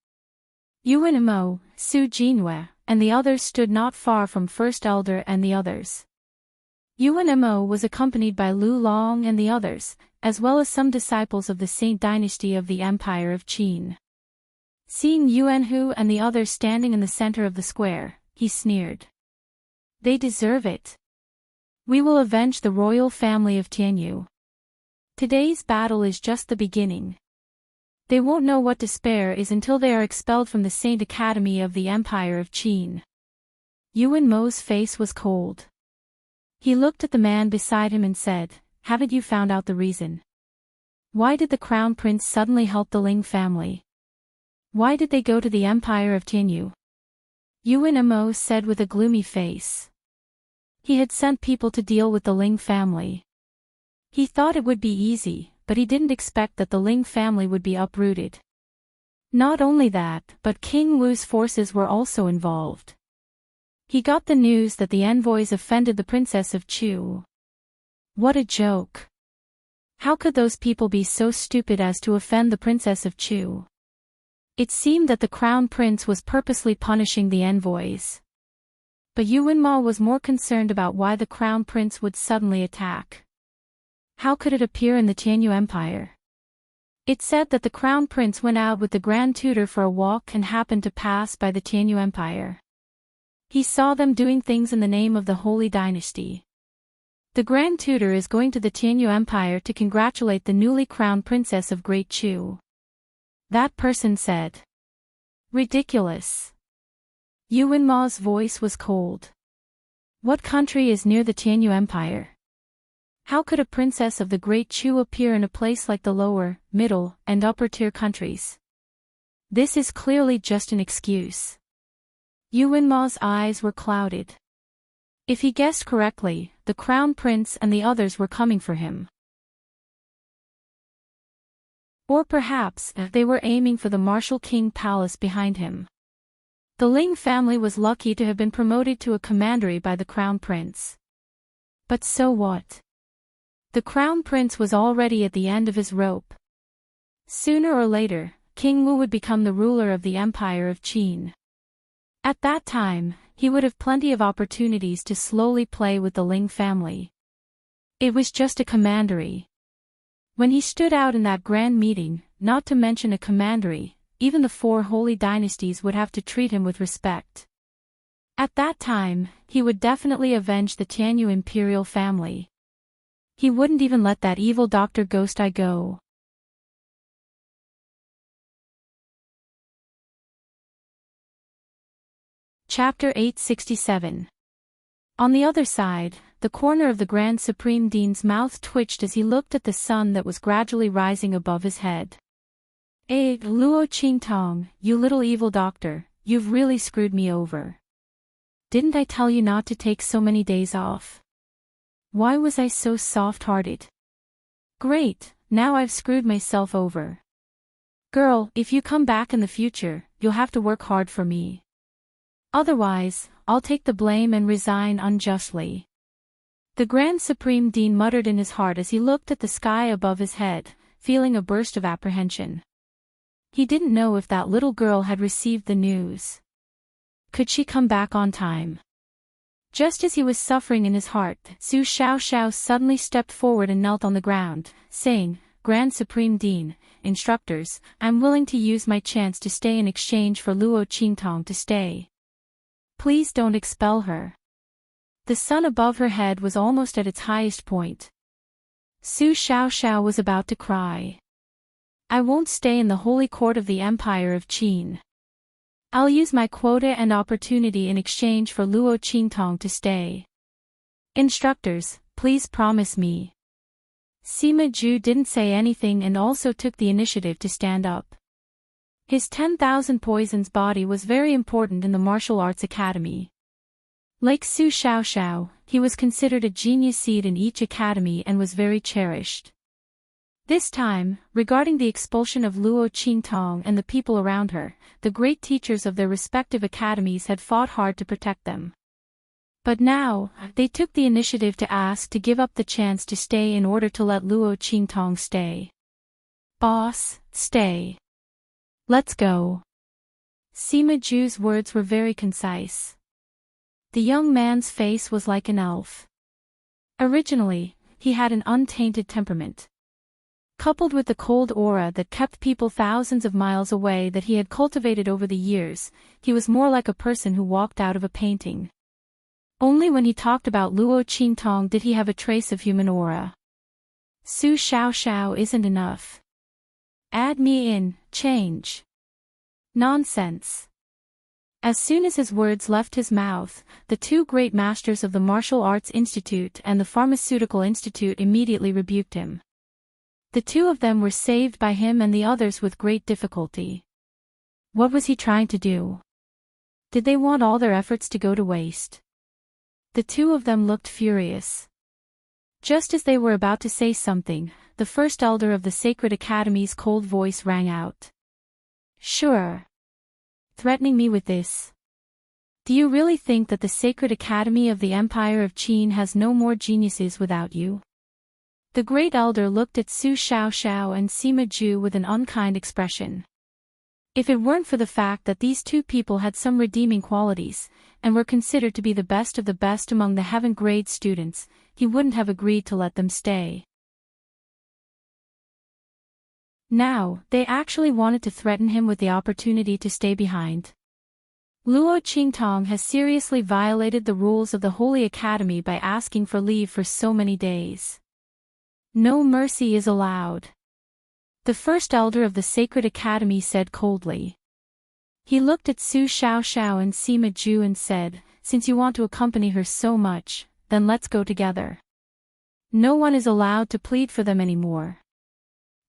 [SPEAKER 1] Yuanmo, Su Jinhua, and the others stood not far from First Elder and the others. Yuanmo was accompanied by Lu Long and the others, as well as some disciples of the Saint Dynasty of the Empire of Qin. Seeing Yuanhu and the others standing in the center of the square, he sneered. They deserve it. We will avenge the royal family of Tianyu. Today's battle is just the beginning. They won't know what despair is until they are expelled from the Saint Academy of the Empire of Qin. Yuanmo's face was cold. He looked at the man beside him and said, haven't you found out the reason? Why did the Crown Prince suddenly help the Ling family? Why did they go to the Empire of Tianyu? Yuanmo said with a gloomy face. He had sent people to deal with the Ling family. He thought it would be easy, but he didn't expect that the Ling family would be uprooted. Not only that, but King Wu's forces were also involved. He got the news that the envoys offended the Princess of Chu. What a joke. How could those people be so stupid as to offend the Princess of Chu? It seemed that the Crown Prince was purposely punishing the envoys. But Yuanmo was more concerned about why the Crown Prince would suddenly attack. How could it appear in the Tianyu Empire? It said that the Crown Prince went out with the Grand Tutor for a walk and happened to pass by the Tianyu Empire. He saw them doing things in the name of the Holy Dynasty. The Grand Tutor is going to the Tianyu Empire to congratulate the newly crowned Princess of Great Chu. That person said. Ridiculous. Yuanmo's voice was cold. What country is near the Tianyu Empire? How could a princess of the Great Chu appear in a place like the lower, middle, and upper-tier countries? This is clearly just an excuse. Yuanmo's eyes were clouded. If he guessed correctly, the Crown Prince and the others were coming for him. Or perhaps, they were aiming for the Martial King Palace behind him. The Ling family was lucky to have been promoted to a commandery by the Crown Prince. But so what? The Crown Prince was already at the end of his rope. Sooner or later, King Wu would become the ruler of the Empire of Qin. At that time, he would have plenty of opportunities to slowly play with the Ling family. It was just a commandery. When he stood out in that grand meeting, not to mention a commandery, even the four holy dynasties would have to treat him with respect. At that time, he would definitely avenge the Tianyu imperial family. He wouldn't even let that evil Dr. Ghost Eye go. Chapter 867. On the other side, the corner of the Grand Supreme Dean's mouth twitched as he looked at the sun that was gradually rising above his head. Luo Qingtong, you little evil doctor, you've really screwed me over. Didn't I tell you not to take so many days off? Why was I so soft-hearted? Great, now I've screwed myself over. Girl, if you come back in the future, you'll have to work hard for me. Otherwise, I'll take the blame and resign unjustly. The Grand Supreme Dean muttered in his heart as he looked at the sky above his head, feeling a burst of apprehension. He didn't know if that little girl had received the news. Could she come back on time? Just as he was suffering in his heart, Su Xiaoxiao suddenly stepped forward and knelt on the ground, saying, Grand Supreme Dean, instructors, I'm willing to use my chance to stay in exchange for Luo Qingtong to stay. Please don't expel her. The sun above her head was almost at its highest point. Su Xiaoxiao was about to cry. I won't stay in the holy court of the Empire of Qin. I'll use my quota and opportunity in exchange for Luo Qingtong to stay. Instructors, please promise me. Sima Zhu didn't say anything and also took the initiative to stand up. His 10,000 poisons body was very important in the martial arts academy. Like Su Xiaoxiao, he was considered a genius seed in each academy and was very cherished. This time, regarding the expulsion of Luo Qingtong and the people around her, the great teachers of their respective academies had fought hard to protect them. But now, they took the initiative to ask to give up the chance to stay in order to let Luo Qingtong stay. Boss, stay. Let's go. Sima Ju's words were very concise. The young man's face was like an elf. Originally, he had an untainted temperament. Coupled with the cold aura that kept people thousands of miles away that he had cultivated over the years, he was more like a person who walked out of a painting. Only when he talked about Luo Qingtong did he have a trace of human aura. Su Xiao isn't enough. Add me in, change. Nonsense. As soon as his words left his mouth, the two great masters of the Martial Arts Institute and the Pharmaceutical Institute immediately rebuked him. The two of them were saved by him and the others with great difficulty. What was he trying to do? Did they want all their efforts to go to waste? The two of them looked furious. Just as they were about to say something, the first elder of the Sacred Academy's cold voice rang out. Sure. Threatening me with this? Do you really think that the Sacred Academy of the Empire of Qin has no more geniuses without you? The great elder looked at Su Xiao and Sima Ju with an unkind expression. If it weren't for the fact that these two people had some redeeming qualities, and were considered to be the best of the best among the heaven-grade students, he wouldn't have agreed to let them stay. Now, they actually wanted to threaten him with the opportunity to stay behind. Luo Qingtong has seriously violated the rules of the Holy Academy by asking for leave for so many days. No mercy is allowed. The first elder of the Sacred Academy said coldly. He looked at Su Xiao and Sima Ju and said, since you want to accompany her so much, then let's go together. No one is allowed to plead for them anymore.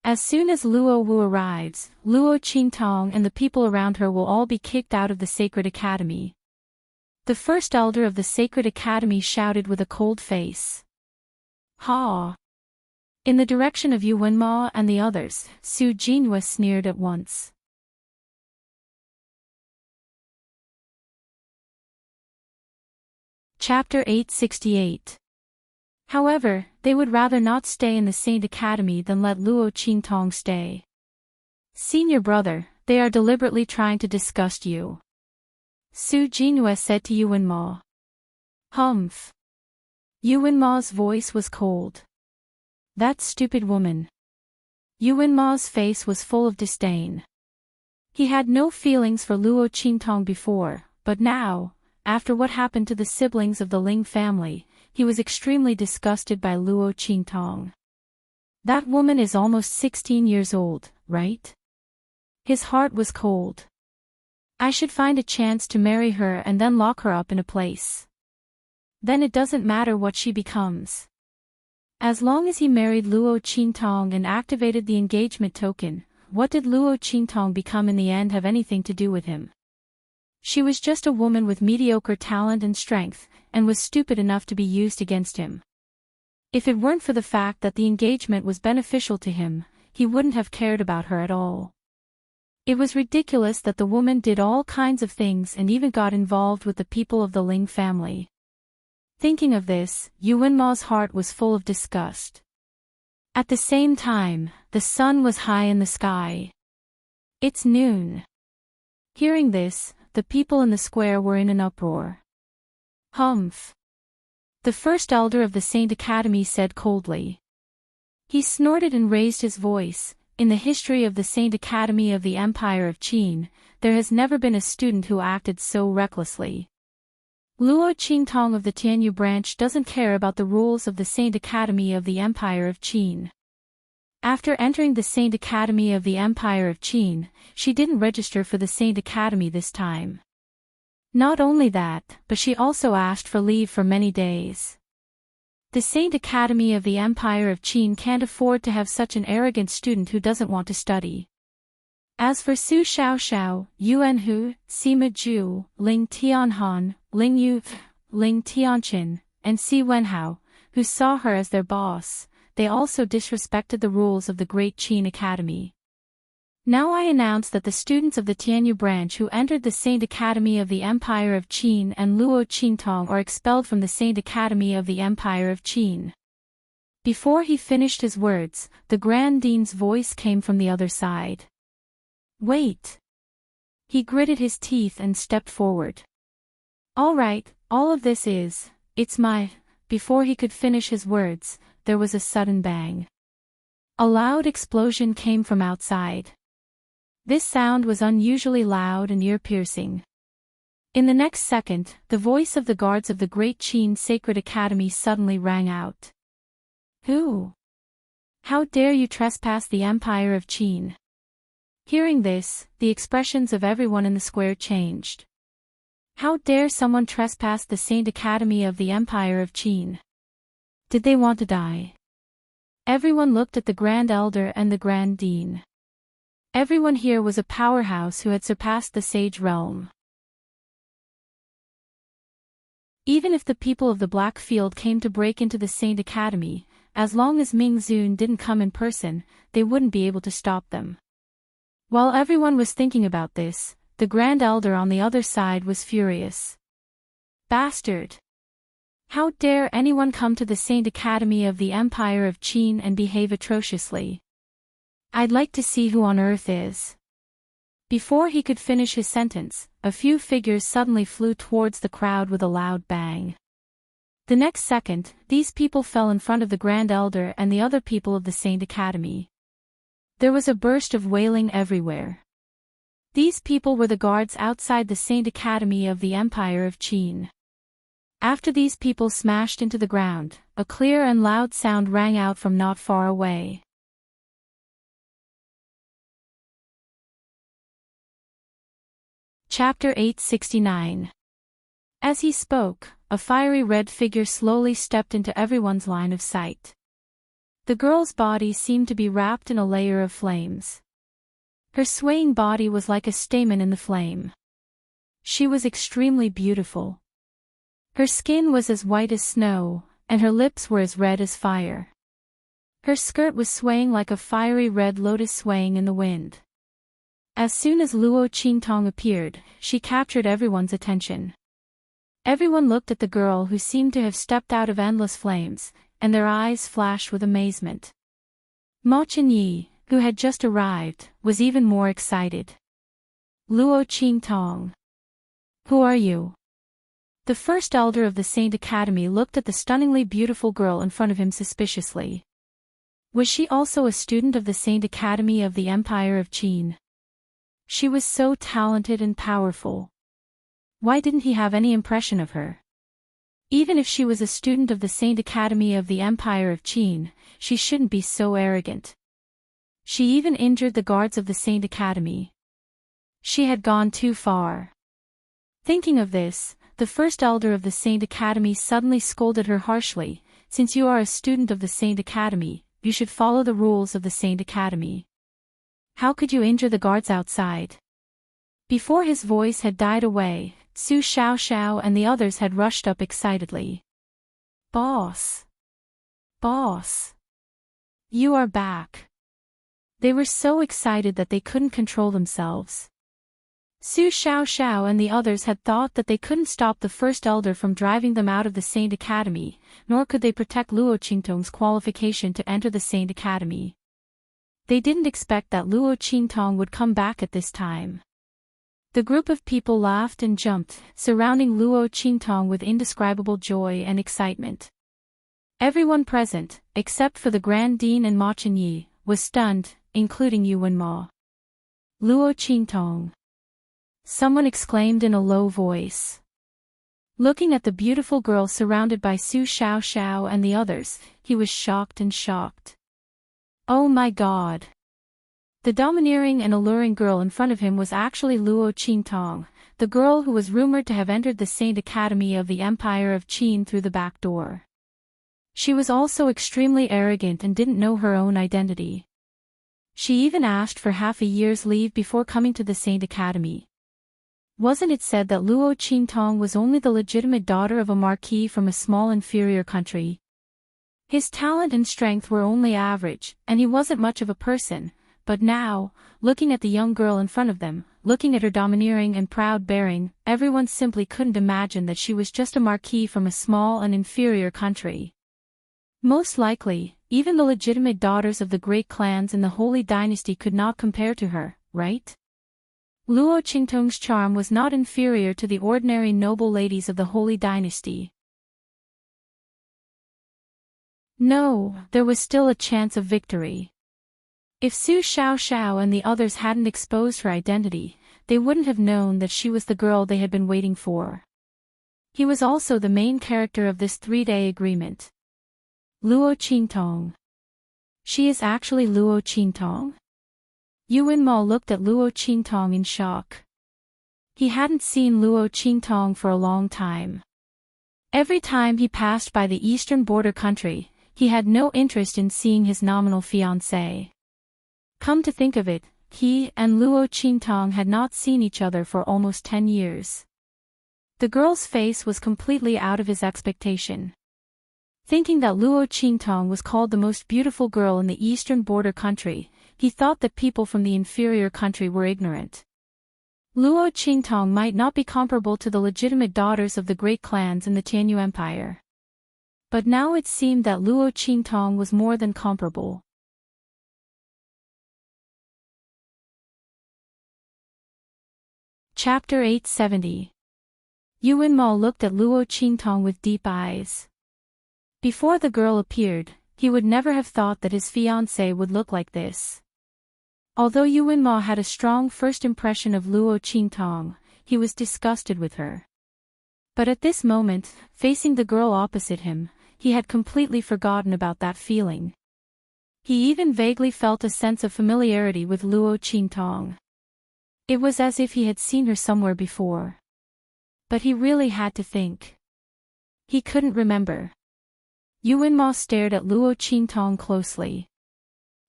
[SPEAKER 1] As soon as Luo Wu arrives, Luo Qingtong and the people around her will all be kicked out of the Sacred Academy. The first elder of the Sacred Academy shouted with a cold face. Ha! In the direction of Yu Wenma and the others, Su Jinhua sneered at once. Chapter 868. However, they would rather not stay in the Saint Academy than let Luo Qingtong stay. Senior brother, they are deliberately trying to disgust you. Su Jinhua said to Yu Wenma. Humph. Yu Wenma's voice was cold. That stupid woman. Yu Wenma's face was full of disdain. He had no feelings for Luo Qingtong before, but now, after what happened to the siblings of the Ling family, he was extremely disgusted by Luo Qingtong. That woman is almost 16 years old, right? His heart was cold. I should find a chance to marry her and then lock her up in a place. Then it doesn't matter what she becomes. As long as he married Luo Qingtong and activated the engagement token, what did Luo Qingtong become in the end have anything to do with him? She was just a woman with mediocre talent and strength, and was stupid enough to be used against him. If it weren't for the fact that the engagement was beneficial to him, he wouldn't have cared about her at all. It was ridiculous that the woman did all kinds of things and even got involved with the people of the Ling family. Thinking of this, Yu Wenma's heart was full of disgust. At the same time, the sun was high in the sky. It's noon. Hearing this, the people in the square were in an uproar. Humph. The first elder of the Saint Academy said coldly. He snorted and raised his voice. In the history of the Saint Academy of the Empire of Qin, there has never been a student who acted so recklessly. Luo Qingtong of the Tianyu branch doesn't care about the rules of the Saint Academy of the Empire of Qin. After entering the Saint Academy of the Empire of Qin, she didn't register for the Saint Academy this time. Not only that, but she also asked for leave for many days. The Saint Academy of the Empire of Qin can't afford to have such an arrogant student who doesn't want to study. As for Su Xiao, Yuan Hu, Sima Ju, Ling Tianhan, Ling Yu, Ling Tianqin, and Si Wenhao, who saw her as their boss, they also disrespected the rules of the Great Qin Academy. Now I announce that the students of the Tianyu branch who entered the Saint Academy of the Empire of Qin and Luo Qintong are expelled from the Saint Academy of the Empire of Qin. Before he finished his words, the Grand Dean's voice came from the other side. Wait. He gritted his teeth and stepped forward. All right, all of this it's my... Before he could finish his words, there was a sudden bang. A loud explosion came from outside. This sound was unusually loud and ear-piercing. In the next second, the voice of the guards of the Great Qin Sacred Academy suddenly rang out. Who? How dare you trespass the Empire of Qin? Hearing this, the expressions of everyone in the square changed. How dare someone trespass the Saint Academy of the Empire of Qin? Did they want to die? Everyone looked at the Grand Elder and the Grand Dean. Everyone here was a powerhouse who had surpassed the Sage Realm. Even if the people of the Black Field came to break into the Saint Academy, as long as Ming Zun didn't come in person, they wouldn't be able to stop them. While everyone was thinking about this, the Grand Elder on the other side was furious. Bastard! How dare anyone come to the Saint Academy of the Empire of Qin and behave atrociously? I'd like to see who on earth is. Before he could finish his sentence, a few figures suddenly flew towards the crowd with a loud bang. The next second, these people fell in front of the Grand Elder and the other people of the Saint Academy. There was a burst of wailing everywhere. These people were the guards outside the Saint Academy of the Empire of Qin. After these people smashed into the ground, a clear and loud sound rang out from not far away. Chapter 869. As he spoke, a fiery red figure slowly stepped into everyone's line of sight. The girl's body seemed to be wrapped in a layer of flames. Her swaying body was like a stamen in the flame. She was extremely beautiful. Her skin was as white as snow, and her lips were as red as fire. Her skirt was swaying like a fiery red lotus swaying in the wind. As soon as Luo Qintong appeared, she captured everyone's attention. Everyone looked at the girl who seemed to have stepped out of endless flames, and their eyes flashed with amazement. Ma Chenyi, who had just arrived, was even more excited. Luo Qintong. Who are you? The first elder of the Saint Academy looked at the stunningly beautiful girl in front of him suspiciously. Was she also a student of the Saint Academy of the Empire of Qin? She was so talented and powerful. Why didn't he have any impression of her? Even if she was a student of the Saint Academy of the Empire of Qin, she shouldn't be so arrogant. She even injured the guards of the Saint Academy. She had gone too far. Thinking of this, the first elder of the Saint Academy suddenly scolded her harshly. Since you are a student of the Saint Academy, you should follow the rules of the Saint Academy. How could you injure the guards outside? Before his voice had died away, Su Xiaoxiao and the others had rushed up excitedly. Boss! Boss! You are back! They were so excited that they couldn't control themselves. Su Xiaoxiao and the others had thought that they couldn't stop the first elder from driving them out of the Saint Academy, nor could they protect Luo Qintong's qualification to enter the Saint Academy. They didn't expect that Luo Qintong would come back at this time. The group of people laughed and jumped, surrounding Luo Qintong with indescribable joy and excitement. Everyone present, except for the Grand Dean and Ma Chenyi, was stunned, including Yuan Ma. Luo Qintong! Someone exclaimed in a low voice. Looking at the beautiful girl surrounded by Su Xiaoxiao and the others, he was shocked and shocked. Oh my God! The domineering and alluring girl in front of him was actually Luo Qintong, the girl who was rumored to have entered the Saint Academy of the Empire of Qin through the back door. She was also extremely arrogant and didn't know her own identity. She even asked for half a year's leave before coming to the Saint Academy. Wasn't it said that Luo Qintong was only the legitimate daughter of a marquis from a small inferior country? His talent and strength were only average, and he wasn't much of a person, but now, looking at the young girl in front of them, looking at her domineering and proud bearing, everyone simply couldn't imagine that she was just a marquis from a small and inferior country. Most likely, even the legitimate daughters of the great clans in the Holy Dynasty could not compare to her, right? Luo Qingtong's charm was not inferior to the ordinary noble ladies of the Holy Dynasty. No, there was still a chance of victory. If Su Xiaoxiao and the others hadn't exposed her identity, they wouldn't have known that she was the girl they had been waiting for. He was also the main character of this 3-day agreement. Luo Qingtong. She is actually Luo Qingtong? Yuan Mao looked at Luo Qingtong in shock. He hadn't seen Luo Qingtong for a long time. Every time he passed by the eastern border country, he had no interest in seeing his nominal fiancée. Come to think of it, he and Luo Qingtong had not seen each other for almost 10 years. The girl's face was completely out of his expectation. Thinking that Luo Qingtong was called the most beautiful girl in the eastern border country, he thought that people from the inferior country were ignorant. Luo Qingtong might not be comparable to the legitimate daughters of the great clans in the Tianyu Empire. But now it seemed that Luo Qingtong was more than comparable. Chapter 870. Yuan Mao looked at Luo Qingtong with deep eyes. Before the girl appeared, he would never have thought that his fiancée would look like this. Although Yuan Mao had a strong first impression of Luo Qingtong, he was disgusted with her. But at this moment, facing the girl opposite him, he had completely forgotten about that feeling. He even vaguely felt a sense of familiarity with Luo Qingtong. It was as if he had seen her somewhere before. But he really had to think. He couldn't remember. Yuan Mao stared at Luo Qingtong closely.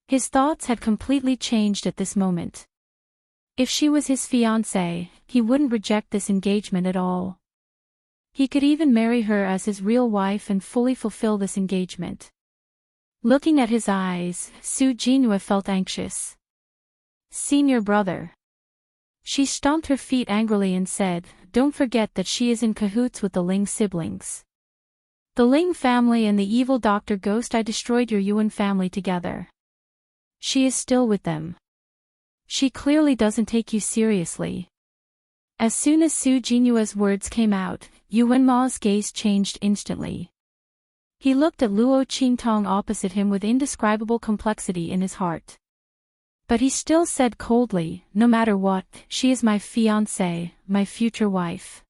[SPEAKER 1] His thoughts had completely changed at this moment. If she was his fiancée, he wouldn't reject this engagement at all. He could even marry her as his real wife and fully fulfill this engagement. Looking at his eyes, Su Jinhua felt anxious. Senior brother. She stomped her feet angrily and said, "Don't forget that she is in cahoots with the Ling siblings. The Ling family and the evil Dr. Ghost I destroyed your Yuan family together. She is still with them. She clearly doesn't take you seriously." As soon as Su Jinua's words came out, Yuan Mao's gaze changed instantly. He looked at Luo Qingtong opposite him with indescribable complexity in his heart. But he still said coldly, "No matter what, she is my fiancée, my future wife."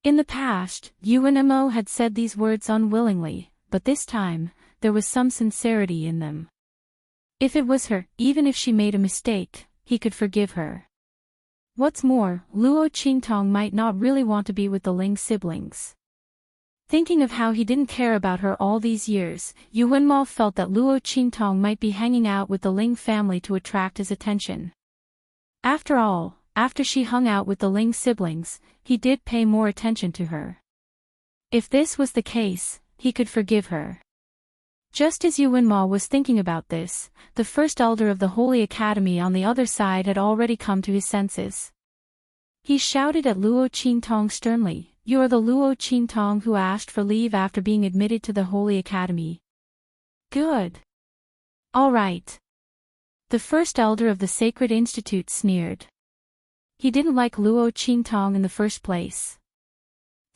[SPEAKER 1] In the past, Yuan Mo had said these words unwillingly, but this time, there was some sincerity in them. If it was her, even if she made a mistake, he could forgive her. What's more, Luo Qingtong might not really want to be with the Ling siblings. Thinking of how he didn't care about her all these years, Yuan Mao felt that Luo Qingtong might be hanging out with the Ling family to attract his attention. After all, after she hung out with the Ling siblings, he did pay more attention to her. If this was the case, he could forgive her. Just as Yuan Mao was thinking about this, the first elder of the Holy Academy on the other side had already come to his senses. He shouted at Luo Qingtong sternly, "You are the Luo Qingtong who asked for leave after being admitted to the Holy Academy. Good. All right." The first elder of the Sacred Institute sneered. He didn't like Luo Qingtong in the first place.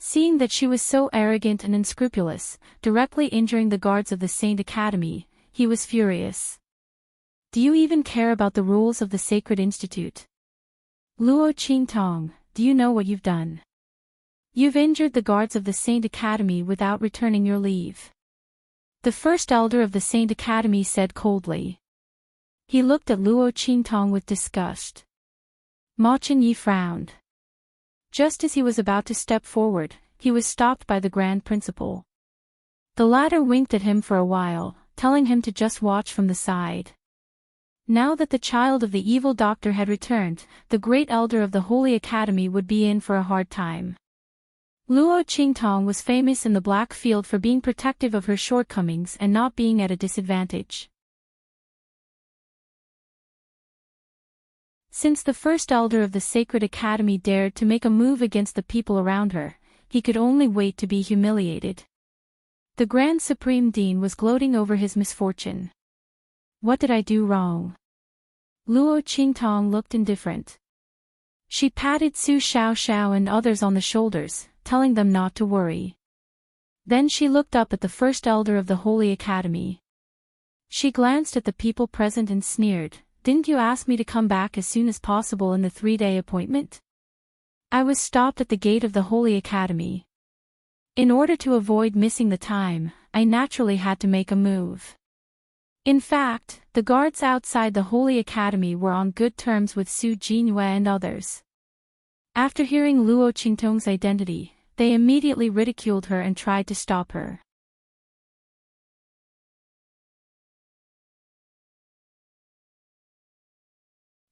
[SPEAKER 1] Seeing that she was so arrogant and unscrupulous, directly injuring the guards of the Saint Academy, he was furious. "Do you even care about the rules of the Sacred Institute? Luo Qingtong, do you know what you've done? You've injured the guards of the Saint Academy without returning your leave." The first elder of the Saint Academy said coldly. He looked at Luo Qingtong with disgust. Ma Chenyi frowned. Just as he was about to step forward, he was stopped by the Grand Principal. The latter winked at him for a while, telling him to just watch from the side. Now that the child of the evil doctor had returned, the great elder of the Holy Academy would be in for a hard time. Luo Qingtong was famous in the Black Field for being protective of her shortcomings and not being at a disadvantage. Since the first elder of the Sacred Academy dared to make a move against the people around her, he could only wait to be humiliated. The Grand Supreme Dean was gloating over his misfortune. What did I do wrong? Luo Qingtong looked indifferent. She patted Su Xiaoxiao and others on the shoulders, telling them not to worry. Then she looked up at the first elder of the Holy Academy. She glanced at the people present and sneered, "Didn't you ask me to come back as soon as possible in the 3-day appointment? I was stopped at the gate of the Holy Academy. In order to avoid missing the time, I naturally had to make a move." In fact, the guards outside the Holy Academy were on good terms with Su Jinyue and others. After hearing Luo Qingtong's identity, they immediately ridiculed her and tried to stop her.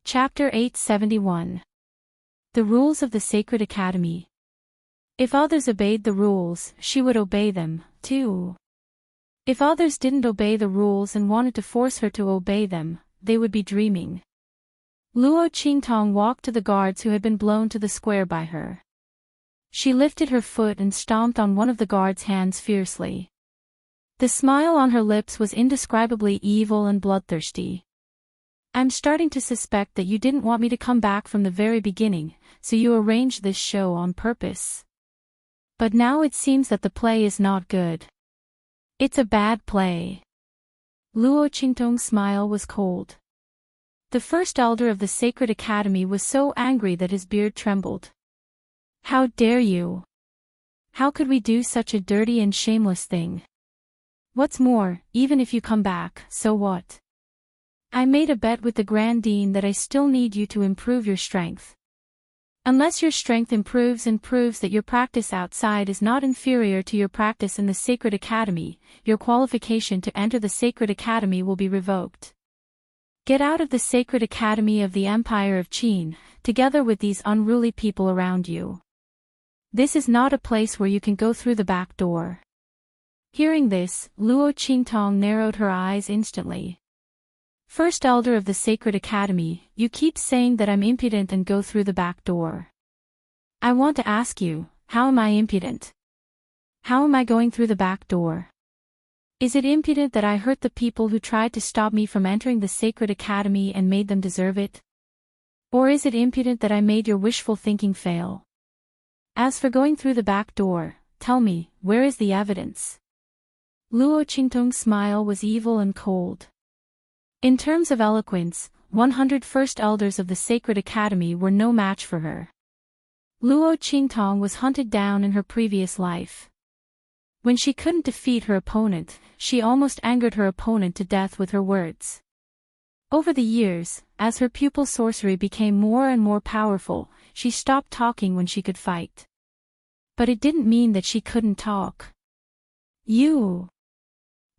[SPEAKER 1] Chapter 871. The Rules of the Sacred Academy. If others obeyed the rules, she would obey them, too. If others didn't obey the rules and wanted to force her to obey them, they would be dreaming. Luo Qingtong walked to the guards who had been blown to the square by her. She lifted her foot and stomped on one of the guards' hands fiercely. The smile on her lips was indescribably evil and bloodthirsty. "I'm starting to suspect that you didn't want me to come back from the very beginning, so you arranged this show on purpose. But now it seems that the play is not good. It's a bad play." Luo Qingtong's smile was cold. The first elder of the Sacred Academy was so angry that his beard trembled. "How dare you? How could we do such a dirty and shameless thing? What's more, even if you come back, so what? I made a bet with the Grand Dean that I still need you to improve your strength. Unless your strength improves and proves that your practice outside is not inferior to your practice in the Sacred Academy, your qualification to enter the Sacred Academy will be revoked. Get out of the Sacred Academy of the Empire of Qin, together with these unruly people around you. This is not a place where you can go through the back door." Hearing this, Luo Qingtong narrowed her eyes instantly. "First elder of the Sacred Academy, you keep saying that I'm impudent and go through the back door. I want to ask you, how am I impudent? How am I going through the back door? Is it impudent that I hurt the people who tried to stop me from entering the Sacred Academy and made them deserve it? Or is it impudent that I made your wishful thinking fail? As for going through the back door, tell me, where is the evidence?" Luo Qingtong's smile was evil and cold. In terms of eloquence, 100 first elders of the Sacred Academy were no match for her. Luo Qingtong was hunted down in her previous life. When she couldn't defeat her opponent, she almost angered her opponent to death with her words. Over the years, as her pupil's sorcery became more and more powerful, she stopped talking when she could fight. But it didn't mean that she couldn't talk. "You."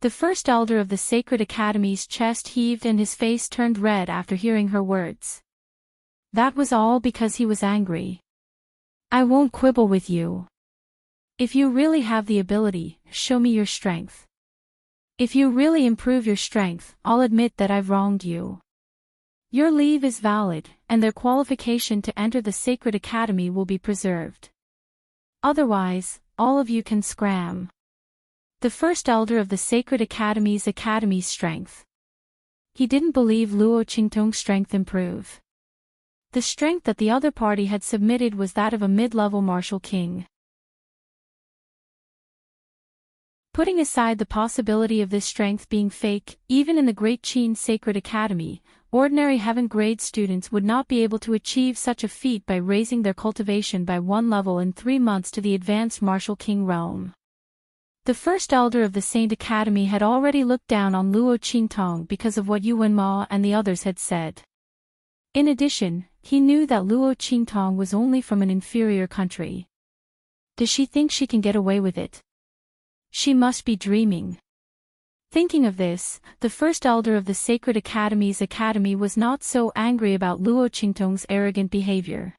[SPEAKER 1] The first elder of the Sacred Academy's chest heaved and his face turned red after hearing her words. That was all because he was angry. "I won't quibble with you. If you really have the ability, show me your strength. If you really improve your strength, I'll admit that I've wronged you. Your leave is valid, and their qualification to enter the Sacred Academy will be preserved. Otherwise, all of you can scram." The first elder of the Sacred Academy's strength. He didn't believe Luo Qingtong's strength improve. The strength that the other party had submitted was that of a mid-level martial king. Putting aside the possibility of this strength being fake, even in the Great Qin Sacred Academy, ordinary heaven-grade students would not be able to achieve such a feat by raising their cultivation by 1 level in 3 months to the advanced martial king realm. The first elder of the Saint Academy had already looked down on Luo Qingtong because of what Yuan Ma and the others had said. In addition, he knew that Luo Qingtong was only from an inferior country. Does she think she can get away with it? She must be dreaming. Thinking of this, the first elder of the Sacred Academy's academy was not so angry about Luo Qingtong's arrogant behavior.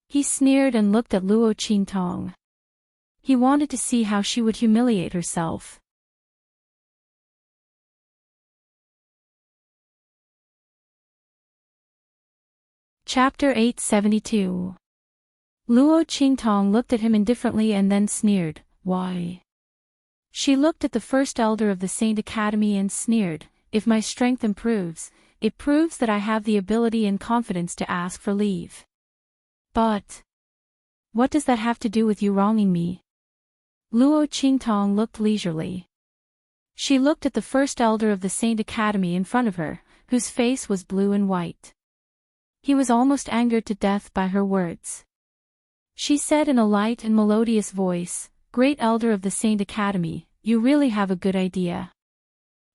[SPEAKER 1] He sneered and looked at Luo Qingtong. He wanted to see how she would humiliate herself. Chapter 872. Luo Qingtong looked at him indifferently and then sneered, "Why?" She looked at the first elder of the Saint Academy and sneered, "If my strength improves, it proves that I have the ability and confidence to ask for leave." "But what does that have to do with you wronging me?" Luo Qingtong looked leisurely. She looked at the first elder of the Saint Academy in front of her, whose face was blue and white. He was almost angered to death by her words. She said in a light and melodious voice, "Great elder of the Saint Academy, you really have a good idea.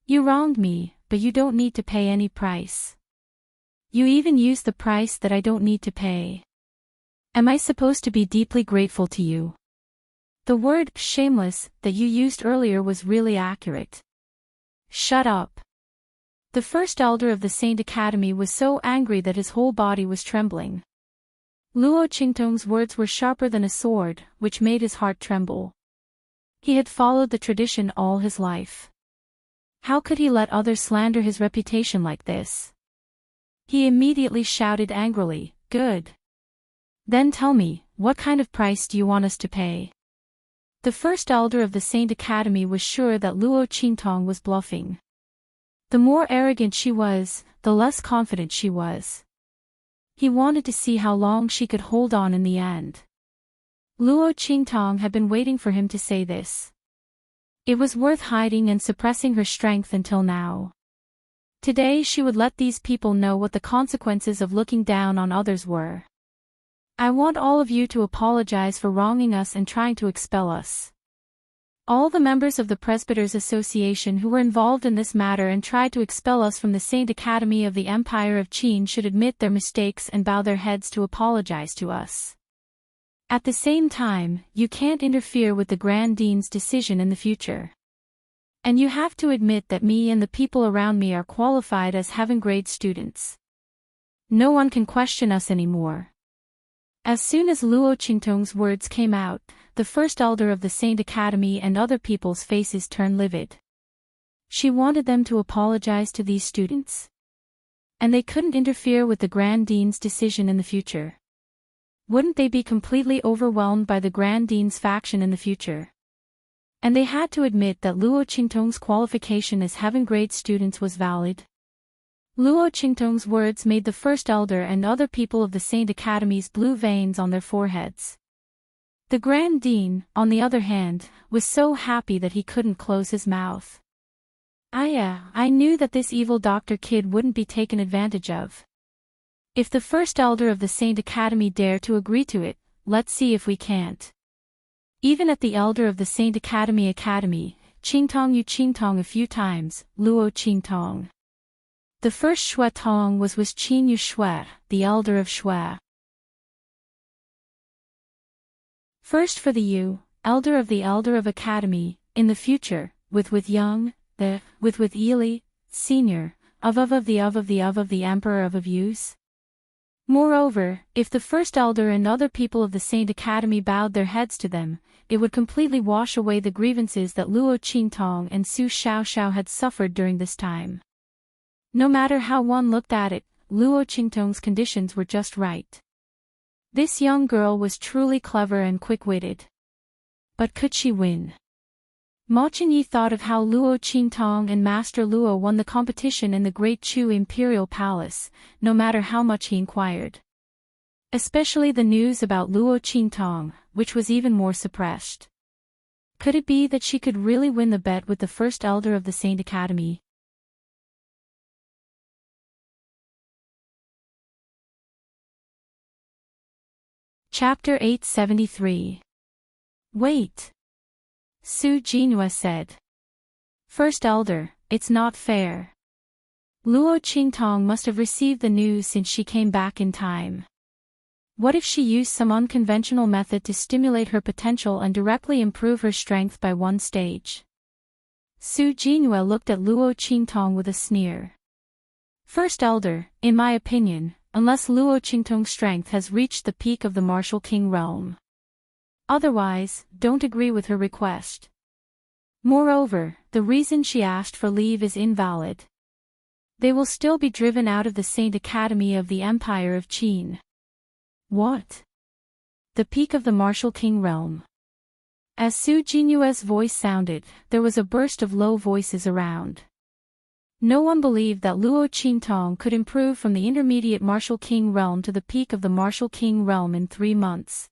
[SPEAKER 1] You wronged me, but you don't need to pay any price. You even used the price that I don't need to pay. Am I supposed to be deeply grateful to you?" The word shameless that you used earlier was really accurate. Shut up. The first elder of the Saint Academy was so angry that his whole body was trembling. Luo Qingtong's words were sharper than a sword, which made his heart tremble. He had followed the tradition all his life. How could he let others slander his reputation like this? He immediately shouted angrily, "Good. Then tell me, what kind of price do you want us to pay?" The first elder of the Saint Academy was sure that Luo Qingtong was bluffing. The more arrogant she was, the less confident she was. He wanted to see how long she could hold on in the end. Luo Qingtong had been waiting for him to say this. It was worth hiding and suppressing her strength until now. Today she would let these people know what the consequences of looking down on others were. "I want all of you to apologize for wronging us and trying to expel us. All the members of the Presbyters Association who were involved in this matter and tried to expel us from the Saint Academy of the Empire of Qin should admit their mistakes and bow their heads to apologize to us. At the same time, you can't interfere with the Grand Dean's decision in the future. And you have to admit that me and the people around me are qualified as heaven-grade students. No one can question us anymore." As soon as Luo Qingtong's words came out, the first elder of the Saint Academy and other people's faces turned livid. She wanted them to apologize to these students. And they couldn't interfere with the Grand Dean's decision in the future. Wouldn't they be completely overwhelmed by the Grand Dean's faction in the future? And they had to admit that Luo Qingtong's qualification as heaven-grade students was valid. Luo Qingtong's words made the first elder and other people of the Saint Academy's blue veins on their foreheads. The Grand Dean, on the other hand, was so happy that he couldn't close his mouth. I knew that this evil Dr. Kid wouldn't be taken advantage of. If the first elder of the Saint Academy dare to agree to it, let's see if we can't. Even at the elder of the Saint Academy, Qingtong you Qingtong a few times, Luo Qingtong. The first Shui Tong was Qin Yu Shui, the elder of Shui. First for the Yu, elder of Academy, in the future, with Young, with Yili, senior, of the Emperor of Yus. Moreover, if the first elder and other people of the Saint Academy bowed their heads to them, it would completely wash away the grievances that Luo Qingtong and Su Xiaoxiao had suffered during this time. No matter how one looked at it, Luo Qingtong's conditions were just right. This young girl was truly clever and quick-witted. But could she win? Ma Qingyi thought of how Luo Qingtong and Master Luo won the competition in the Great Chu Imperial Palace, no matter how much he inquired. Especially the news about Luo Qingtong, which was even more suppressed. Could it be that she could really win the bet with the first elder of the Saint Academy? Chapter 873. Wait. Su Jinhua said. First elder, it's not fair. Luo Qingtong must have received the news since she came back in time. What if she used some unconventional method to stimulate her potential and directly improve her strength by one stage? Su Jinhua looked at Luo Qingtong with a sneer. First elder, in my opinion, unless Luo Qingtong's strength has reached the peak of the martial king realm. Otherwise, don't agree with her request. Moreover, the reason she asked for leave is invalid. They will still be driven out of the Saint Academy of the Empire of Qin. What? The peak of the Martial King realm. As Su Jinyue's voice sounded, there was a burst of low voices around. No one believed that Luo Qintong could improve from the intermediate Martial King realm to the peak of the Martial King realm in 3 months.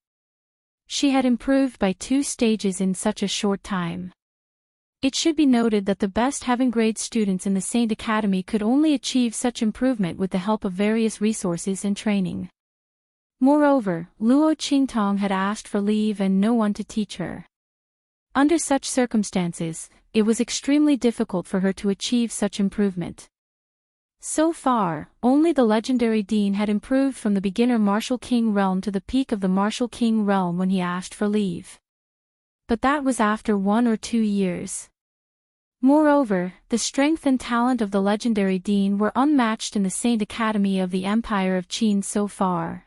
[SPEAKER 1] She had improved by 2 stages in such a short time. It should be noted that the best heaven-grade students in the Saint Academy could only achieve such improvement with the help of various resources and training. Moreover, Luo Qintong had asked for leave and no one to teach her. Under such circumstances, it was extremely difficult for her to achieve such improvement. So far, only the legendary Dean had improved from the beginner Martial King realm to the peak of the Martial King realm when he asked for leave. But that was after 1 or 2 years. Moreover, the strength and talent of the legendary Dean were unmatched in the Saint Academy of the Empire of Qin so far.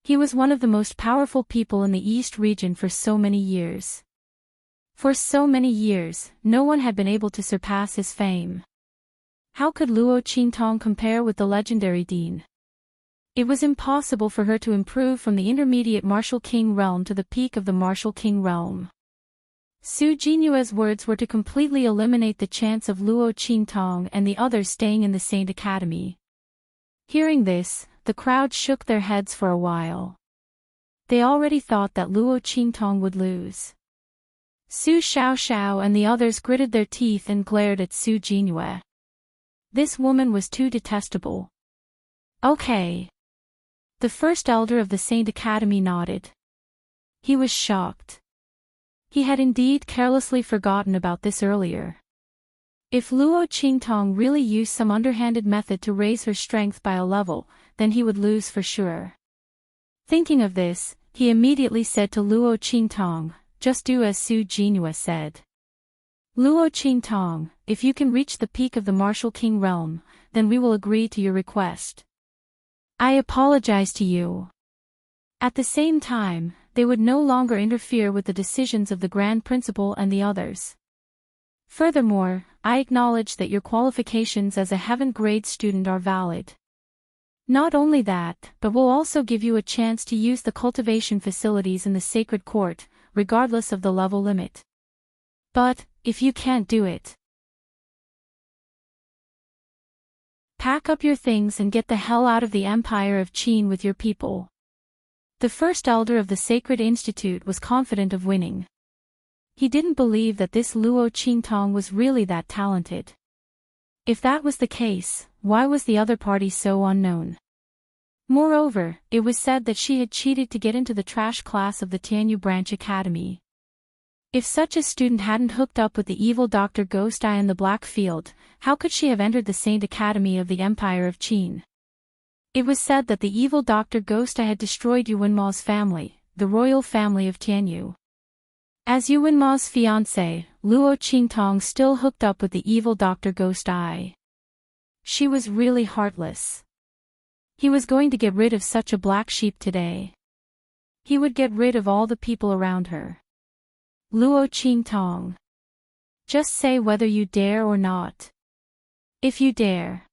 [SPEAKER 1] He was one of the most powerful people in the East region for so many years. For so many years, no one had been able to surpass his fame. How could Luo Qintong compare with the legendary Dean? It was impossible for her to improve from the intermediate Martial King realm to the peak of the Martial King realm. Su Jinyue's words were to completely eliminate the chance of Luo Qintong and the others staying in the Saint Academy. Hearing this, the crowd shook their heads for a while. They already thought that Luo Qintong would lose. Su Xiaoxiao and the others gritted their teeth and glared at Su Jinyue. This woman was too detestable. Okay. The first elder of the Saint Academy nodded. He was shocked. He had indeed carelessly forgotten about this earlier. If Luo Qintong really used some underhanded method to raise her strength by a level, then he would lose for sure. Thinking of this, he immediately said to Luo Qintong, "Just do as Su Jinyue said. Luo Qintong, if you can reach the peak of the Martial King realm, then we will agree to your request. I apologize to you." At the same time, they would no longer interfere with the decisions of the Grand Principal and the others. Furthermore, I acknowledge that your qualifications as a heaven-grade student are valid. Not only that, but we'll also give you a chance to use the cultivation facilities in the Sacred Court, regardless of the level limit. But, if you can't do it, pack up your things and get the hell out of the Empire of Qin with your people. The first elder of the Sacred Institute was confident of winning. He didn't believe that this Luo Qintong was really that talented. If that was the case, why was the other party so unknown? Moreover, it was said that she had cheated to get into the trash class of the Tianyu Branch Academy. If such a student hadn't hooked up with the evil Dr. Ghost Eye in the Black Field, how could she have entered the Saint Academy of the Empire of Qin? It was said that the evil Dr. Ghost Eye had destroyed Yuanma's family, the royal family of Tianyu. As Yuanma's fiancé, Luo Qintong still hooked up with the evil Dr. Ghost Eye. She was really heartless. He was going to get rid of such a black sheep today. He would get rid of all the people around her. Luo Qintong. Just say whether you dare or not. If you dare.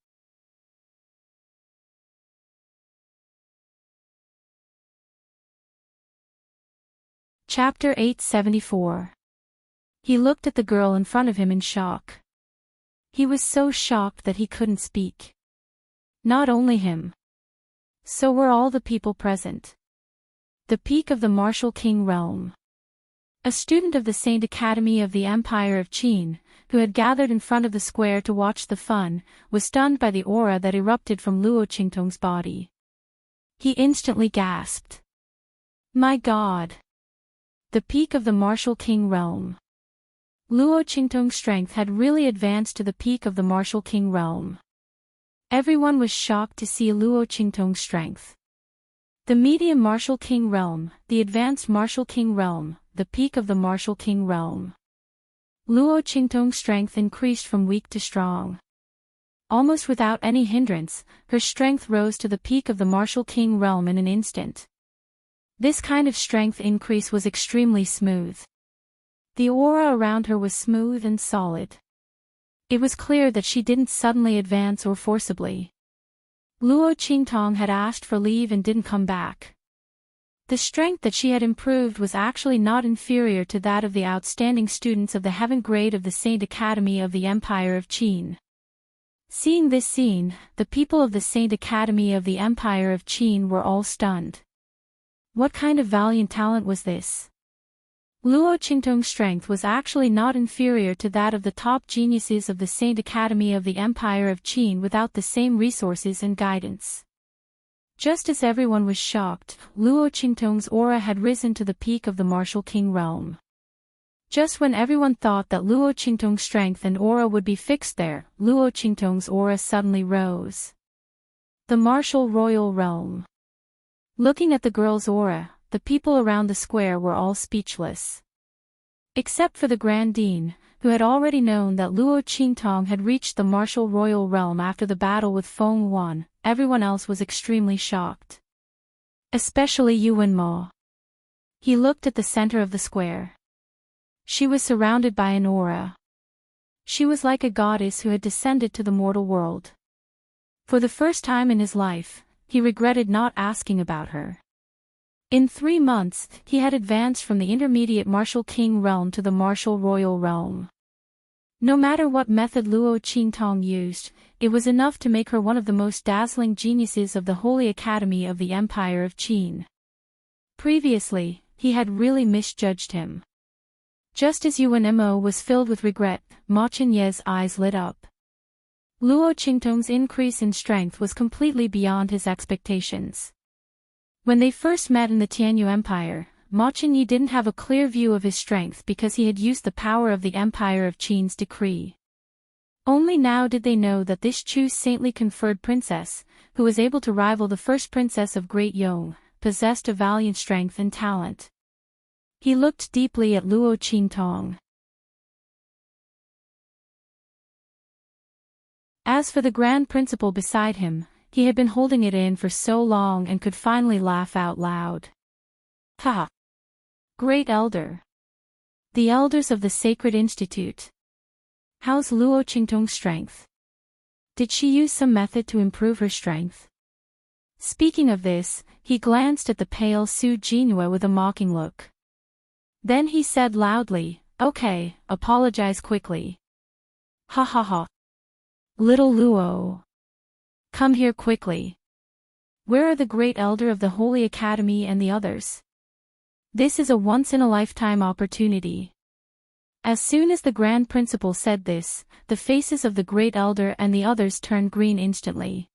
[SPEAKER 1] Chapter 874. He looked at the girl in front of him in shock. He was so shocked that he couldn't speak. Not only him. So were all the people present. The peak of the Martial King realm. A student of the Saint Academy of the Empire of Qin, who had gathered in front of the square to watch the fun, was stunned by the aura that erupted from Luo Qingtong's body. He instantly gasped. My God! The peak of the Martial King realm. Luo Qingtong's strength had really advanced to the peak of the Martial King realm. Everyone was shocked to see Luo Qingtong's strength. The medium Martial King realm, the advanced Martial King realm, the peak of the Martial King realm. Luo Qingtong's strength increased from weak to strong. Almost without any hindrance, her strength rose to the peak of the Martial King realm in an instant. This kind of strength increase was extremely smooth. The aura around her was smooth and solid. It was clear that she didn't suddenly advance or forcibly. Luo Qingtong had asked for leave and didn't come back. The strength that she had improved was actually not inferior to that of the outstanding students of the heaven grade of the Saint Academy of the Empire of Qin. Seeing this scene, the people of the Saint Academy of the Empire of Qin were all stunned. What kind of valiant talent was this? Luo Qingtong's strength was actually not inferior to that of the top geniuses of the Saint Academy of the Empire of Qin without the same resources and guidance. Just as everyone was shocked, Luo Qingtong's aura had risen to the peak of the martial king realm. Just when everyone thought that Luo Qingtong's strength and aura would be fixed there, Luo Qingtong's aura suddenly rose. The martial royal realm. Looking at the girl's aura, the people around the square were all speechless. Except for the Grand Dean, who had already known that Luo Qingtong had reached the martial royal realm after the battle with Feng Wan, everyone else was extremely shocked. Especially Yuan Mo. He looked at the center of the square. She was surrounded by an aura. She was like a goddess who had descended to the mortal world. For the first time in his life, he regretted not asking about her. In 3 months, he had advanced from the intermediate martial king realm to the martial royal realm. No matter what method Luo Qingtong used, it was enough to make her one of the most dazzling geniuses of the Holy Academy of the Empire of Qin. Previously, he had really misjudged him. Just as Yuan Mo was filled with regret, Ma Chenye's eyes lit up. Luo Qingtong's increase in strength was completely beyond his expectations. When they first met in the Tianyu Empire, Ma Chenye didn't have a clear view of his strength because he had used the power of the Empire of Qin's decree. Only now did they know that this Chu's saintly conferred princess, who was able to rival the first princess of Great Yong, possessed a valiant strength and talent. He looked deeply at Luo Qingtong. As for the grand principal beside him, he had been holding it in for so long and could finally laugh out loud. Ha! Great Elder. The elders of the Sacred Institute. How's Luo Qingtong's strength? Did she use some method to improve her strength? Speaking of this, he glanced at the pale Su Jinhua with a mocking look. Then he said loudly, "Okay, apologize quickly." Ha ha ha. Little Luo. Come here quickly. Where are the great elder of the Holy Academy and the others? This is a once-in-a-lifetime opportunity. As soon as the Grand Principal said this, the faces of the great elder and the others turned green instantly.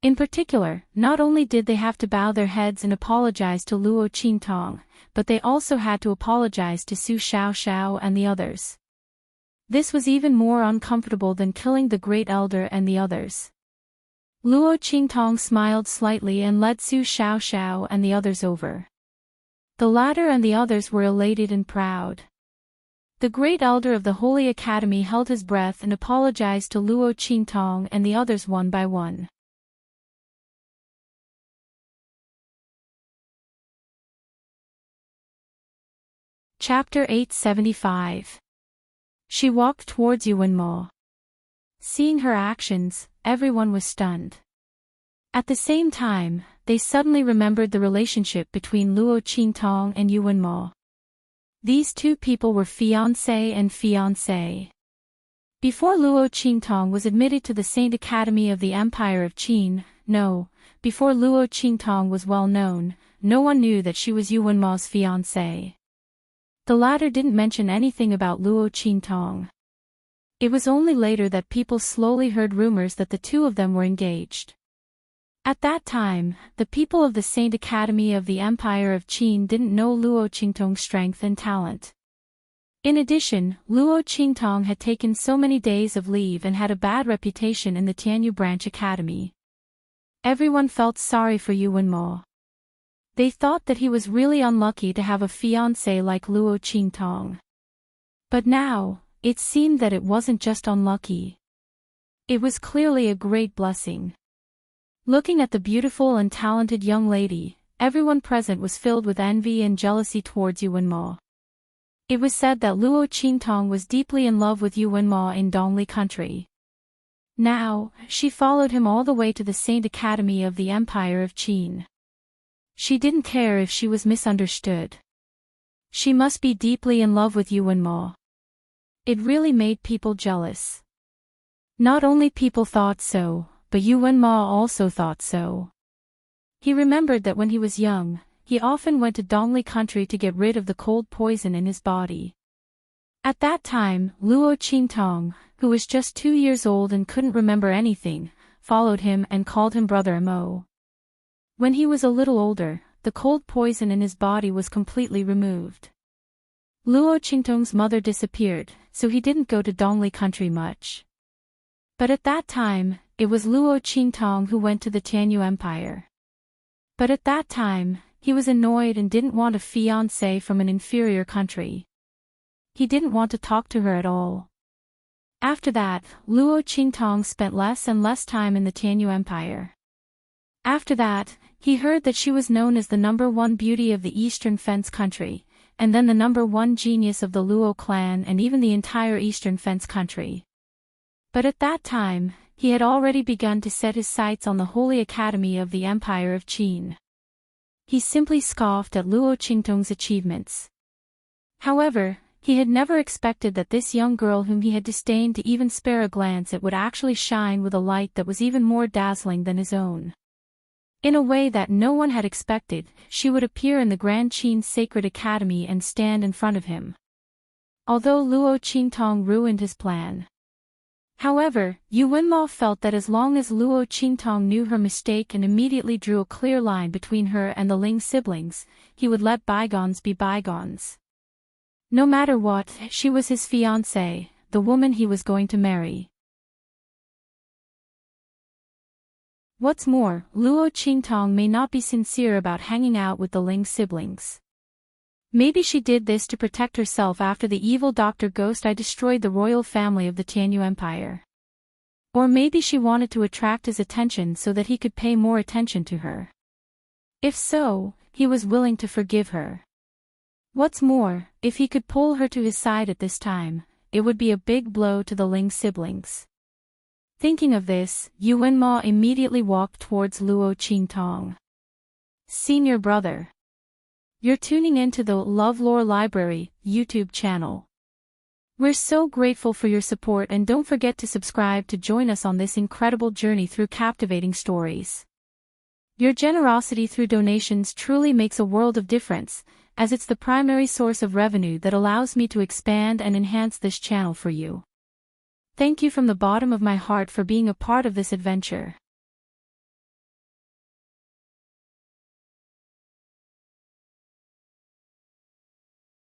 [SPEAKER 1] In particular, not only did they have to bow their heads and apologize to Luo Qingtong, but they also had to apologize to Su Xiaoxiao and the others. This was even more uncomfortable than killing the great elder and the others. Luo Qingtong smiled slightly and led Su Xiaoxiao and the others over. The latter and the others were elated and proud. The great elder of the Holy Academy held his breath and apologized to Luo Qingtong and the others one by one. Chapter 875. She walked towards Yuan Mo. Seeing her actions, everyone was stunned. At the same time, they suddenly remembered the relationship between Luo Qingtong and Yuan Mo. These two people were fiancé and fiancée. Before Luo Qingtong was admitted to the Saint Academy of the Empire of Qin, before Luo Qingtong was well known, no one knew that she was Yuan Mo's fiancé. The latter didn't mention anything about Luo Qingtong. It was only later that people slowly heard rumors that the two of them were engaged. At that time, the people of the Saint Academy of the Empire of Qin didn't know Luo Qingtong's strength and talent. In addition, Luo Qingtong had taken so many days of leave and had a bad reputation in the Tianyu Branch Academy. Everyone felt sorry for Yuan Mo. They thought that he was really unlucky to have a fiancé like Luo Qingtong. But now, it seemed that it wasn't just unlucky. It was clearly a great blessing. Looking at the beautiful and talented young lady, everyone present was filled with envy and jealousy towards Yuanma. It was said that Luo Qingtong was deeply in love with Yuanma in Dongli country. Now, she followed him all the way to the Saint Academy of the Empire of Qin. She didn't care if she was misunderstood. She must be deeply in love with Yuanma. It really made people jealous. Not only people thought so, but Yuanma also thought so. He remembered that when he was young, he often went to Dongli country to get rid of the cold poison in his body. At that time, Luo Qingtong, who was just 2 years old and couldn't remember anything, followed him and called him Brother Mo. When he was a little older, the cold poison in his body was completely removed. Luo Qingtong's mother disappeared, so he didn't go to Dongli country much. But at that time, it was Luo Qingtong who went to the Tianyu Empire. But at that time, he was annoyed and didn't want a fiancé from an inferior country. He didn't want to talk to her at all. After that, Luo Qingtong spent less and less time in the Tianyu Empire. After that, he heard that she was known as the #1 beauty of the Eastern Fence country, and then the #1 genius of the Luo clan and even the entire Eastern Fence country. But at that time, he had already begun to set his sights on the Holy Academy of the Empire of Qin. He simply scoffed at Luo Qingtong's achievements. However, he had never expected that this young girl whom he had disdained to even spare a glance at would actually shine with a light that was even more dazzling than his own. In a way that no one had expected, she would appear in the Grand Qin Sacred Academy and stand in front of him. Although Luo Qingtong ruined his plan. However, Yuanma felt that as long as Luo Qingtong knew her mistake and immediately drew a clear line between her and the Ling siblings, he would let bygones be bygones. No matter what, she was his fiancée, the woman he was going to marry. What's more, Luo Qingtong may not be sincere about hanging out with the Ling siblings. Maybe she did this to protect herself after the evil Dr. Ghost Eye destroyed the royal family of the Tianyu Empire. Or maybe she wanted to attract his attention so that he could pay more attention to her. If so, he was willing to forgive her. What's more, if he could pull her to his side at this time, it would be a big blow to the Ling siblings. Thinking of this, Yuanma immediately walked towards Luo Qingtong. Senior brother. You're tuning into the LoveLore Library YouTube channel. We're so grateful for your support and don't forget to subscribe to join us on this incredible journey through captivating stories. Your generosity through donations truly makes a world of difference, as it's the primary source of revenue that allows me to expand and enhance this channel for you. Thank you from the bottom of my heart for being a part of this adventure.